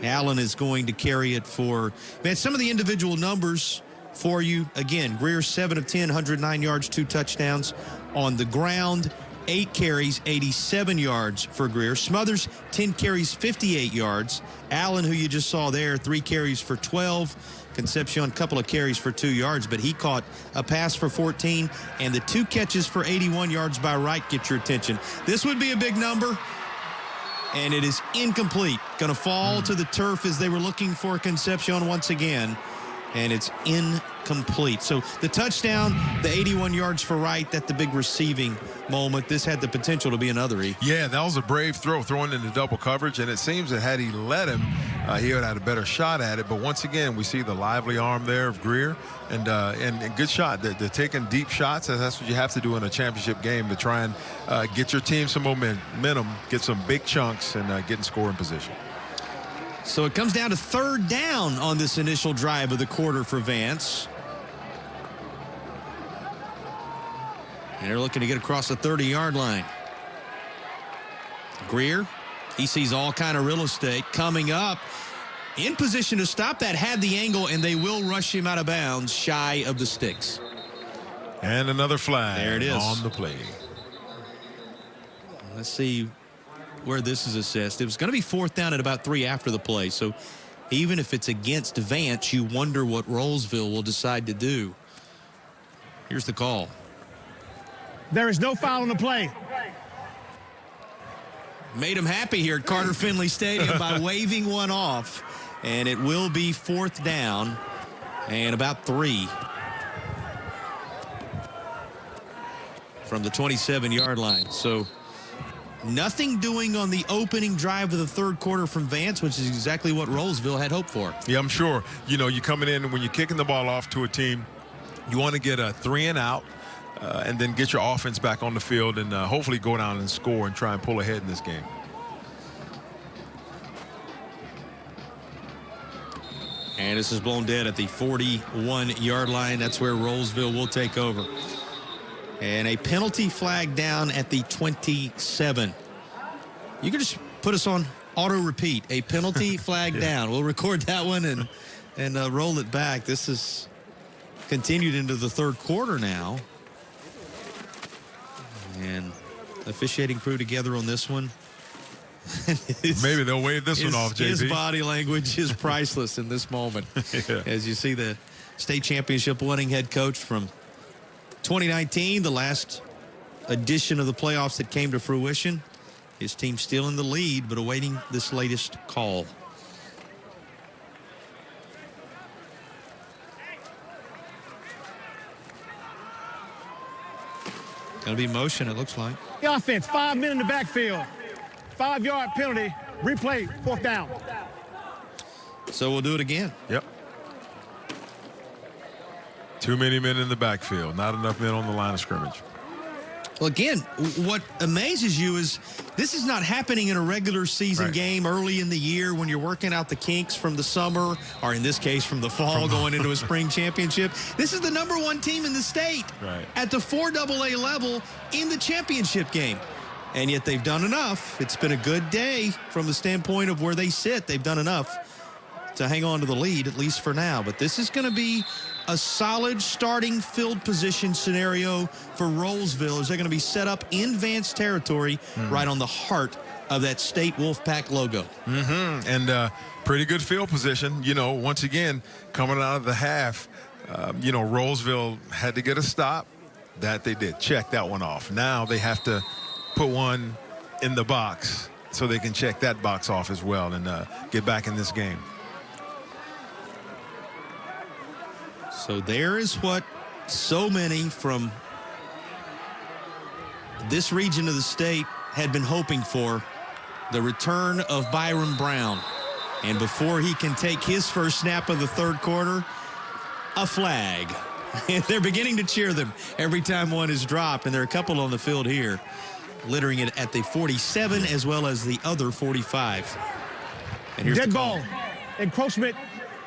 Allen is going to carry it for Vance. Some of the individual numbers for you. Again, Greer 7 of 10, 109 yards, 2 touchdowns on the ground. 8 carries, 87 yards for Greer. Smothers, 10 carries, 58 yards. Allen, who you just saw there, 3 carries for 12. Concepcion, a couple of carries for 2 yards, but he caught a pass for 14, and the 2 catches for 81 yards by Wright get your attention. This would be a big number, and it is incomplete. Going to fall to the turf as they were looking for Concepcion once again, and it's incomplete. So the touchdown, the 81 yards for Wright, that's the big receiving moment. This had the potential to be another E. Yeah, that was a brave throw, throwing into double coverage, and it seems that had he let him, he would have had a better shot at it. But once again, we see the lively arm there of Greer, and good shot. They're taking deep shots, and that's what you have to do in a championship game to try and get your team some momentum, get some big chunks, and get in scoring position. So it comes down to third down on this initial drive of the quarter for Vance. And they're looking to get across the 30-yard line. Greer, he sees all kind of real estate coming up. In position to stop that, had the angle, and they will rush him out of bounds shy of the sticks. And another flag there it is on the play. Let's see where this is assessed. It was going to be 4th down at about 3 after the play. So even if it's against Vance, you wonder what Rolesville will decide to do. Here's the call. There is no foul on the play. Made him happy here at Carter Finley Stadium by waving one off. And it will be 4th down and about 3 from the 27-yard line. So nothing doing on the opening drive of the third quarter from Vance, which is exactly what Rolesville had hoped for. Yeah, I'm sure. You know, you're coming in, and when you're kicking the ball off to a team, you want to get a 3 and out, and then get your offense back on the field and hopefully go down and score and try and pull ahead in this game. And this is blown dead at the 41-yard line. That's where Rolesville will take over. And a penalty flag down at the 27. You can just put us on auto repeat. A penalty flag down. We'll record that one and roll it back. This is continued into the third quarter now. And officiating crew together on this one. Maybe they'll wave this one off, JP. His body language is priceless in this moment. Yeah. As you see the state championship winning head coach from 2019, the last edition of the playoffs that came to fruition. His team still in the lead, but awaiting this latest call. Going to be motion, it looks like. The offense, 5 men in the backfield. 5-yard penalty, replay, 4th down. So we'll do it again. Yep. Too many men in the backfield. Not enough men on the line of scrimmage. Well, again, what amazes you is this is not happening in a regular season game early in the year when you're working out the kinks from the summer, or in this case from the fall going into a spring championship. This is the #1 team in the state at the 4AA level in the championship game. And yet they've done enough. It's been a good day from the standpoint of where they sit. They've done enough to hang on to the lead, at least for now. But this is going to be a solid starting field position scenario for Rolesville as they're going to be set up in Vance territory right on the heart of that state Wolfpack logo. And pretty good field position. You know, once again, coming out of the half, you know, Rolesville had to get a stop. That they did. Check that one off. Now they have to put one in the box so they can check that box off as well and get back in this game. So there is what so many from this region of the state had been hoping for, the return of Byron Brown. And before he can take his first snap of the third quarter, a flag. And they're beginning to cheer them every time one is dropped, and there are a couple on the field here, littering it at the 47 as well as the other 45. And here's dead the call. ball, encroachment,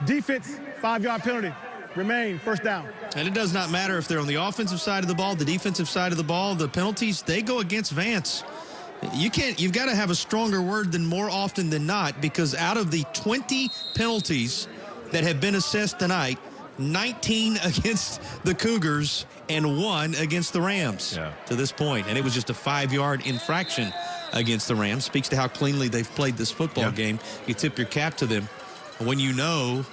defense, 5-yard penalty. Remain, first down. And it does not matter if they're on the offensive side of the ball, the defensive side of the ball, the penalties, they go against Vance. You've got to have a stronger word than more often than not, because out of the 20 penalties that have been assessed tonight, 19 against the Cougars and 1 against the Rams to this point. And it was just a 5-yard infraction against the Rams. Speaks to how cleanly they've played this football game. You tip your cap to them. When you know,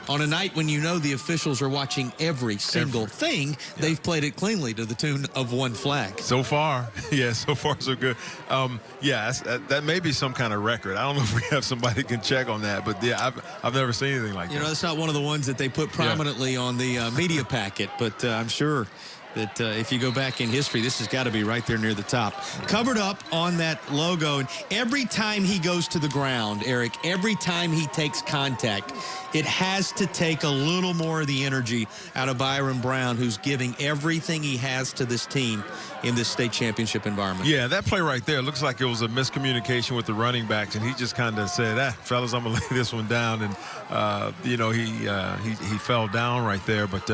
on a night when you know the officials are watching every single thing, they've played it cleanly to the tune of 1 flag. So far, so far so good. That may be some kind of record. I don't know if we have somebody who can check on that, but I've never seen anything like that. You know, that's not one of the ones that they put prominently on the media packet, but I'm sure that if you go back in history, this has got to be right there near the top. Covered up on that logo, and every time he goes to the ground, Eric, every time he takes contact, it has to take a little more of the energy out of Byron Brown, who's giving everything he has to this team in this state championship environment. Yeah, that play right there looks like it was a miscommunication with the running backs, and he just kind of said, fellas, I'm going to lay this one down, and, you know, he fell down right there. But,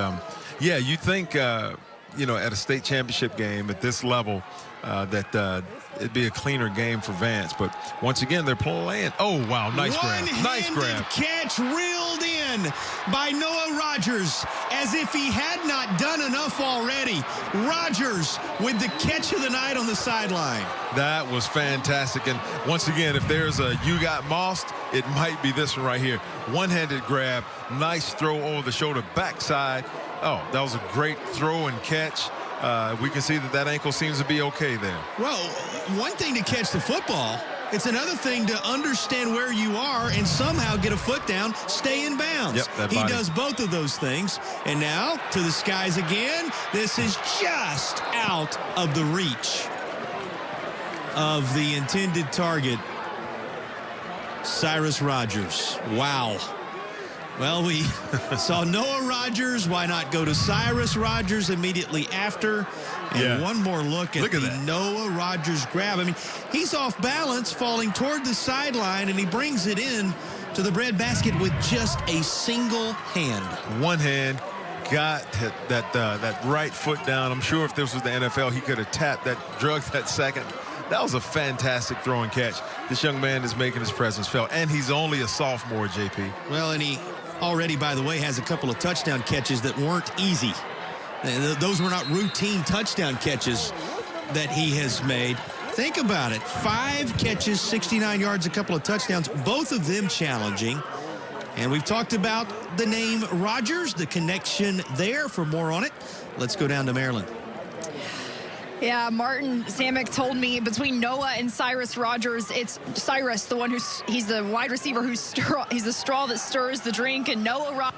yeah, you think you know, at a state championship game at this level, that it'd be a cleaner game for Vance. But once again, they're playing. Oh, wow, nice grab. Nice grab. Catch reeled in by Noah Rogers as if he had not done enough already. Rogers with the catch of the night on the sideline. That was fantastic. And once again, if there's a you got mossed, it might be this one right here. One-handed grab, nice throw over the shoulder, backside. Oh, that was a great throw and catch. We can see that ankle seems to be okay there. Well, one thing to catch the football, it's another thing to understand where you are and somehow get a foot down, stay in bounds. Yep, he does both of those things. And now to the skies again. This is just out of the reach of the intended target, Cyrus Rogers. Wow. Well, we saw Noah Rogers. Why not go to Cyrus Rogers immediately after? And one more look at the Noah Rogers grab. I mean, he's off balance, falling toward the sideline, and he brings it in to the breadbasket with just a single hand. One hand, got that right foot down. I'm sure if this was the NFL, he could have tapped that, drugged that second. That was a fantastic throw and catch. This young man is making his presence felt, and he's only a sophomore, JP. Well, and he already, by the way, has a couple of touchdown catches that weren't easy. Those were not routine touchdown catches that he has made. Think about it. 5 catches, 69 yards, a couple of touchdowns, both of them challenging. And we've talked about the name Rogers, the connection there. For more on it, let's go down to Maryland. Yeah, Martin Samick told me between Noah and Cyrus Rogers, it's Cyrus, the one he's the wide receiver he's the straw that stirs the drink, and Noah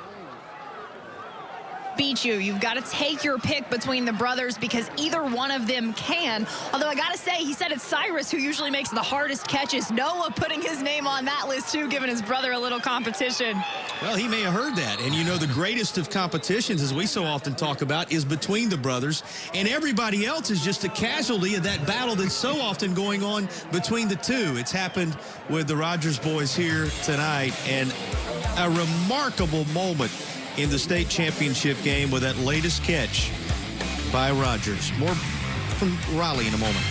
beat you. You've got to take your pick between the brothers because either one of them can. Although I got to say, he said it's Cyrus who usually makes the hardest catches. Noah putting his name on that list, too, giving his brother a little competition. Well, he may have heard that. And, you know, the greatest of competitions, as we so often talk about, is between the brothers. And everybody else is just a casualty of that battle that's so often going on between the two. It's happened with the Rogers boys here tonight. And a remarkable moment in the state championship game with that latest catch by Rogers. More from Raleigh in a moment.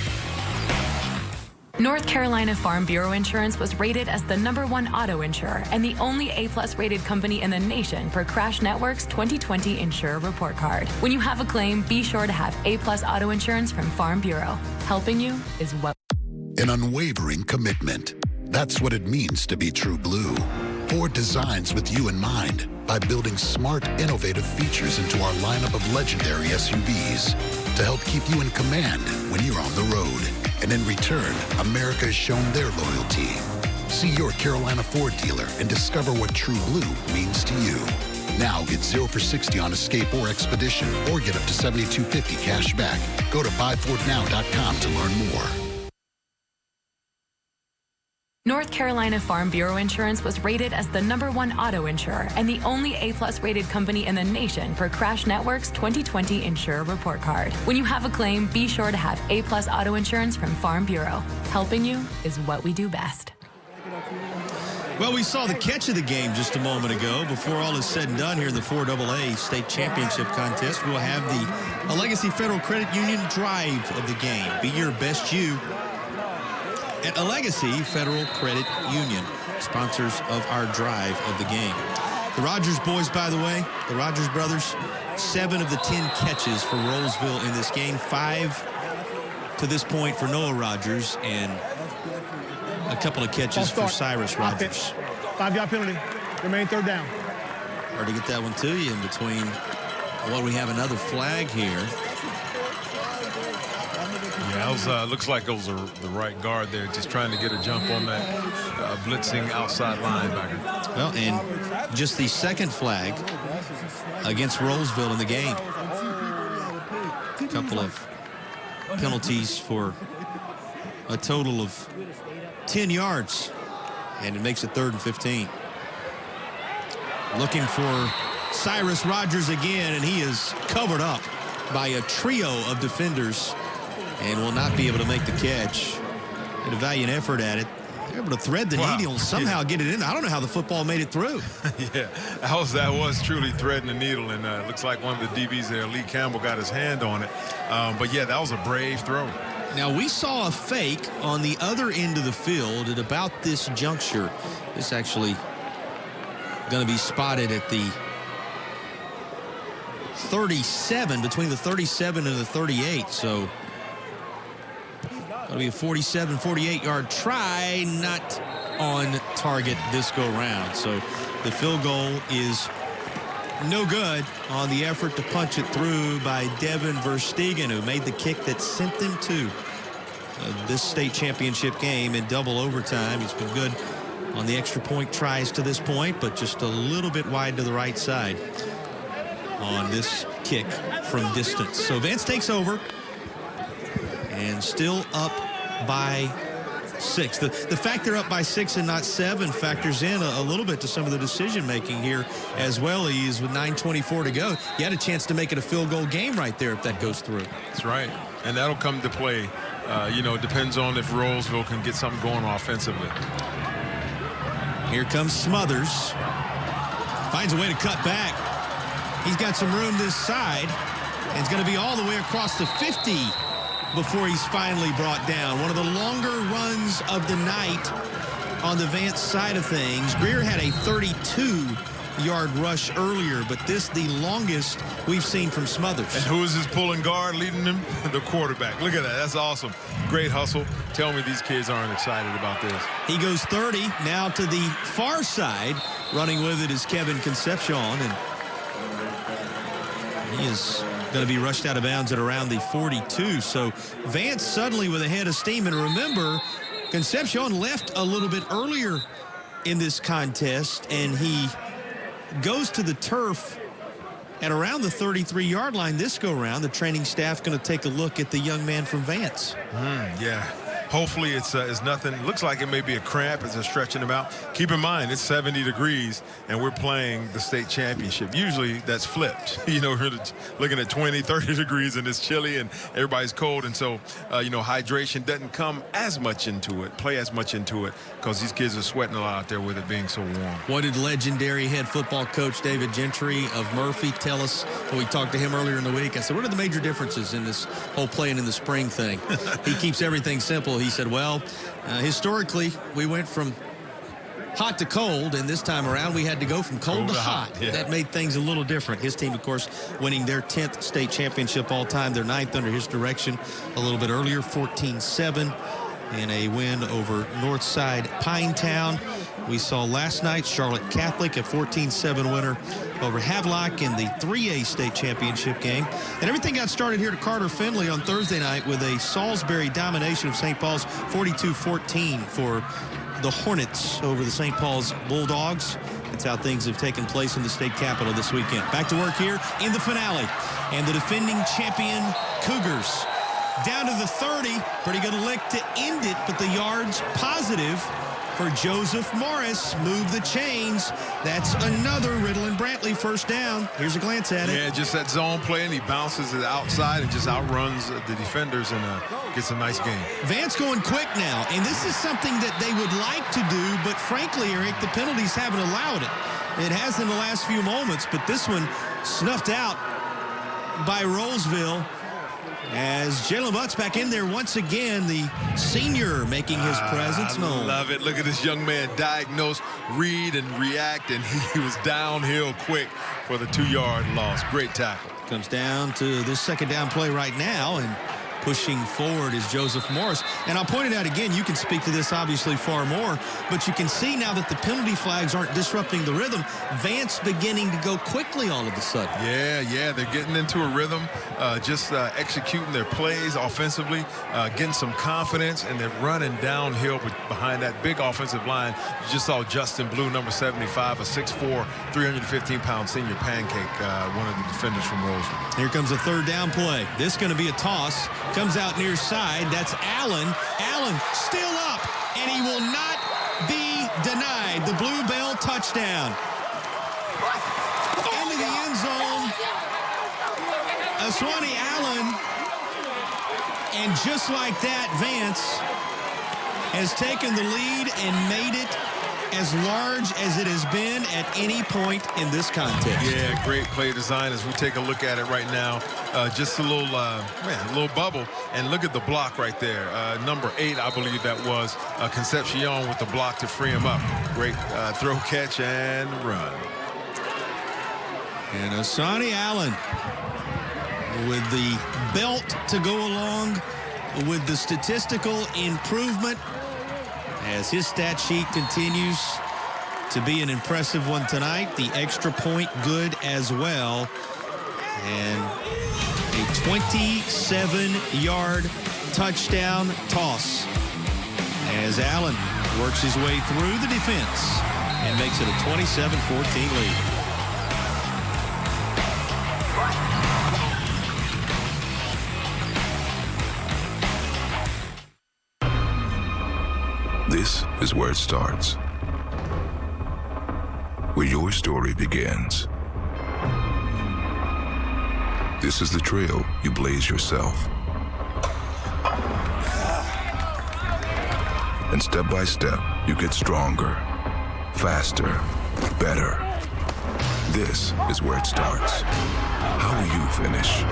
North Carolina Farm Bureau Insurance was rated as the #1 auto insurer and the only A+ rated company in the nation per Crash Network's 2020 Insurer Report Card. When you have a claim, be sure to have A+ auto insurance from Farm Bureau. Helping you is what... An unwavering commitment. That's what it means to be true blue. Ford designs with you in mind by building smart, innovative features into our lineup of legendary SUVs to help keep you in command when you're on the road. And in return, America has shown their loyalty. See your Carolina Ford dealer and discover what true blue means to you. Now get 0 for 60 on Escape or Expedition, or get up to $7,250 cash back. Go to buyfordnow.com to learn more. North Carolina Farm Bureau Insurance was rated as the #1 auto insurer and the only A+ rated company in the nation per Crash Network's 2020 Insurer Report Card. When you have a claim, be sure to have A+ auto insurance from Farm Bureau. Helping you is what we do best. Well, we saw the catch of the game just a moment ago. Before all is said and done here in the 4AA state championship contest, we'll have the Legacy Federal Credit Union drive of the game. Be your best you at Legacy Federal Credit Union, sponsors of our drive of the game. The Rogers boys, by the way, the Rogers brothers, 7 of the 10 catches for Rolesville in this game, 5 to this point for Noah Rogers, and a couple of catches for Cyrus Rogers. 5-yard penalty, remain third down. Hard to get that one to you in between. Well, we have another flag here. Yeah, it looks like it was the right guard there, just trying to get a jump on that blitzing outside linebacker. Well, and just the second flag against Rolesville in the game. A couple of penalties for a total of 10 yards, and it makes it 3rd and 15. Looking for Cyrus Rogers again, and he is covered up by a trio of defenders and will not be able to make the catch. Had a valiant effort at it. They're able to thread the needle and somehow get it in. I don't know how the football made it through. Yeah, that was truly threading the needle, and it looks like one of the DBs there, Lee Campbell, got his hand on it. But yeah, that was a brave throw. Now, we saw a fake on the other end of the field at about this juncture. This actually going to be spotted at the 37, between the 37 and the 38. So it'll be a 47, 48-yard try, not on target this go-round. So the field goal is no good on the effort to punch it through by Devin Verstegen, who made the kick that sent them to this state championship game in double overtime. He's been good on the extra point tries to this point, but just a little bit wide to the right side on this kick from distance. So Vance takes over and still up by 6. The fact they're up by 6 and not 7 factors in a little bit to some of the decision making here as well. He is with 9:24 to go. You had a chance to make it a field goal game right there if that goes through. That's right, and that'll come to play. It depends on if Rolesville can get something going offensively. Here comes Smothers. Finds a way to cut back. He's got some room this side. And it's going to be all the way across the 50 before he's finally brought down. One of the longer runs of the night on the Vance side of things. Greer had a 32-yard rush earlier, but this the longest we've seen from Smothers. And who is his pulling guard leading him? The quarterback. Look at that. That's awesome. Great hustle. Tell me these kids aren't excited about this. He goes 30 now to the far side. Running with it is Kevin Concepcion, and he is going to be rushed out of bounds at around the 42. So Vance suddenly with a head of steam. And remember, Concepcion left a little bit earlier in this contest, and he goes to the turf At around the 33-yard line this go-around, the training staff going to take a look at the young man from Vance. Yeah. Hopefully it's nothing. Looks like it may be a cramp as they're stretching him out. Keep in mind, it's 70 degrees, and we're playing the state championship. Usually that's flipped. You know, we're looking at 20, 30 degrees, and it's chilly, and everybody's cold. And so, you know, hydration doesn't come as much into it, play as much into it, because these kids are sweating a lot out there with it being so warm. What did legendary head football coach David Gentry of Murphy tell us when we talked to him earlier in the week? I said, what are the major differences in this whole playing in the spring thing? He keeps everything simple. He said, well, historically, we went from hot to cold, and this time around we had to go from cold to hot. Yeah. That made things a little different. His team, of course, winning their 10th state championship all time, their 9th under his direction a little bit earlier, 14-7 in a win over Northside Pinetown. We saw last night Charlotte Catholic, a 14-7 winner over Havelock in the 3A state championship game. And everything got started here at Carter Finley on Thursday night with a Salisbury domination of St. Paul's 42-14 for the Hornets over the St. Paul's Bulldogs. That's how things have taken place in the state capitol this weekend. Back to work here in the finale. And the defending champion Cougars down to the 30. Pretty good lick to end it, but the yards positive for Joseph Morris. Move the chains. That's another Riddle and Brantley first down. Here's a glance at it. Yeah, just that zone play, and he bounces to the outside and just outruns the defenders and gets a nice game. Vance going quick now, and this is something that they would like to do, but frankly, Eric, the penalties haven't allowed it. It has in the last few moments, but this one snuffed out by Rolesville. As Jalen Butts back in there once again, the senior making his presence known. I love it. Look at this young man diagnose, read, and react, and he was downhill quick for the 2-yard loss. Great tackle. Comes down to this second down play right now, and pushing forward is Joseph Morris. And I'll point it out again, you can speak to this obviously far more, but you can see now that the penalty flags aren't disrupting the rhythm. Vance beginning to go quickly all of a sudden. Yeah, they're getting into a rhythm, just executing their plays offensively, getting some confidence, and they're running downhill behind that big offensive line. You just saw Justin Blue, number 75, a 6'4", 315-pound senior pancake, one of the defenders from Rolesville. Here comes a third down play. This going to be a toss. Comes out near side. That's Allen. Allen still up, and he will not be denied. The Blue Bell touchdown. Into the end zone. Aswani Allen. And just like that, Vance has taken the lead and made it as large as it has been at any point in this contest. Yeah, great play design as we take a look at it right now. Just a little bubble, and look at the block right there. Number 8, I believe that was Concepcion with the block to free him up. Great throw, catch, and run. And Asani Allen with the belt to go along with the statistical improvement, as his stat sheet continues to be an impressive one tonight. The extra point good as well. And a 27-yard touchdown toss as Allen works his way through the defense and makes it a 27-14 lead. This is where it starts, where your story begins. This is the trail you blaze yourself. And step by step, you get stronger, faster, better. This is where it starts. How will you finish?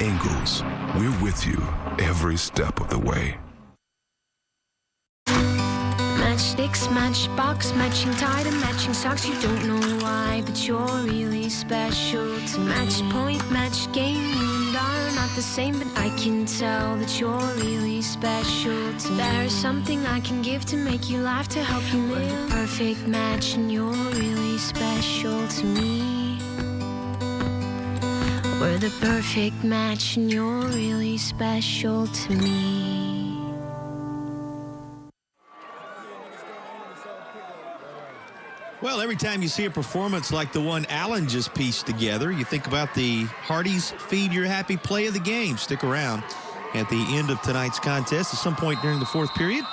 Ingles, we're with you every step of the way. Matchsticks, matchbox, matching tie to matching socks. You don't know why, but you're really special to match point, match game. You and I are not the same, but I can tell that you're really special to me. There is something I can give to make you laugh, to help you live. We're the perfect match, and you're really special to me. We're the perfect match, and you're really special to me. Well, every time you see a performance like the one Allen just pieced together, you think about the Hardee's Feed Your Happy play of the game. Stick around at the end of tonight's contest. At some point during the fourth period,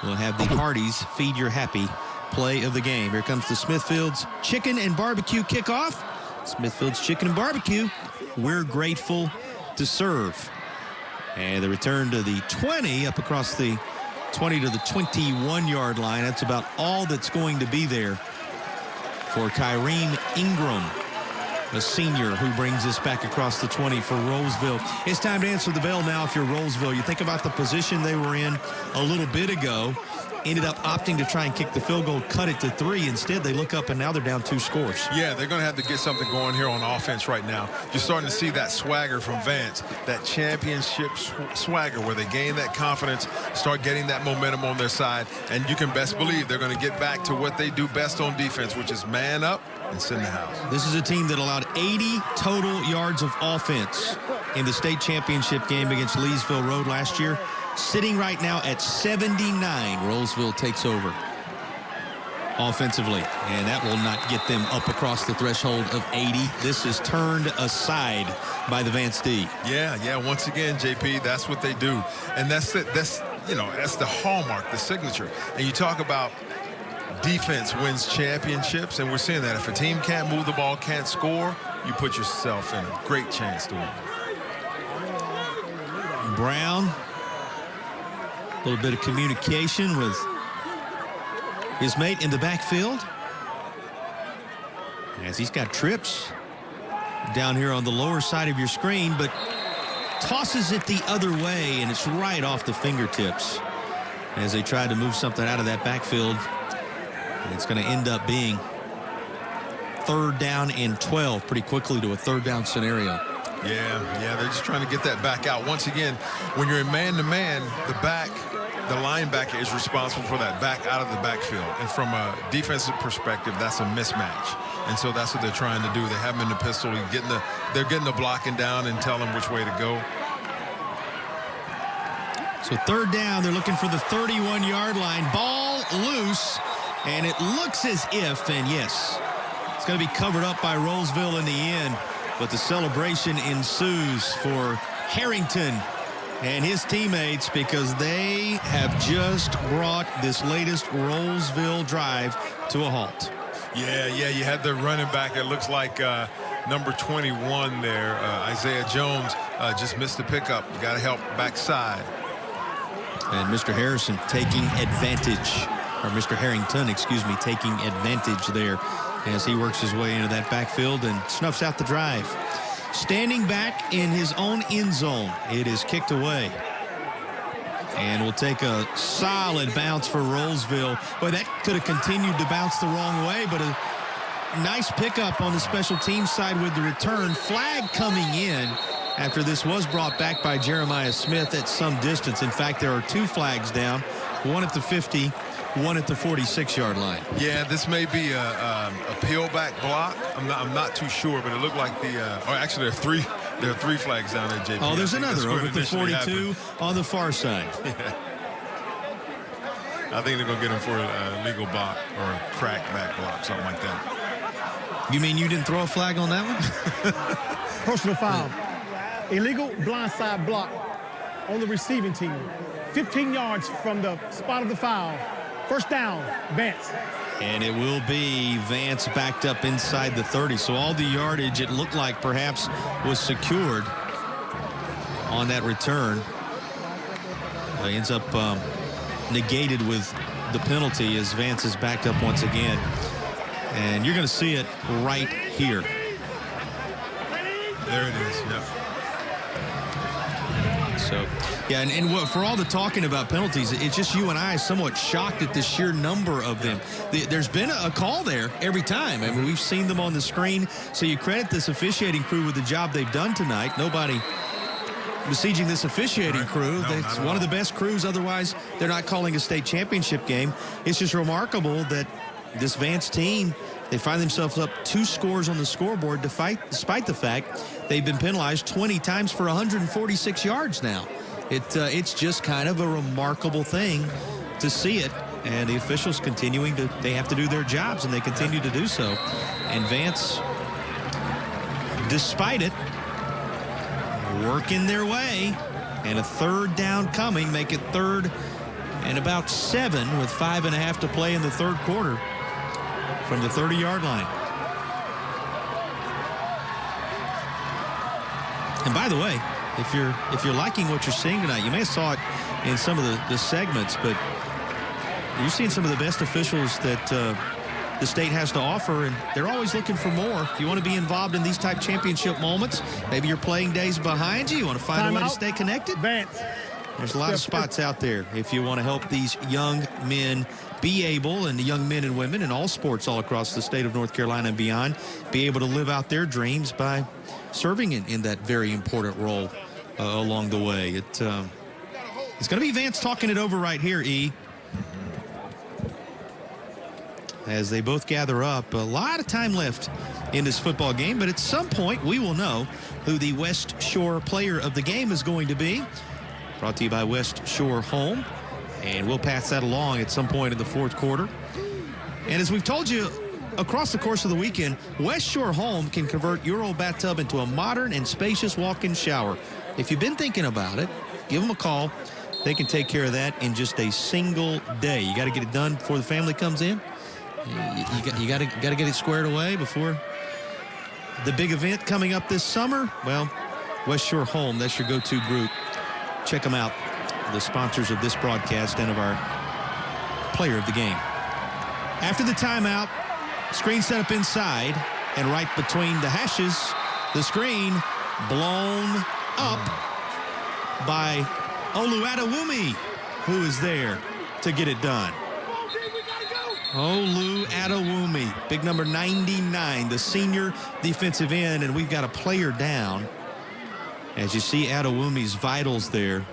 we'll have the Hardee's Feed Your Happy play of the game. Here comes the Smithfield's Chicken and Barbecue kickoff. Smithfield's Chicken and Barbecue, we're grateful to serve. And the return to the 20, up across the 20 to the 21-yard line. That's about all that's going to be there for Kyrene Ingram, the senior who brings us back across the 20 for Rolesville. It's time to answer the bell now if you're Rolesville. You think about the position they were in a little bit ago. Ended up opting to try and kick the field goal, cut it to 3. Instead, they look up, and now they're down 2 scores. Yeah, they're going to have to get something going here on offense right now. You're starting to see that swagger from Vance, that championship swagger where they gain that confidence, start getting that momentum on their side, and you can best believe they're going to get back to what they do best on defense, which is man up and send the house. This is a team that allowed 80 total yards of offense in the state championship game against Leesville Road last year. Sitting right now at 79, Rolesville takes over offensively, and that will not get them up across the threshold of 80. This is turned aside by the Vance D. Yeah, once again, JP, that's what they do. And that's it. That's the hallmark, the signature. And you talk about defense wins championships, and we're seeing that. If a team can't move the ball, can't score, you put yourself in a great chance to win. Brown. A little bit of communication with his mate in the backfield as he's got trips down here on the lower side of your screen, but tosses it the other way, and it's right off the fingertips as they try to move something out of that backfield. And it's going to end up being 3rd down and 12 pretty quickly to a 3rd down scenario. Yeah, they're just trying to get that back out. Once again, when you're in man-to-man, the linebacker is responsible for that back out of the backfield. And from a defensive perspective, that's a mismatch. And so that's what they're trying to do. They have him in the pistol. They're getting the blocking down and telling him which way to go. So 3rd down, they're looking for the 31-yard line. Ball loose, and it looks as if, and yes, it's going to be covered up by Rolesville in the end. But the celebration ensues for Harrington and his teammates because they have just brought this latest Rolesville drive to a halt. Yeah, you had the running back. It looks like number 21 there, Isaiah Jones, just missed the pickup. You got to help backside. And Mr. Harrison taking advantage, or Mr. Harrington, excuse me, taking advantage there as he works his way into that backfield and snuffs out the drive. Standing back in his own end zone, it is kicked away. And we'll take a solid bounce for Rolesville. Boy, that could have continued to bounce the wrong way, but a nice pickup on the special teams side with the return. Flag coming in after this was brought back by Jeremiah Smith at some distance. In fact, there are 2 flags down, one at the 50, one at the 46-yard line. Yeah, this may be a peel-back block. I'm not too sure, but it looked like actually there are 3 flags down there, JP. Oh, there's another over at the 42 on the far side. Yeah. I think they're going to get him for a legal block or a crackback block, something like that. You mean you didn't throw a flag on that one? Personal foul. Illegal blindside block on the receiving team. 15 yards from the spot of the foul. 1st down, Vance. And it will be Vance backed up inside the 30. So all the yardage, it looked like perhaps, was secured on that return. Ends up negated with the penalty as Vance is backed up once again. And you're going to see it right here. There it is, yep. So, yeah, and for all the talking about penalties, it's just you and I somewhat shocked at the sheer number of them. There's been a call there every time. I mean, we've seen them on the screen. So you credit this officiating crew with the job they've done tonight. Nobody besieging this officiating crew. It's one of the best crews. Otherwise, they're not calling a state championship game. It's just remarkable that this Vance team, they find themselves up 2 scores on the scoreboard despite the fact they've been penalized 20 times for 146 yards now. It's just kind of a remarkable thing to see it and the officials they have to do their jobs, and they continue to do so. And Vance, despite it, working their way, and a third down coming, make it 3rd and about 7 with 5.5 to play in the third quarter from the 30-yard line. And by the way, if you're liking what you're seeing tonight, you may have saw it in some of the segments, but you're seeing some of the best officials that the state has to offer, and they're always looking for more. If you want to be involved in these type championship moments, maybe your playing days behind you want to find a way to stay connected. Vance. There's a lot of spots out there if you want to help these young men be able, and the young men and women in all sports all across the state of North Carolina and beyond, be able to live out their dreams by serving in that very important role along the way. It's going to be Vance talking it over right here, E. As they both gather up. A lot of time left in this football game, but at some point we will know who the West Shore player of the game is going to be. Brought to you by West Shore Home, and we'll pass that along at some point in the fourth quarter. And as we've told you across the course of the weekend, West Shore Home can convert your old bathtub into a modern and spacious walk-in shower. If you've been thinking about it, give them a call. They can take care of that in just a single day. You got to get it done before the family comes in. You got to get it squared away before the big event coming up this summer. Well, West Shore Home, that's your go-to group. Check them out, the sponsors of this broadcast and of our player of the game. After the timeout, screen set up inside, and right between the hashes, the screen blown up by Oluwadewumi, who is there to get it done. Oluwadewumi, big number 99, the senior defensive end, and we've got a player down. As you see Adewumi's vitals there.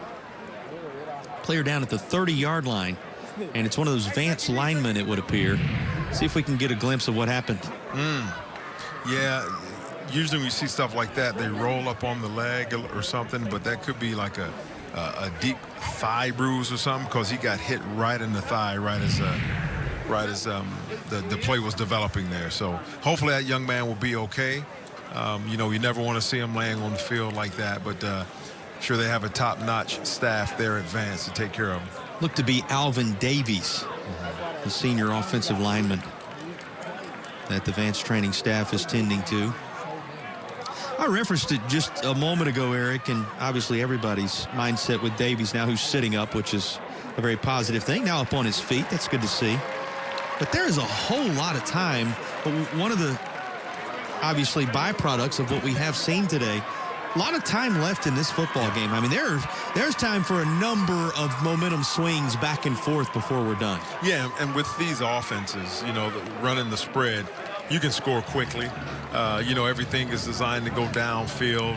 Player down at the 30-yard line, and it's one of those Vance linemen, it would appear. See if we can get a glimpse of what happened. Yeah, usually when you see stuff like that, they roll up on the leg or something, but that could be like a deep thigh bruise or something, because he got hit right in the thigh right as the play was developing there. So hopefully that young man will be okay. You never want to see him laying on the field like that, but sure they have a top-notch staff there at Vance to take care of him. Looked to be Alvin Davies, the senior offensive lineman that the Vance training staff is tending to. I referenced it just a moment ago, Eric, and obviously everybody's mindset with Davies now, who's sitting up, which is a very positive thing. Now up on his feet, that's good to see. But there is a whole lot of time. One of the obviously byproducts of what we have seen today, a lot of time left in this football game. I mean, there's time for a number of momentum swings back and forth before we're done. Yeah, and with these offenses, running the spread, you can score quickly. Everything is designed to go downfield,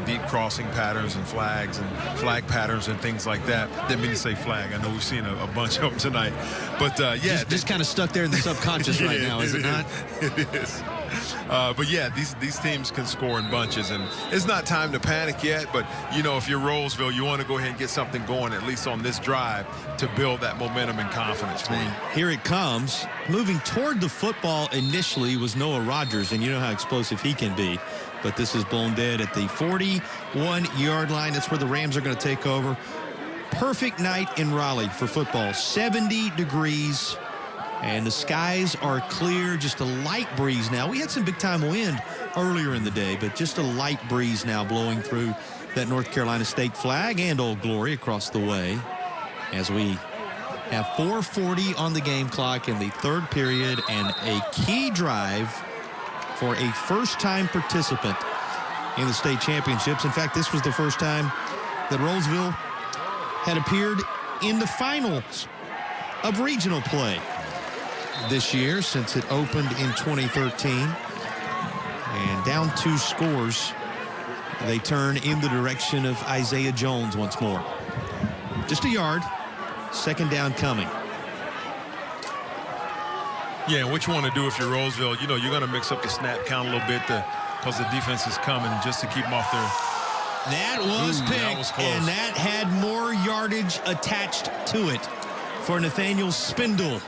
deep crossing patterns and flags and flag patterns and things like that. Didn't mean to say flag. I know we've seen a bunch of them tonight. But, yeah. Just kind of stuck there in the subconscious right now, is it not? It is. But yeah, these teams can score in bunches, and it's not time to panic yet. But if you're Rolesville, you want to go ahead and get something going, at least on this drive, to build that momentum and confidence. And here it comes. Moving toward the football initially was Noah Rogers, and you know how explosive he can be. But this is blown dead at the 41-yard line. That's where the Rams are going to take over. Perfect night in Raleigh for football. 70 degrees. And the skies are clear, just a light breeze now. We had some big-time wind earlier in the day, but just a light breeze now blowing through that North Carolina State flag and Old Glory across the way as we have 4:40 on the game clock in the third period, and a key drive for a first-time participant in the state championships. In fact, this was the first time that Rolesville had appeared in the finals of regional play this year since it opened in 2013. And down 2 scores, they turn in the direction of Isaiah Jones once more. Just a yard. Second down coming. Yeah, what you want to do if you're Rolesville, you're going to mix up the snap count a little bit because the defense is coming just to keep them off their... That was picked, and that had more yardage attached to it for Nathaniel Spindle,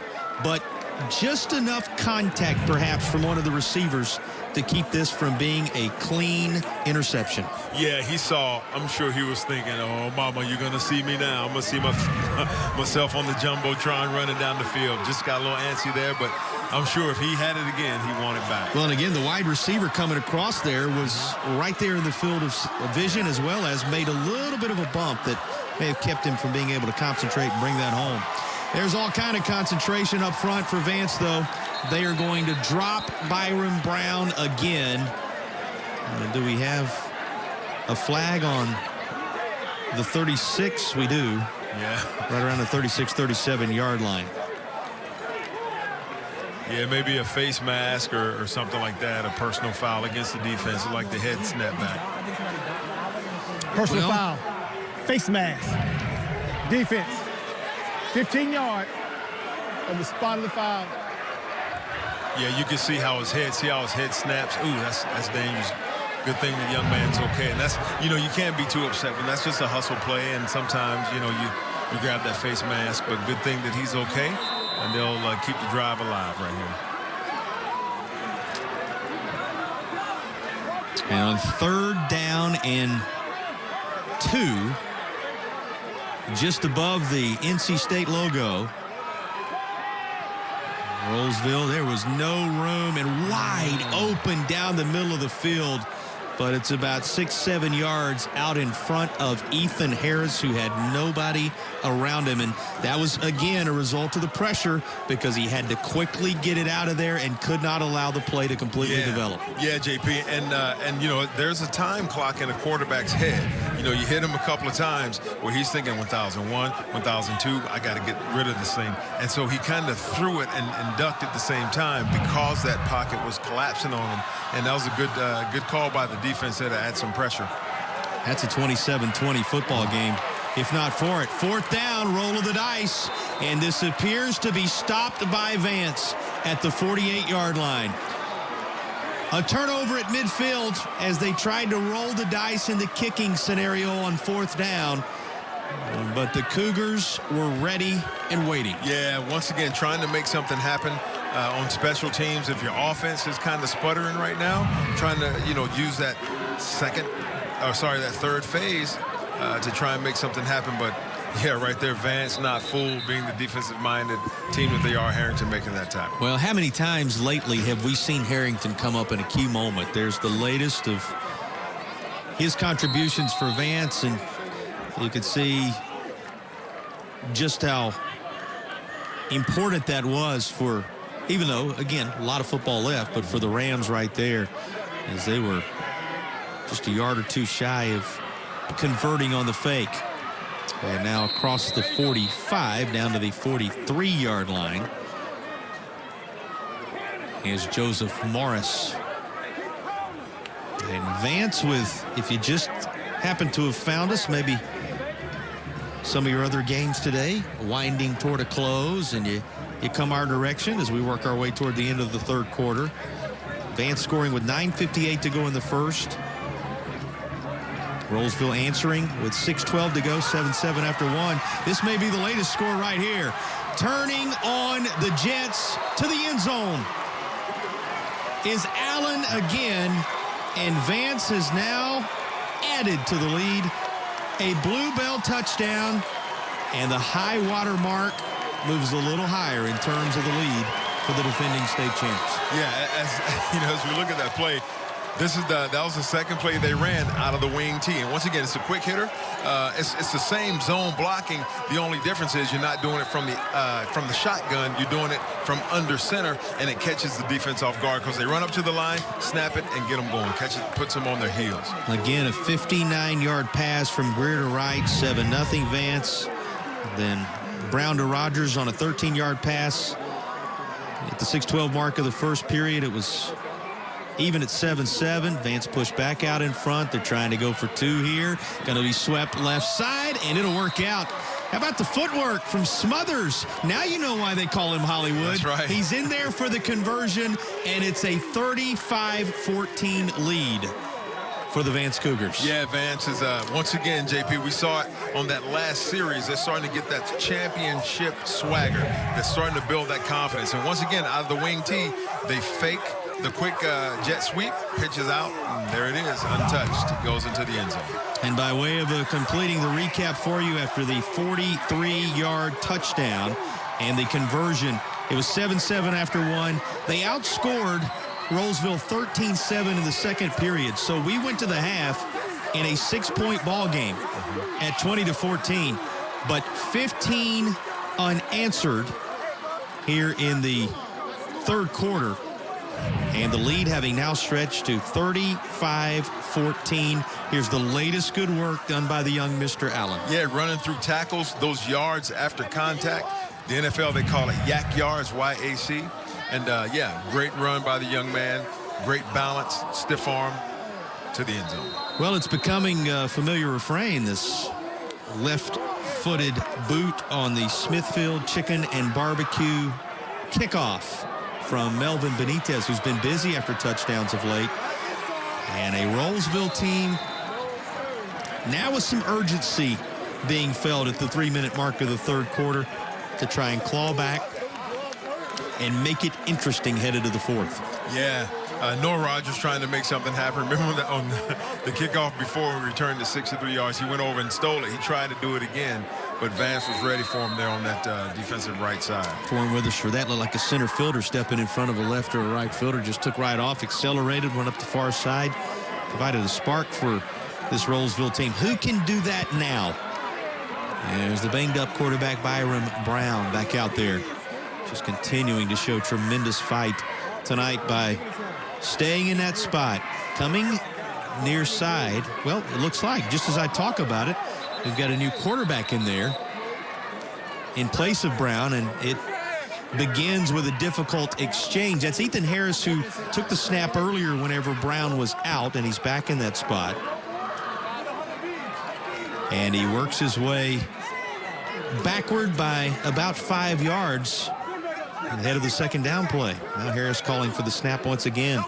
but just enough contact perhaps from one of the receivers to keep this from being a clean interception. Yeah, he saw. I'm sure he was thinking, oh, mama, you're going to see me now. I'm going to see myself on the Jumbotron running down the field. Just got a little antsy there, but I'm sure if he had it again, he wanted back. Well, and again, the wide receiver coming across there was right there in the field of vision, as well as made a little bit of a bump that may have kept him from being able to concentrate and bring that home. There's all kind of concentration up front for Vance, though. They are going to drop Byron Brown again. Do we have a flag on the 36? We do. Yeah. Right around the 36, 37-yard line. Yeah, maybe a face mask or something like that, a personal foul against the defense, like the head snap back. Personal foul, face mask, defense, 15-yard on the spot of the foul. Yeah, you can see how his head snaps. Ooh, that's dangerous. Good thing the young man's okay. And that's, you can't be too upset, but that's just a hustle play. And sometimes, you grab that face mask, but good thing that he's okay. And they'll keep the drive alive right here. And on 3rd down and 2, just above the NC State logo, Rolesville, there was no room and wide open down the middle of the field. But it's about 6-7 yards out in front of Ethan Harris, who had nobody around him. And that was, again, a result of the pressure because he had to quickly get it out of there and could not allow the play to completely develop. Yeah, JP. And there's a time clock in a quarterback's head. You hit him a couple of times where he's thinking 1001, 1002, I got to get rid of this thing. And so he kind of threw it and ducked at the same time because that pocket was collapsing on him. And that was a good call by the defense there to add some pressure. That's a 27-20 football game, if not for it. 4th down, roll of the dice, and this appears to be stopped by Vance at the 48-yard line. A turnover at midfield as they tried to roll the dice in the kicking scenario on 4th down. But the Cougars were ready and waiting. Yeah, once again, trying to make something happen on special teams. If your offense is kind of sputtering right now, trying to, use that third phase to try and make something happen. But, yeah, right there, Vance not fooled, being the defensive-minded team that they are, Harrington making that tackle. Well, how many times lately have we seen Harrington come up in a key moment? There's the latest of his contributions for Vance, and you could see just how important that was for, even though, again, a lot of football left, but for the Rams right there, as they were just a yard or two shy of converting on the fake. And now across the 45 down to the 43-yard line is Joseph Morris. And Vance with, if you just happen to have found us, maybe some of your other games today, winding toward a close, and you come our direction as we work our way toward the end of the 3rd quarter. Vance scoring with 9:58 to go in the first. Rolesville answering with 6:12 to go, 7-7 after 1. This may be the latest score right here. Turning on the Jets to the end zone is Allen again, and Vance has now added to the lead. A Blue Bell touchdown, and the high water mark moves a little higher in terms of the lead for the defending state champs. Yeah, as we look at that play, that was the second play they ran out of the wing tee. And once again, it's a quick hitter. It's the same zone blocking. The only difference is you're not doing it from the shotgun. You're doing it from under center, and it catches the defense off guard because they run up to the line, snap it, and get them going. Catch it, puts them on their heels. Again, a 59-yard pass from Greer to Wright, 7-0 Vance. Then Brown to Rogers on a 13-yard pass. At the 6:12 mark of the first period, it was even at 7-7. Vance pushed back out in front. They're trying to go for 2 here. Going to be swept left side, and it'll work out. How about the footwork from Smothers? Now you know why they call him Hollywood. That's right. He's in there for the conversion, and it's a 35-14 lead. for the Vance Cougars. Yeah, Vance is, once again, JP, we saw it on that last series. They're starting to get that championship swagger. They're starting to build that confidence. And once again, out of the wing tee, they fake the quick jet sweep, pitches out, and there it is, untouched. It goes into the end zone. And by way of completing the recap for you after the 43-yard touchdown and the conversion, it was 7-7 after one. They outscored Rolesville 13-7 in the second period. So we went to the half in a 6-point ball game at 20-14, but 15 unanswered here in the third quarter. And the lead having now stretched to 35-14. Here's the latest good work done by the young Mr. Allen. Yeah, running through tackles, those yards after contact. The NFL, they call it yak yards, Y-A-C. And, yeah, great run by the young man. Great balance, stiff arm to the end zone. Well, it's becoming a familiar refrain, this left-footed boot on the Smithfield Chicken and Barbecue kickoff from Melvin Benitez, who's been busy after touchdowns of late. And a Rolesville team now with some urgency being felt at the 3-minute mark of the third quarter to try and claw back and make it interesting headed to the fourth. Yeah, Noah Rogers trying to make something happen. Remember that on the kickoff before we returned to 63 yards, he went over and stole it. He tried to do it again, but Vance was ready for him there on that defensive right side. Foreign with us for that, looked like a center fielder stepping in front of a left or a right fielder. Just took right off, accelerated, went up the far side, provided a spark for this Rolesville team. Who can do that now? And there's the banged-up quarterback Byram Brown back out there, just continuing to show tremendous fight tonight by staying in that spot, coming near side. Well, it looks like, just as I talk about it, we've got a new quarterback in there in place of Brown, and it begins with a difficult exchange. That's Ethan Harris, who took the snap earlier whenever Brown was out, and he's back in that spot. And he works his way backward by about 5 yards ahead of the second down play. Now Harris calling for the snap once again.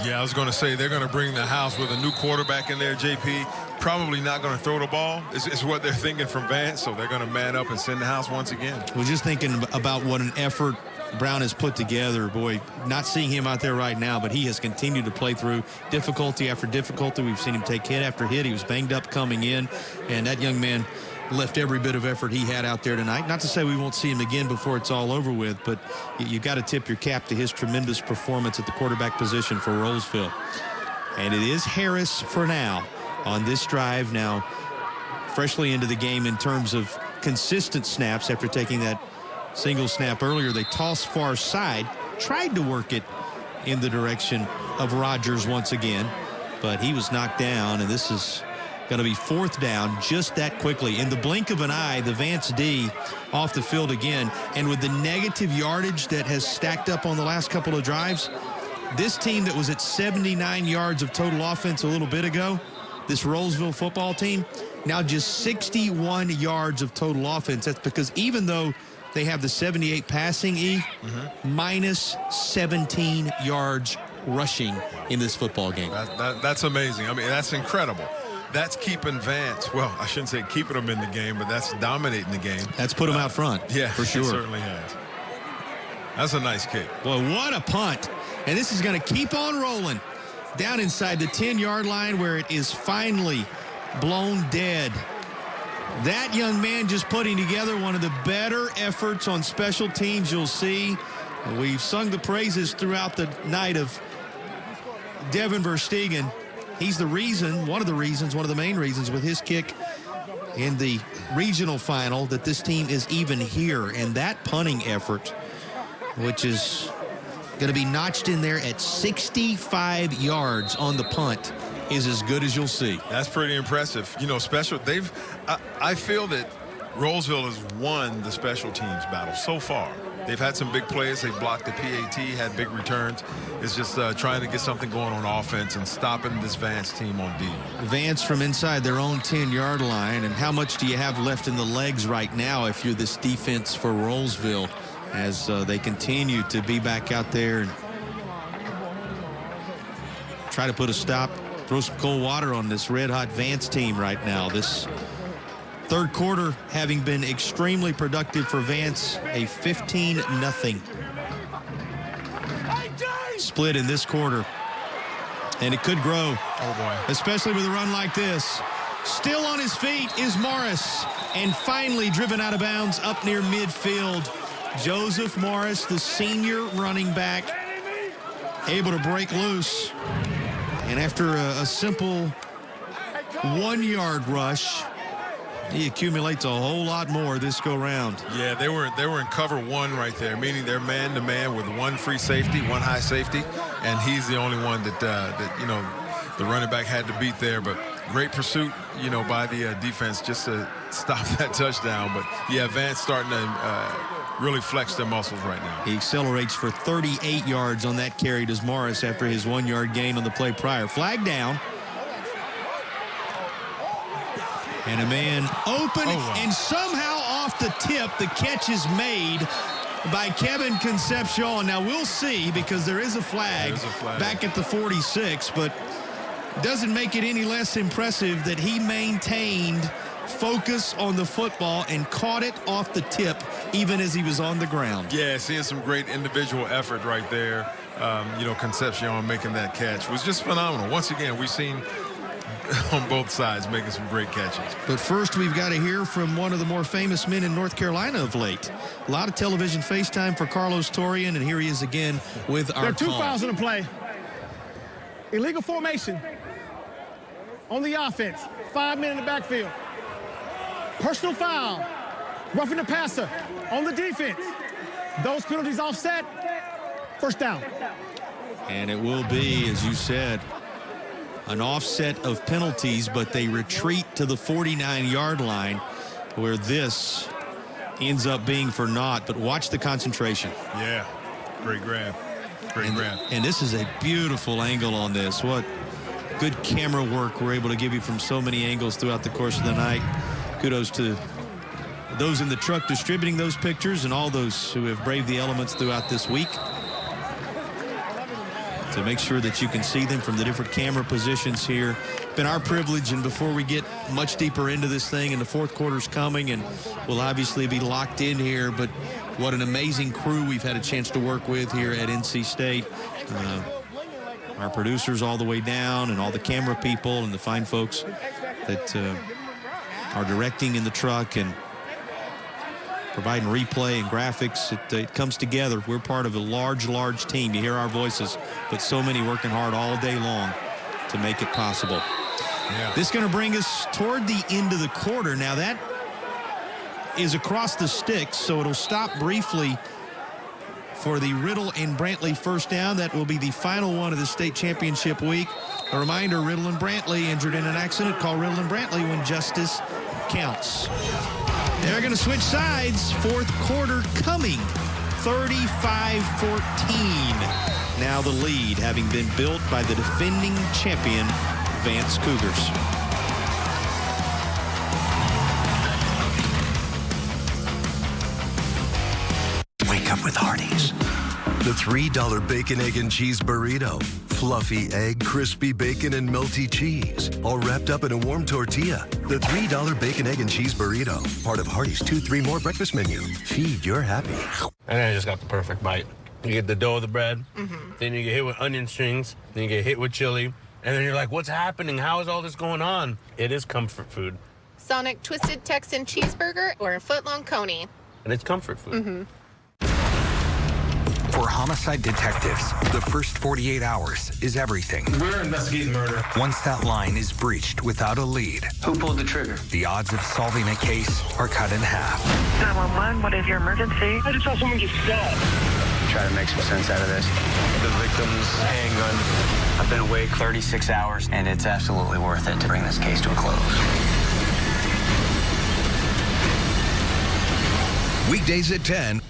Yeah, I was going to say they're going to bring the house with a new quarterback in there, JP. Probably not going to throw the ball. It's what they're thinking from Vance, so they're going to man up and send the house once again. We're just thinking about what an effort Brown has put together. Boy, not seeing him out there right now, but he has continued to play through difficulty after difficulty. We've seen him take hit after hit. He was banged up coming in, and that young man left every bit of effort he had out there tonight. Not to say we won't see him again before it's all over with, but you got to tip your cap to his tremendous performance at the quarterback position for Rolesville. And it is Harris for now on this drive, now freshly into the game in terms of consistent snaps after taking that single snap earlier. They tossed far side, tried to work it in the direction of Rogers once again, but he was knocked down, and this is going to be fourth down just that quickly. In the blink of an eye, the Vance D off the field again. And with the negative yardage that has stacked up on the last couple of drives, this team that was at 79 yards of total offense a little bit ago, this Rolesville football team, now just 61 yards of total offense. That's because even though they have the 78 passing, minus 17 yards rushing in this football game. That's amazing. I mean, that's incredible. That's keeping Vance, well, I shouldn't say keeping them in the game, but that's dominating the game. That's put them out front. Yeah, for sure. It certainly has. That's a nice kick. Well, what a punt. And this is going to keep on rolling down inside the 10-yard line where it is finally blown dead. That young man just putting together one of the better efforts on special teams you'll see. We've sung the praises throughout the night of Devin Verstegen. He's the reason, one of the main reasons with his kick in the regional final that this team is even here. And that punting effort, which is going to be notched in there at 65 yards on the punt, is as good as you'll see. That's pretty impressive. You know, I feel that Rolesville has won the special teams battle so far. They've had some big plays. They blocked the PAT, had big returns. It's just trying to get something going on offense and stopping this Vance team on D. Vance from inside their own 10-yard line. And how much do you have left in the legs right now if you're this defense for Rolesville as they continue to be back out there and try to put a stop, throw some cold water on this red-hot Vance team right now. This third quarter having been extremely productive for Vance, a 15-0 split in this quarter. And it could grow. Oh, boy. Especially with a run like this. Still on his feet is Morris. And finally driven out of bounds up near midfield. Joseph Morris, the senior running back, able to break loose. And after a simple 1-yard rush, he accumulates a whole lot more this go-round. Yeah, they were in cover one right there, meaning they're man-to-man with one free safety, one high safety, and he's the only one that the running back had to beat there. But great pursuit, by the defense just to stop that touchdown. But yeah, Vance starting to really flex their muscles right now. He accelerates for 38 yards on that carry, does Morris, after his 1-yard gain on the play prior. Flag down. And a man open, and somehow off the tip, the catch is made by Kevin Concepcion. Now, we'll see, because there is a flag back at the 46, but doesn't make it any less impressive that he maintained focus on the football and caught it off the tip even as he was on the ground. Yeah, seeing some great individual effort right there. Concepcion making that catch was just phenomenal. Once again, we've seen on both sides making some great catches. But first, we've got to hear from one of the more famous men in North Carolina of late. A lot of television FaceTime for Carlos Torian, and here he is again with our There are 2 call. fouls in the play. Illegal formation on the offense. 5 men in the backfield. Personal foul. Roughing the passer on the defense. Those penalties offset. First down. And it will be, as you said, an offset of penalties, but they retreat to the 49-yard line where this ends up being for naught. But watch the concentration. Yeah, great grab. Great grab. And this is a beautiful angle on this. What good camera work we're able to give you from so many angles throughout the course of the night. Kudos to those in the truck distributing those pictures and all those who have braved the elements throughout this week to make sure that you can see them from the different camera positions here. Been our privilege, and before we get much deeper into this thing, and the fourth quarter's coming, and we'll obviously be locked in here, but what an amazing crew we've had a chance to work with here at NC State. Our producers all the way down, and all the camera people and the fine folks that are directing in the truck and providing replay and graphics. It comes together. We're part of a large team. You hear our voices, but so many working hard all day long to make it possible. Yeah. This is going to bring us toward the end of the quarter. Now, that is across the sticks, so it'll stop briefly for the Riddle and Brantley first down. That will be the final one of the state championship week. A reminder, Riddle and Brantley injured in an accident. Call Riddle and Brantley when justice counts. They're going to switch sides. Fourth quarter coming. 35-14. Now the lead having been built by the defending champion, Vance Cougars. Wake up with Hardee's. The $3 bacon, egg, and cheese burrito. Fluffy egg, crispy bacon, and melty cheese. All wrapped up in a warm tortilla. The $3 bacon, egg, and cheese burrito. Part of Hardee's 2-3 more breakfast menu. Feed your happy. And I just got the perfect bite. You get the dough of the bread, then you get hit with onion strings, then you get hit with chili, and then you're like, what's happening? How is all this going on? It is comfort food. Sonic Twisted Texan Cheeseburger or a footlong coney. And it's comfort food. For homicide detectives, the first 48 hours is everything. We're investigating murder. Once that line is breached without a lead, Who pulled the trigger? the odds of solving a case are cut in half. 911, what is your emergency? I just saw someone get shot. Try to make some sense out of this. The victim's handgun. I've been awake 36 hours, and it's absolutely worth it to bring this case to a close. Weekdays at 10.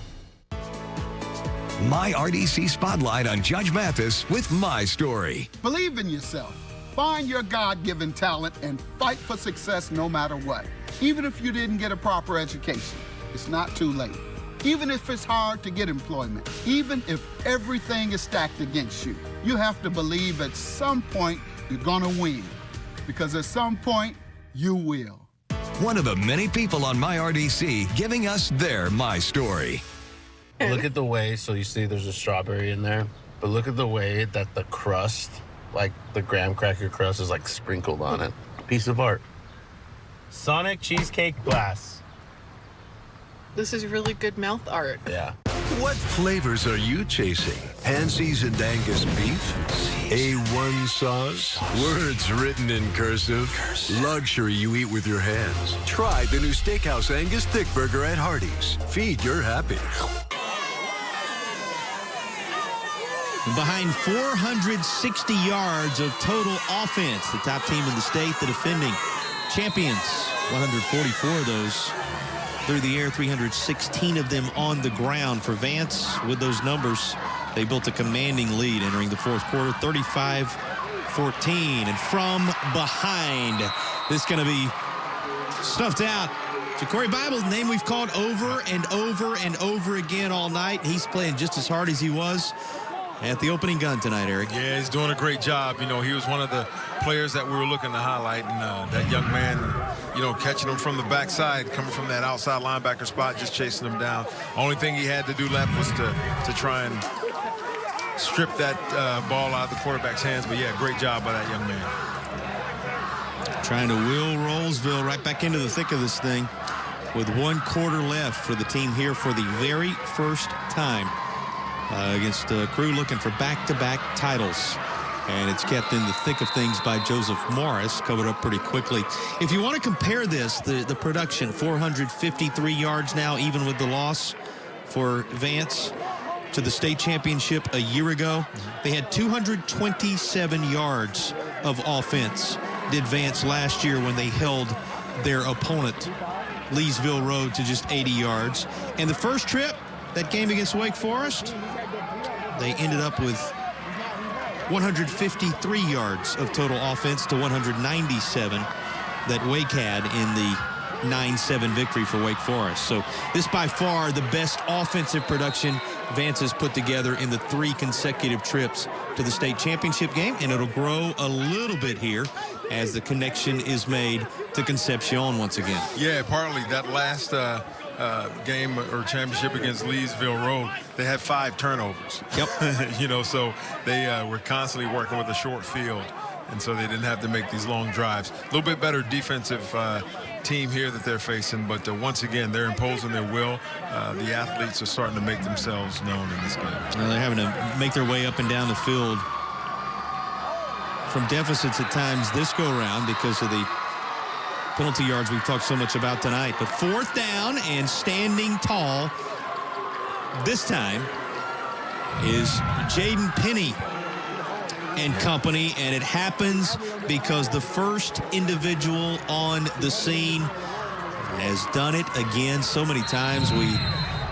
My RDC Spotlight on Judge Mathis with My Story. Believe in yourself. Find your God-given talent and fight for success no matter what. Even if you didn't get a proper education, it's not too late. Even if it's hard to get employment, even if everything is stacked against you, You have to believe at some point you're gonna win, because at some point you will. One of the many people on MyRDC giving us their My Story. Look at the way, so you see there's a strawberry in there, but look at the way that the crust, like the graham cracker crust, is like sprinkled on it. Piece of art. Sonic cheesecake glass. This is really good mouth art. Yeah. What flavors are you chasing? Hand-seasoned Angus beef? A1 sauce? Words written in cursive? Luxury you eat with your hands. Try the new Steakhouse Angus Thick Burger at Hardee's. Feed your happy. Behind 460 yards of total offense, the top team in the state, the defending champions, 144 of those through the air, 316 of them on the ground. For Vance, with those numbers, they built a commanding lead entering the fourth quarter, 35-14. And from behind, this is going to be snuffed out. Corey Bible's name we've called over and over and over again all night. He's playing just as hard as he was at the opening gun tonight, Eric. Yeah, he's doing a great job. You know, he was one of the players that we were looking to highlight, and that young man, you know, catching him from the backside, coming from that outside linebacker spot, just chasing him down. Only thing he had to do left was to try and strip that ball out of the quarterback's hands. But, yeah, great job by that young man. Trying to will Rolesville right back into the thick of this thing with 1 quarter left for the team here for the very first time. Against a crew looking for back-to-back titles. And it's kept in the thick of things by Joseph Morris, covered up pretty quickly. If you want to compare this, the production, 453 yards now, even with the loss for Vance to the state championship a year ago. They had 227 yards of offense, did Vance last year when they held their opponent, Leesville Road, to just 80 yards. And the first trip, that game against Wake Forest, they ended up with 153 yards of total offense to 197 that Wake had in the 9-7 victory for Wake Forest. So this by far the best offensive production Vance has put together in the 3 consecutive trips to the state championship game, and it'll grow a little bit here as the connection is made to Concepcion once again. Yeah, partly that last game or championship against Leesville Road, they had 5 turnovers. Yep. You know, so they were constantly working with a short field, and so they didn't have to make these long drives. A little bit better defensive team here that they're facing, but once again, they're imposing their will. The athletes are starting to make themselves known in this game. Well, they're having to make their way up and down the field from deficits at times this go-around because of the penalty yards we've talked so much about tonight. But 4th down and standing tall this time is Jaden Penny and company, and it happens because the first individual on the scene has done it again so many times. We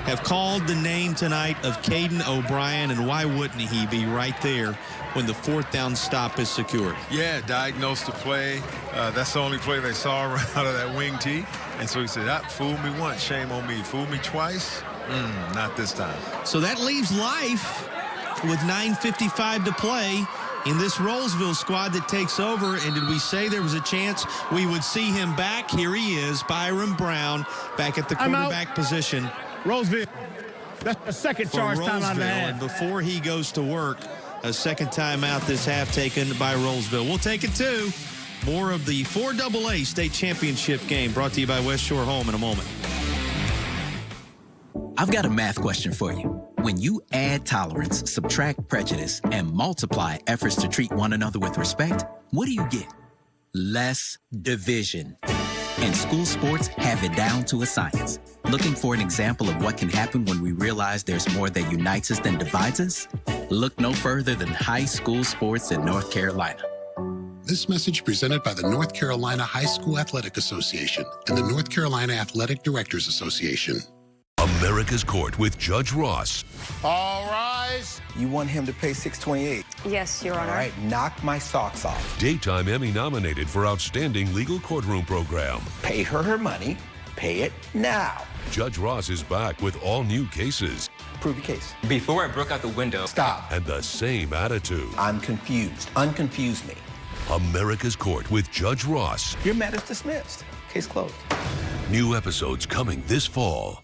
have called the name tonight of Caden O'Brien, and why wouldn't he be right there when the 4th down stop is secured? Yeah, diagnosed the play. That's the only play they saw right out of that wing tee. And so he said, fooled me once, shame on me. Fooled me twice? Not this time. So that leaves life with 9:55 to play in this Rolesville squad that takes over. And did we say there was a chance we would see him back? Here he is, Byron Brown, back at the quarterback position. Rolesville. That's a second charge time out of the half. And before he goes to work, a second timeout this half taken by Rolesville. We'll take it too. More of the 4AA state championship game brought to you by West Shore Home in a moment. I've got a math question for you. When you add tolerance, subtract prejudice, and multiply efforts to treat one another with respect, what do you get? Less division. And school sports have it down to a science. Looking for an example of what can happen when we realize there's more that unites us than divides us? Look no further than high school sports in North Carolina. This message presented by the North Carolina High School Athletic Association and the North Carolina Athletic Directors Association. America's Court with Judge Ross. All rise. You want him to pay $628? Yes, Your Honor. All right, knock my socks off. Daytime Emmy nominated for Outstanding Legal Courtroom Program. Pay her money, Pay it now. Judge Ross is back with all new cases. Prove your case. Before I broke out the window. Stop. And the same attitude. I'm confused. Unconfuse me. America's Court with Judge Ross. Your matter's dismissed. Case closed. New episodes coming this fall.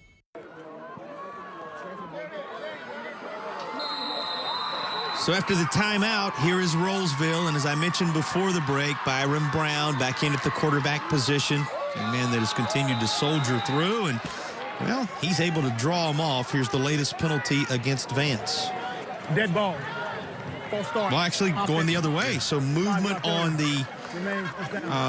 So after the timeout, here is Rolesville. And as I mentioned before the break, Byron Brown back in at the quarterback position. A man that has continued to soldier through. And, well, he's able to draw him off. Here's the latest penalty against Vance. Dead ball. False start. Well, actually going the other way. So movement on the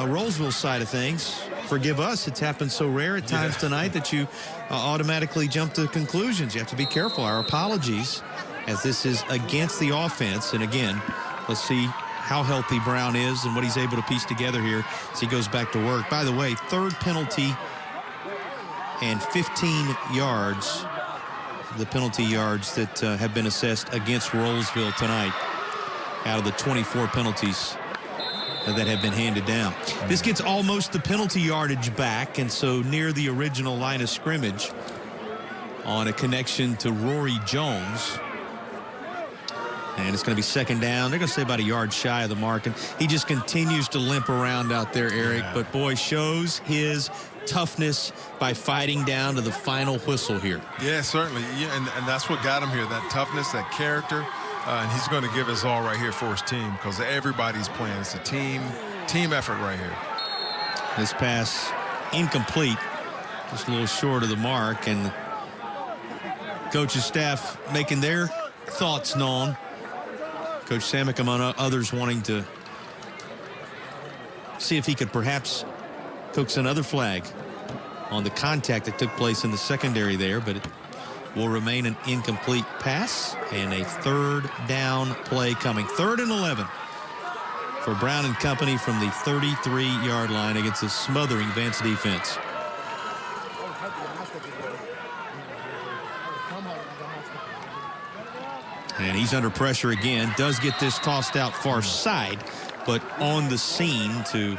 Rolesville side of things. Forgive us. It's happened so rare at times tonight that you automatically jump to conclusions. You have to be careful. Our apologies, as this is against the offense. And again, let's see how healthy Brown is and what he's able to piece together here as he goes back to work. By the way, third penalty and 15 yards, the penalty yards that have been assessed against Rolesville tonight out of the 24 penalties that have been handed down. This gets almost the penalty yardage back, and so near the original line of scrimmage on a connection to Rory Jones. And it's going to be second down. They're going to say about a yard shy of the mark. And he just continues to limp around out there, Eric. Yeah. But, boy, shows his toughness by fighting down to the final whistle here. Yeah, certainly. Yeah, and that's what got him here, that toughness, that character. And he's going to give his all right here for his team because everybody's playing. It's a team effort right here. This pass incomplete, just a little short of the mark. And coach's staff making their thoughts known. Coach Samick, among others, wanting to see if he could perhaps coax another flag on the contact that took place in the secondary there, but it will remain an incomplete pass and a third down play coming. 3rd and 11 for Brown and company from the 33-yard line against a smothering Vance defense. And he's under pressure again. Does get this tossed out far side, but on the scene to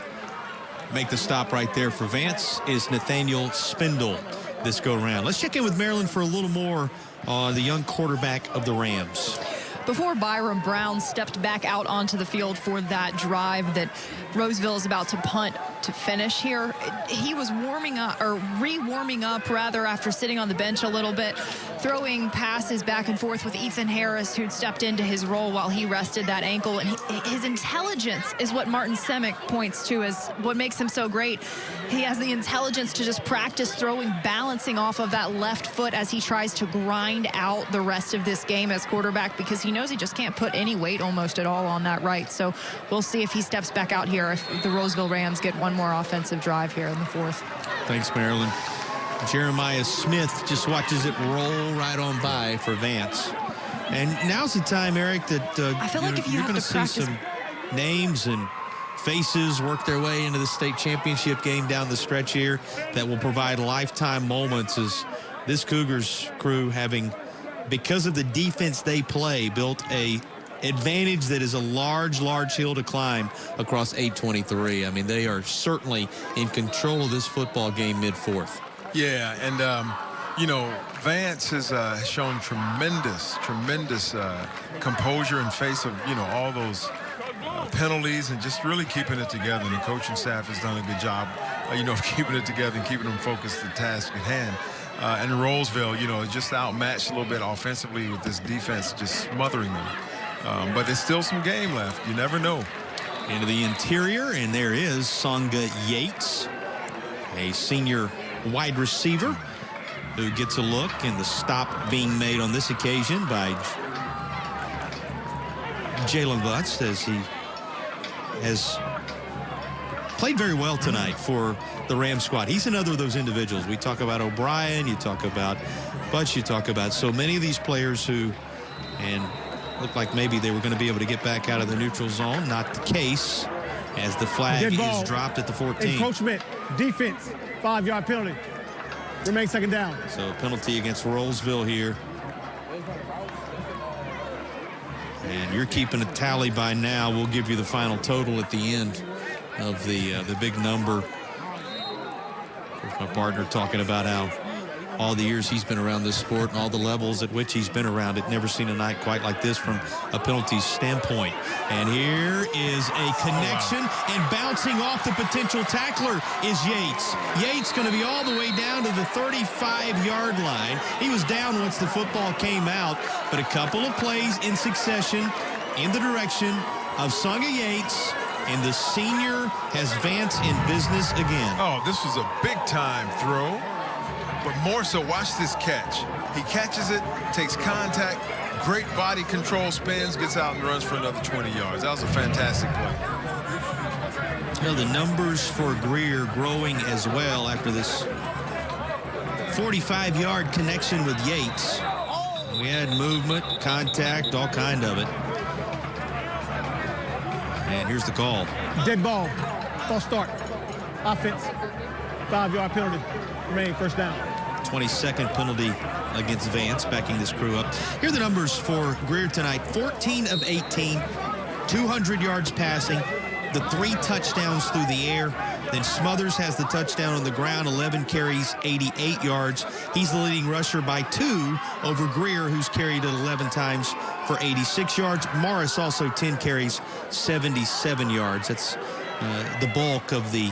make the stop right there for Vance is Nathaniel Spindle this go-round. Let's check in with Marilyn for a little more on the young quarterback of the Rams. Before Byron Brown stepped back out onto the field for that drive that Rolesville is about to punt to finish here, he was warming up, or re-warming up rather, after sitting on the bench a little bit, throwing passes back and forth with Ethan Harris, who'd stepped into his role while he rested that ankle. And his intelligence is what Martin Semick points to as what makes him so great. He has the intelligence to just practice throwing, balancing off of that left foot as he tries to grind out the rest of this game as quarterback, because he knows he just can't put any weight almost at all on that right. So we'll see if he steps back out here, if the Rolesville Rams get one more offensive drive here in the 4th. Thanks, Marilyn. Jeremiah Smith just watches it roll right on by for Vance. And now's the time, Eric, that I feel like if you're going to see practice some names and faces work their way into the state championship game down the stretch here that will provide lifetime moments as this Cougars crew, having, because of the defense they play, built a advantage that is a large hill to climb across 823. I mean, they are certainly in control of this football game mid-4th. Yeah, and you know, Vance has shown tremendous composure in face of, you know, all those penalties and just really keeping it together. And the coaching staff has done a good job, you know, of keeping it together and keeping them focused on the task at hand. And Rolesville, you know, just outmatched a little bit offensively with this defense just smothering them. But there's still some game left. You never know. Into the interior, and there is Songa Yates, a senior wide receiver who gets a look, and the stop being made on this occasion by Jalen Butts, as he has played very well tonight for the Rams squad. He's another of those individuals. We talk about O'Brien, you talk about Butts, you talk about so many of these players who, and looked like maybe they were going to be able to get back out of the neutral zone. Not the case, as the flag is dropped at the 14. Encroachment, defense, 5-yard penalty. Remain second down. So penalty against Rolesville here. And you're keeping a tally by now. We'll give you the final total at the end of the big number. My partner talking about how all the years he's been around this sport and all the levels at which he's been around it, never seen a night quite like this from a penalties standpoint. And here is a connection, and bouncing off the potential tackler is Yates. Yates going to be all the way down to the 35-yard line. He was down once the football came out, but a couple of plays in succession in the direction of Songa Yates, and the senior has Vance in business again. Oh, this was a big-time throw. But more so, watch this catch. He catches it, takes contact, great body control, spins, gets out and runs for another 20 yards. That was a fantastic play. You know, the numbers for Greer growing as well after this 45-yard connection with Yates. We had movement, contact, all kind of it. And here's the call. Dead ball. False start. Offense. 5-yard penalty. Remain first down. 22nd penalty against Vance, backing this crew up. Here are the numbers for Greer tonight. 14 of 18, 200 yards passing, the 3 touchdowns through the air. Then Smothers has the touchdown on the ground, 11 carries, 88 yards. He's the leading rusher by 2 over Greer, who's carried it 11 times for 86 yards. Morris also 10 carries, 77 yards. That's the bulk of the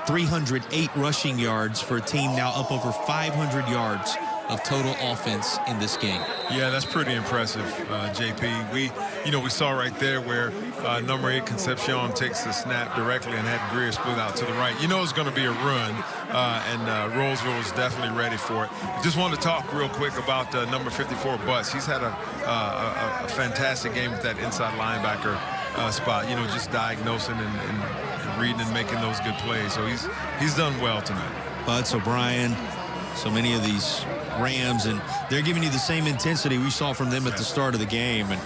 308 rushing yards for a team now up over 500 yards of total offense in this game. Yeah, that's pretty impressive, JP. We saw right there where number 8 Concepcion takes the snap directly and had Greer split out to the right. You know it's going to be a run, and Rolesville was definitely ready for it. Just wanted to talk real quick about number 54 Butts. He's had a fantastic game with that inside linebacker spot. Just diagnosing and reading and making those good plays. So he's done well tonight. Butts, O'Brien, so many of these Rams, and they're giving you the same intensity we saw from them at the start of the game, and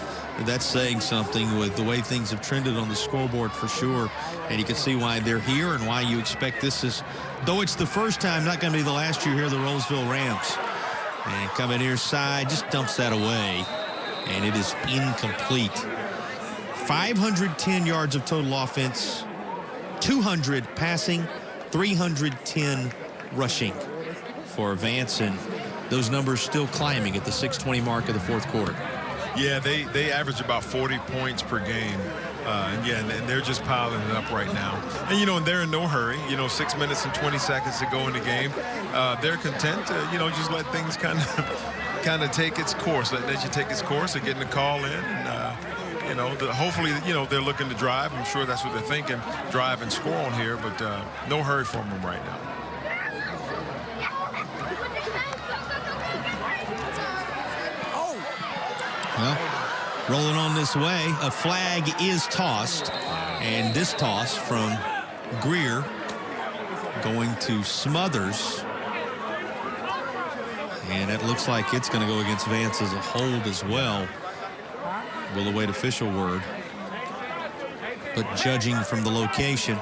that's saying something with the way things have trended on the scoreboard for sure. And you can see why they're here and why you expect this is, though it's the first time, not going to be the last year here, the Rolesville Rams. And coming near side, just dumps that away, and it is incomplete. 510 yards of total offense, 200 passing, 310 rushing for Vance, and those numbers still climbing at the 6:20 mark of the fourth quarter. Yeah, they average about 40 points per game. And they're just piling it up right now. And, and they're in no hurry. 6 minutes and 20 seconds to go in the game. They're content to, just let things kind of take its course. Let you take its course and getting the call in. And, hopefully, they're looking to drive. I'm sure that's what they're thinking, drive and score on here. But no hurry for them right now. Well, rolling on this way, a flag is tossed, and this toss from Greer going to Smothers, and it looks like it's going to go against Vance as a hold as well. We'll await official word, but judging from the location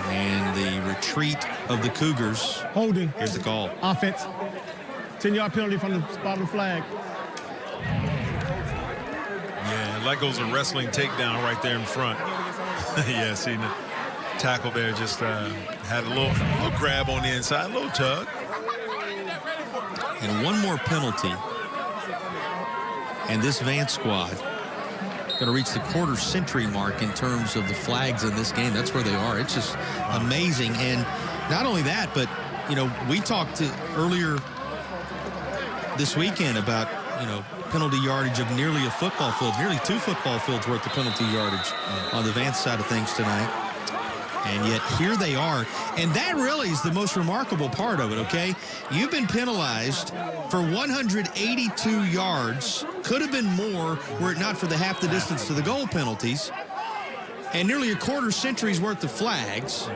and the retreat of the Cougars, holding. Here's the call. Offense. 10-yard penalty from the spot of the flag. Yeah, like goes a wrestling takedown right there in front. Yeah, see the tackle there, just had a little grab on the inside, a little tug. And one more penalty, and this Vance squad going to reach the quarter century mark in terms of the flags in this game. That's where they are. It's just amazing. And not only that, but we talked earlier this weekend about penalty yardage of nearly a football field, nearly 2 football fields worth of penalty yardage on the Vance side of things tonight. And yet here they are. And that really is the most remarkable part of it, okay? You've been penalized for 182 yards. Could have been more were it not for the half the distance to the goal penalties. And nearly a quarter century's worth of flags.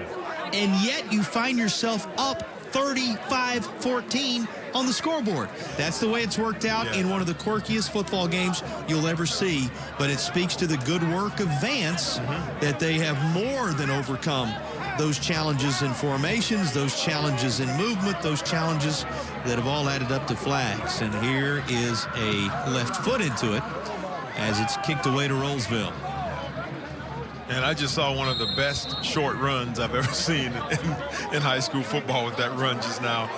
And yet you find yourself up 35-14 on the scoreboard. That's the way it's worked out in one of the quirkiest football games you'll ever see. But it speaks to the good work of Vance that they have more than overcome those challenges in formations, those challenges in movement, those challenges that have all added up to flags. And here is a left foot into it as it's kicked away to Rolesville. And I just saw one of the best short runs I've ever seen in high school football with that run just now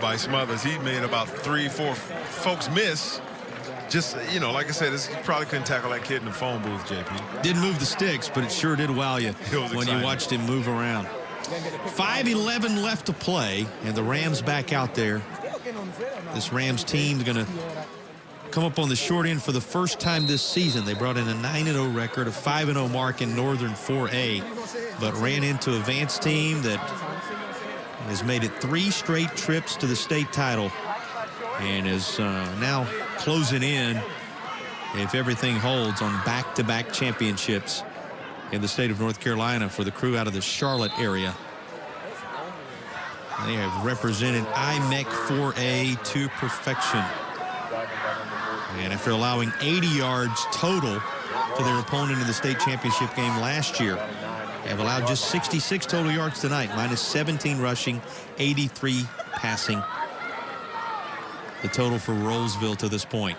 by Smothers. He made about 3-4 folks miss. Just, you know, like I said, you probably couldn't tackle that kid in the phone booth, JP. Didn't move the sticks, but it sure did wow you when you watched him move around. 5:11 left to play, and the Rams back out there. This Rams team is going to come up on the short end for the first time this season. They brought in a 9-0 record, a 5-0 mark in Northern 4A, but ran into a Vance team that has made it 3 straight trips to the state title and is now closing in, if everything holds, on back-to-back championships in the state of North Carolina for the crew out of the Charlotte area. They have represented IMEC 4A to perfection. And after allowing 80 yards total to their opponent in the state championship game last year, they have allowed just 66 total yards tonight, minus 17 rushing, 83 passing. The total for Rolesville to this point.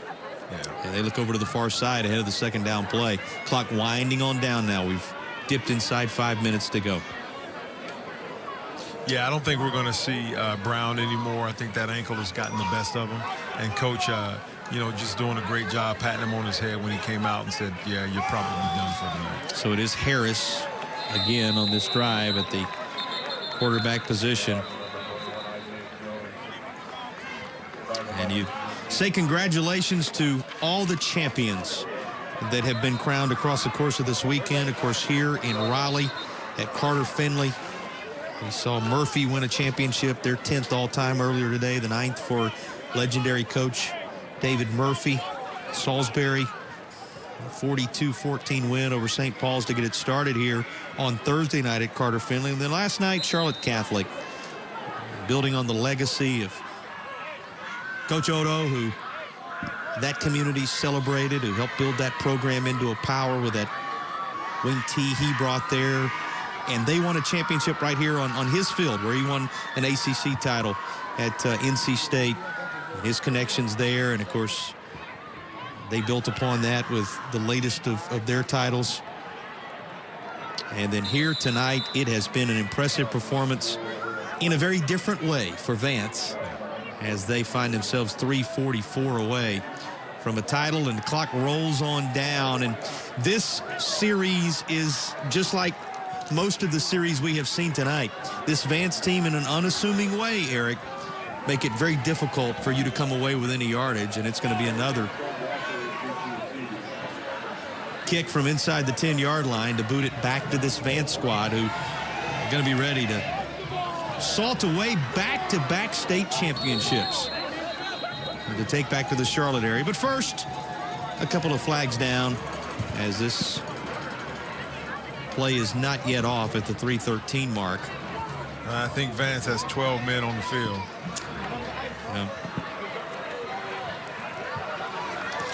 And they look over to the far side ahead of the second down play. Clock winding on down now. We've dipped inside 5 minutes to go. Yeah, I don't think we're going to see Brown anymore. I think that ankle has gotten the best of him. And Coach, you know, just doing a great job patting him on his head when he came out and said, yeah, you're probably done for tonight. So it is Harris again on this drive at the quarterback position. And you say congratulations to all the champions that have been crowned across the course of this weekend. Of course, here in Raleigh at Carter Finley, we saw Murphy win a championship, their 10th all-time earlier today, the 9th for legendary coach David Murphy. Salisbury, 42-14 win over St. Paul's to get it started here on Thursday night at Carter Finley. And then last night, Charlotte Catholic, building on the legacy of Coach Odo, who that community celebrated, who helped build that program into a power with that wing tee he brought there. And they won a championship right here on his field, where he won an ACC title at NC State. His connections there, and of course, they built upon that with the latest of their titles. And then here tonight, it has been an impressive performance in a very different way for Vance, as they find themselves 344 away from a title, and the clock rolls on down. And this series is just like most of the series we have seen tonight. This Vance team, in an unassuming way, Eric, make it very difficult for you to come away with any yardage, and it's going to be another kick from inside the 10-yard line to boot it back to this Vance squad, who are going to be ready to salt away back-to-back state championships to take back to the Charlotte area. But first, a couple of flags down, as this play is not yet off at the 3:13 mark. I think Vance has 12 men on the field. Yeah.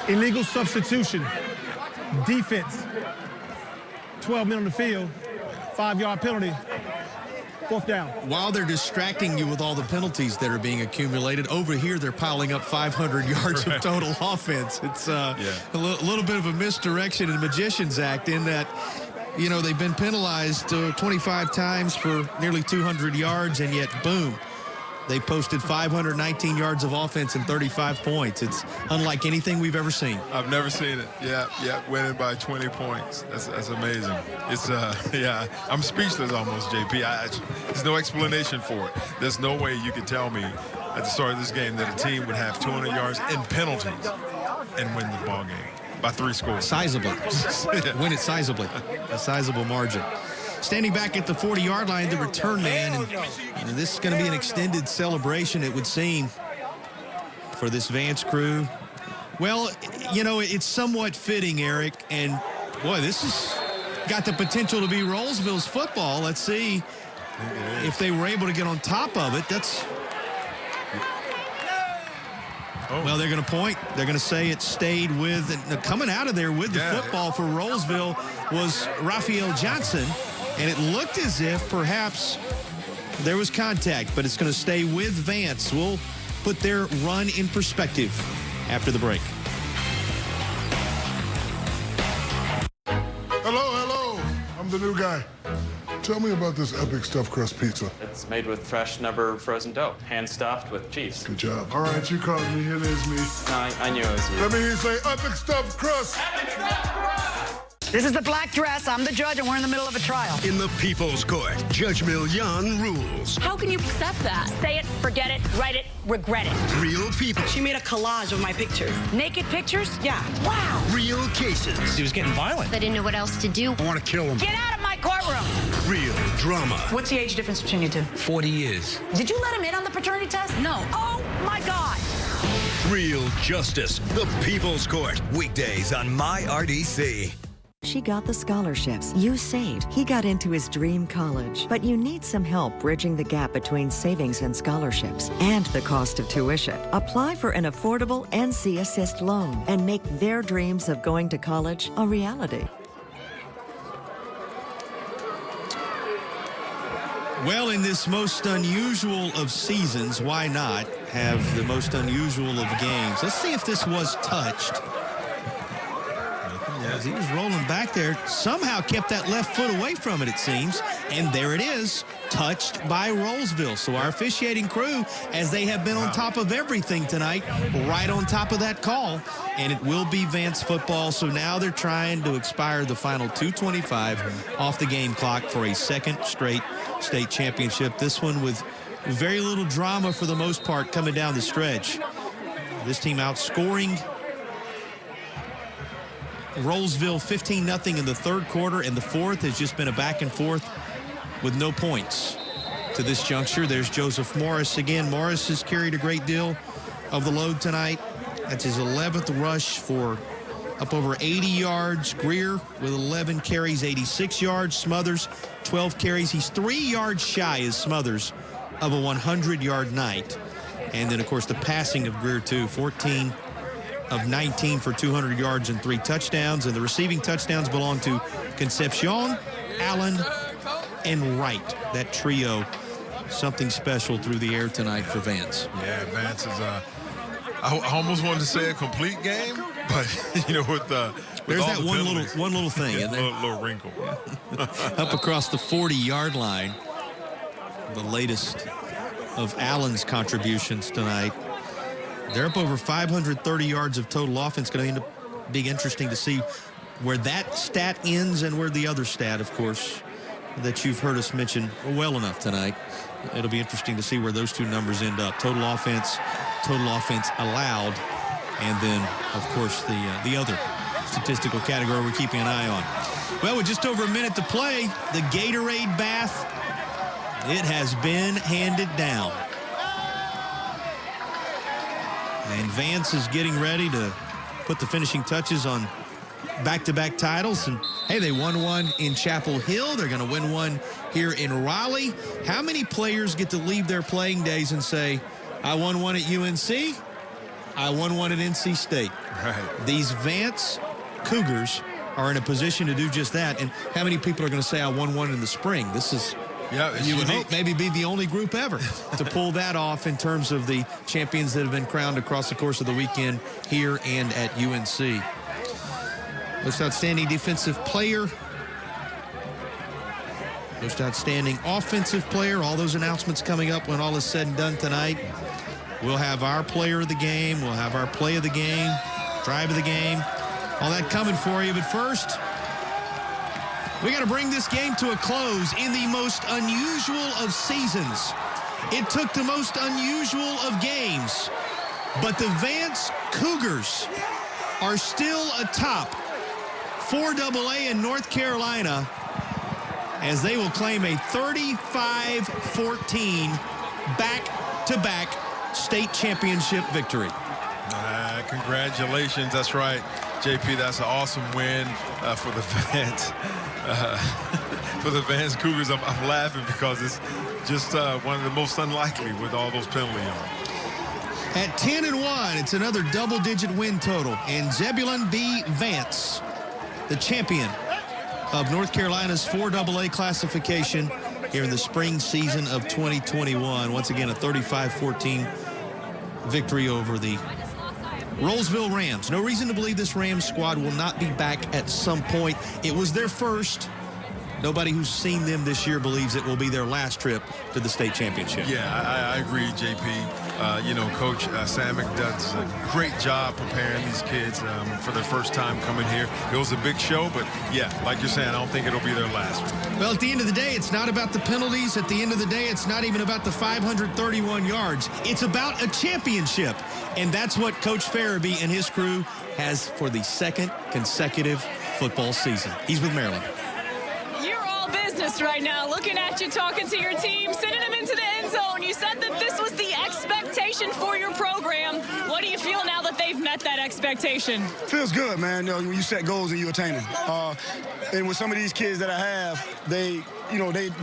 Illegal substitution. Defense. 12 men on the field. 5-yard penalty. 4th down. While they're distracting you with all the penalties that are being accumulated, over here they're piling up 500 yards of total offense. It's a little bit of a misdirection and magician's act, in that, you know, they've been penalized 25 times for nearly 200 yards, and yet, boom, they posted 519 yards of offense and 35 points. It's unlike anything we've ever seen. I've never seen it. Yeah, winning by 20 points. That's amazing. It's, yeah, I'm speechless almost, JP. There's no explanation for it. There's no way you could tell me at the start of this game that a team would have 200 yards in penalties and win the ball game by 3 scores. Sizably. Win it sizably. A sizable margin. Standing back at the 40-yard line, the return man. And this is going to be an extended celebration, it would seem, for this Vance crew. Well, you know, it's somewhat fitting, Eric. And, boy, this has got the potential to be Rolesville's football. Let's see if they were able to get on top of it. That's... Well, they're going to point. They're going to say it stayed with, and coming out of there with the football for Rolesville was Raphael Johnson. And it looked as if perhaps there was contact, but it's going to stay with Vance. We'll put their run in perspective after the break. Hello. I'm new guy. Tell me about this epic stuffed crust pizza. It's made with fresh, never frozen dough, hand-stuffed with cheese. Good job. All right, you called me. It is me. No, I knew it was you. Let me hear you say epic stuffed crust. Epic stuffed crust! This is the black dress. I'm the judge, and we're in the middle of a trial. In the People's Court, Judge Millan rules. How can you accept that? Say it, forget it, write it, regret it. Real people. She made a collage of my pictures. Naked pictures? Yeah. Wow. Real cases. He was getting violent. I didn't know what else to do. I want to kill him. Get out of my courtroom. Real drama. What's the age difference between you two? 40 years. Did you let him in on the paternity test? No. Oh, my God. Real justice. The People's Court. Weekdays on MyRDC. She got the scholarships. You saved. He got into his dream college. But you need some help bridging the gap between savings and scholarships and the cost of tuition. Apply for an affordable NC Assist loan and make their dreams of going to college a reality. Well, in this most unusual of seasons, why not have the most unusual of games? Let's see if this was touched. As he was rolling back there, somehow kept that left foot away from it, it seems. And there it is, touched by Rolesville. So our officiating crew, as they have been on top of everything tonight, right on top of that call. And it will be Vance football. So now they're trying to expire the final 2:25 off the game clock for a second straight state championship. This one with very little drama for the most part coming down the stretch. This team outscoring Rolesville 15-0 in the third quarter, and the fourth has just been a back and forth with no points to this juncture. There's Joseph Morris again. Morris has carried a great deal of the load tonight. That's his 11th rush for up over 80 yards. Greer with 11 carries, 86 yards. Smothers, 12 carries. He's 3 yards shy, as Smothers, of a 100-yard night. And then, of course, the passing of Greer, too, 14 of 19 for 200 yards and 3 touchdowns. And the receiving touchdowns belong to Concepcion, Allen, and Wright. That trio, something special through the air tonight for Vance. Yeah, Vance is I almost wanted to say a complete game, but you know, with there's all that the one little thing, yeah, isn't there? Little wrinkle. Up across the 40-yard line, the latest of Allen's contributions tonight. They're up over 530 yards of total offense. Going to end up being interesting to see where that stat ends and where the other stat, of course, that you've heard us mention well enough tonight. It'll be interesting to see where those two numbers end up. Total offense allowed, and then, of course, the other statistical category we're keeping an eye on. Well, with just over a minute to play, the Gatorade bath, it has been handed down. And Vance is getting ready to put the finishing touches on back-to-back titles. And, hey, they won one in Chapel Hill. They're going to win one here in Raleigh. How many players get to leave their playing days and say, I won one at UNC, I won one at NC State? Right. These Vance Cougars are in a position to do just that. And how many people are going to say, I won one in the spring? This is... Yeah, you would hope maybe be the only group ever to pull that off in terms of the champions that have been crowned across the course of the weekend here and at UNC. Most outstanding defensive player. Most outstanding offensive player. All those announcements coming up when all is said and done tonight. We'll have our player of the game. We'll have our play of the game, drive of the game. All that coming for you. But first, we got to bring this game to a close in the most unusual of seasons. It took the most unusual of games, but the Vance Cougars are still atop 4AA in North Carolina as they will claim a 35-14 back-to-back state championship victory. Congratulations. That's right, JP. That's an awesome win for the Vance. For the Vance Cougars. I'm laughing because it's just one of the most unlikely with all those penalties on. At 10-1, it's another double-digit win total. And Zebulon B. Vance, the champion of North Carolina's 4AA classification here in the spring season of 2021. Once again, a 35-14 victory over the Rolesville Rams. No reason to believe this Rams squad will not be back at some point. It was their first. nobody who's seen them this year believes it will be their last trip to the state championship. Yeah, I agree, JP. You know, Coach Samick does a great job preparing these kids for their first time coming here. It was a big show, but yeah, like you're saying, I don't think it'll be their last one. Well, at the end of the day, it's not about the penalties. At the end of the day, it's not even about the 531 yards. It's about a championship. And that's what Coach Farabee and his crew has for the second consecutive football season. He's with Maryland. You're all business right now. Looking at you, talking to your team, sending them into the end zone. You said that this was the expectation for your program. What do you feel now that they've met that expectation? Feels good, man. You know, when you set goals and you attain them. And with some of these kids that I have, they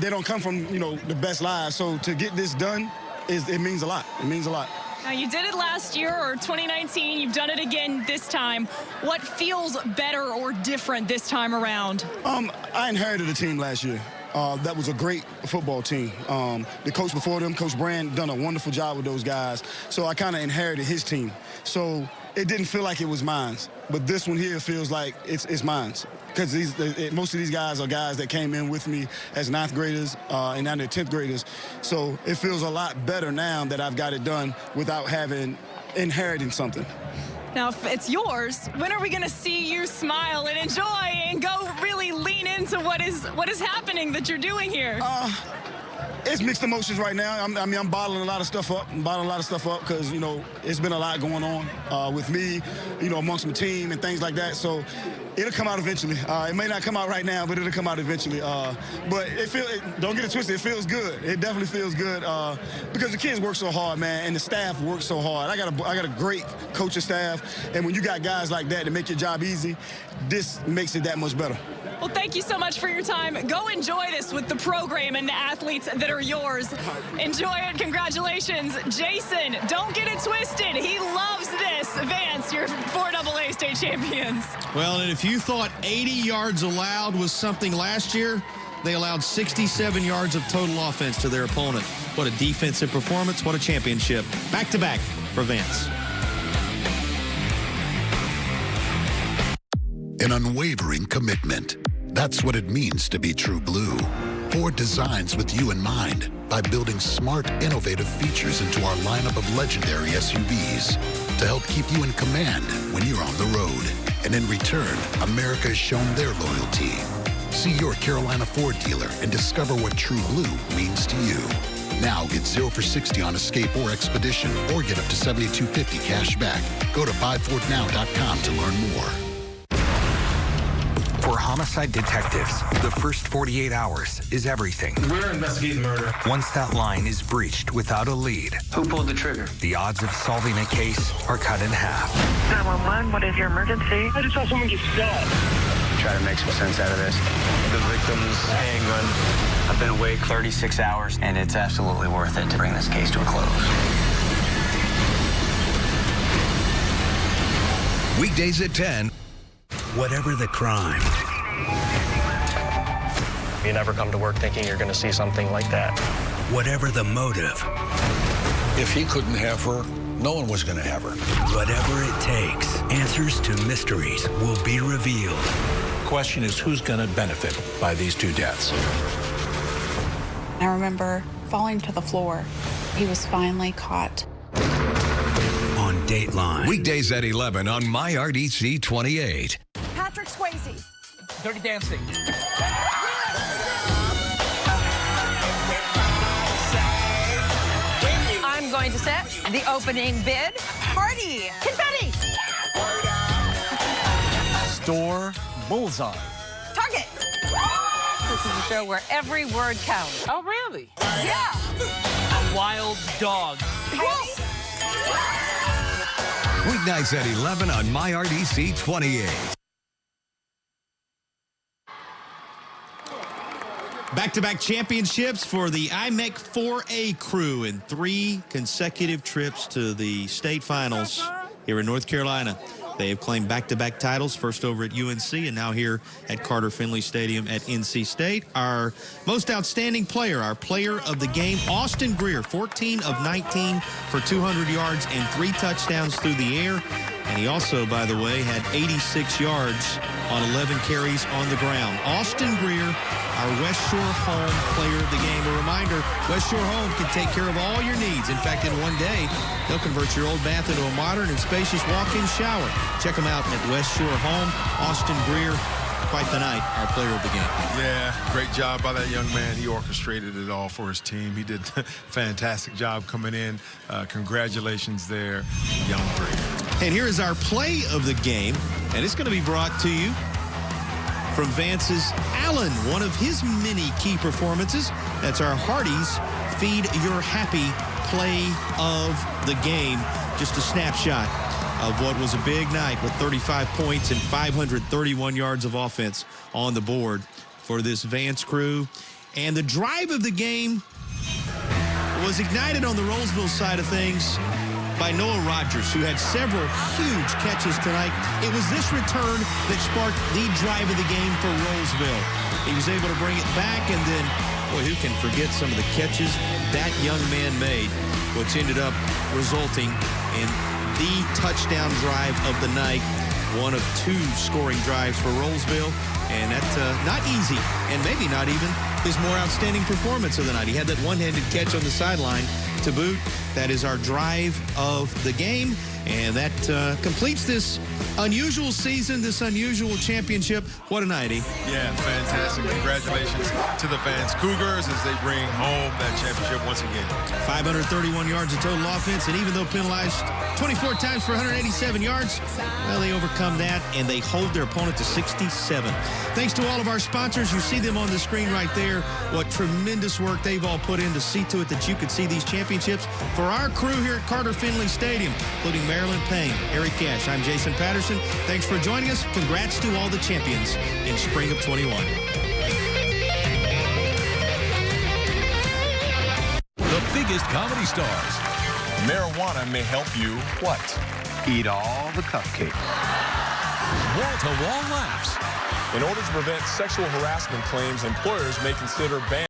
don't come from, the best lives. So to get this done, it means a lot. It means a lot. Now, you did it last year or 2019. You've done it again this time. What feels better or different this time around? I inherited a team last year. That was a great football team. The coach before them, Coach Brand, done a wonderful job with those guys. So I kind of inherited his team. So it didn't feel like it was mine. But this one here feels like it's mine. Because most of these guys are guys that came in with me as 9th graders and now they're 10th graders. So it feels a lot better now that I've got it done without inheriting something. Now, if it's yours, when are we going to see you smile and enjoy and go really lean into what is happening that you're doing here? It's mixed emotions right now. I'm bottling a lot of stuff up. Because, it's been a lot going on with me, amongst my team and things like that. So it'll come out eventually. It may not come out right now, but it'll come out eventually. But don't get it twisted. It feels good. It definitely feels good because the kids work so hard, man, and the staff works so hard. I got a great coaching staff, and when you got guys like that to make your job easy, this makes it that much better. Well, thank you so much for your time. Go enjoy this with the program and the athletes that are yours. Enjoy it. Congratulations. Jason, don't get it twisted. He loves this. Vance, your 4AA state champions. Well, and if you thought 80 yards allowed was something last year, they allowed 67 yards of total offense to their opponent. What a defensive performance. What a championship. Back-to-back for Vance. An unwavering commitment. That's what it means to be true blue. Ford designs with you in mind by building smart, innovative features into our lineup of legendary SUVs to help keep you in command when you're on the road. And in return, America has shown their loyalty. See your Carolina Ford dealer and discover what true blue means to you. Now get 0 for 60 on Escape or Expedition, or get up to $72.50 cash back. Go to buyfordnow.com to learn more. For homicide detectives, the first 48 hours is everything. We're investigating murder. Once that line is breached without a lead, Who pulled the trigger? the odds of solving a case are cut in half. 911, what is your emergency? I just saw someone get stabbed. Try to make some sense out of this. The victim's handgun. I've been awake 36 hours, and it's absolutely worth it to bring this case to a close. Weekdays at 10. Whatever the crime. You never come to work thinking you're going to see something like that. Whatever the motive. If he couldn't have her, no one was going to have her. Whatever it takes, answers to mysteries will be revealed. The question is, who's going to benefit by these two deaths? I remember falling to the floor. He was finally caught. On Dateline. Weekdays at 11 on MyRDC 28. Patrick Swayze. Dirty Dancing. I'm going to set the opening bid. Party. Confetti. Store Bullseye. Target. This is a show where every word counts. Oh, really? Yeah. Wild Dog. Weeknights at 11 on MyRDC 28. Back-to-back championships for the IMEC 4A crew in 3 consecutive trips to the state finals here in North Carolina. They have claimed back-to-back titles, first over at UNC and now here at Carter Finley Stadium at NC State. Our most outstanding player, our player of the game, Austin Greer, 14 of 19 for 200 yards and 3 touchdowns through the air. And he also, by the way, had 86 yards on 11 carries on the ground. Austin Greer, our West Shore Home player of the game. A reminder, West Shore Home can take care of all your needs. In fact, in one day, they'll convert your old bath into a modern and spacious walk-in shower. Check them out at West Shore Home. Austin Greer, quite the night, our player of the game. Yeah, great job by that young man. He orchestrated it all for his team. He did a fantastic job coming in. Congratulations there, young Greer. And here is our play of the game, and it's going to be brought to you from Vance's Allen, one of his many key performances. That's our Hardee's Feed Your Happy play of the game. Just a snapshot of what was a big night with 35 points and 531 yards of offense on the board for this Vance crew. And the drive of the game was ignited on the Rolesville side of things by Noah Rogers, who had several huge catches tonight. It was this return that sparked the drive of the game for Rolesville. He was able to bring it back, and then, boy, who can forget some of the catches that young man made, which ended up resulting in the touchdown drive of the night, one of two scoring drives for Rolesville, and that's not easy, and maybe not even his more outstanding performance of the night. He had that one-handed catch on the sideline to boot. That is our drive of the game, and that completes this unusual season, this unusual championship. What a night, E. Yeah, fantastic. Congratulations to the Vance Cougars as they bring home that championship once again. 531 yards of total offense, and even though penalized 24 times for 187 yards, well, they overcome that, and they hold their opponent to 67. Thanks to all of our sponsors. You see them on the screen right there. What tremendous work they've all put in to see to it that you can see these championships. For our crew here at Carter Finley Stadium, including Marilyn Payne, Eric Cash, I'm Jason Patterson. Thanks for joining us. Congrats to all the champions in spring of 21. The biggest comedy stars. Marijuana may help you what? Eat all the cupcakes. Wall-to-wall laughs. In order to prevent sexual harassment claims, employers may consider banning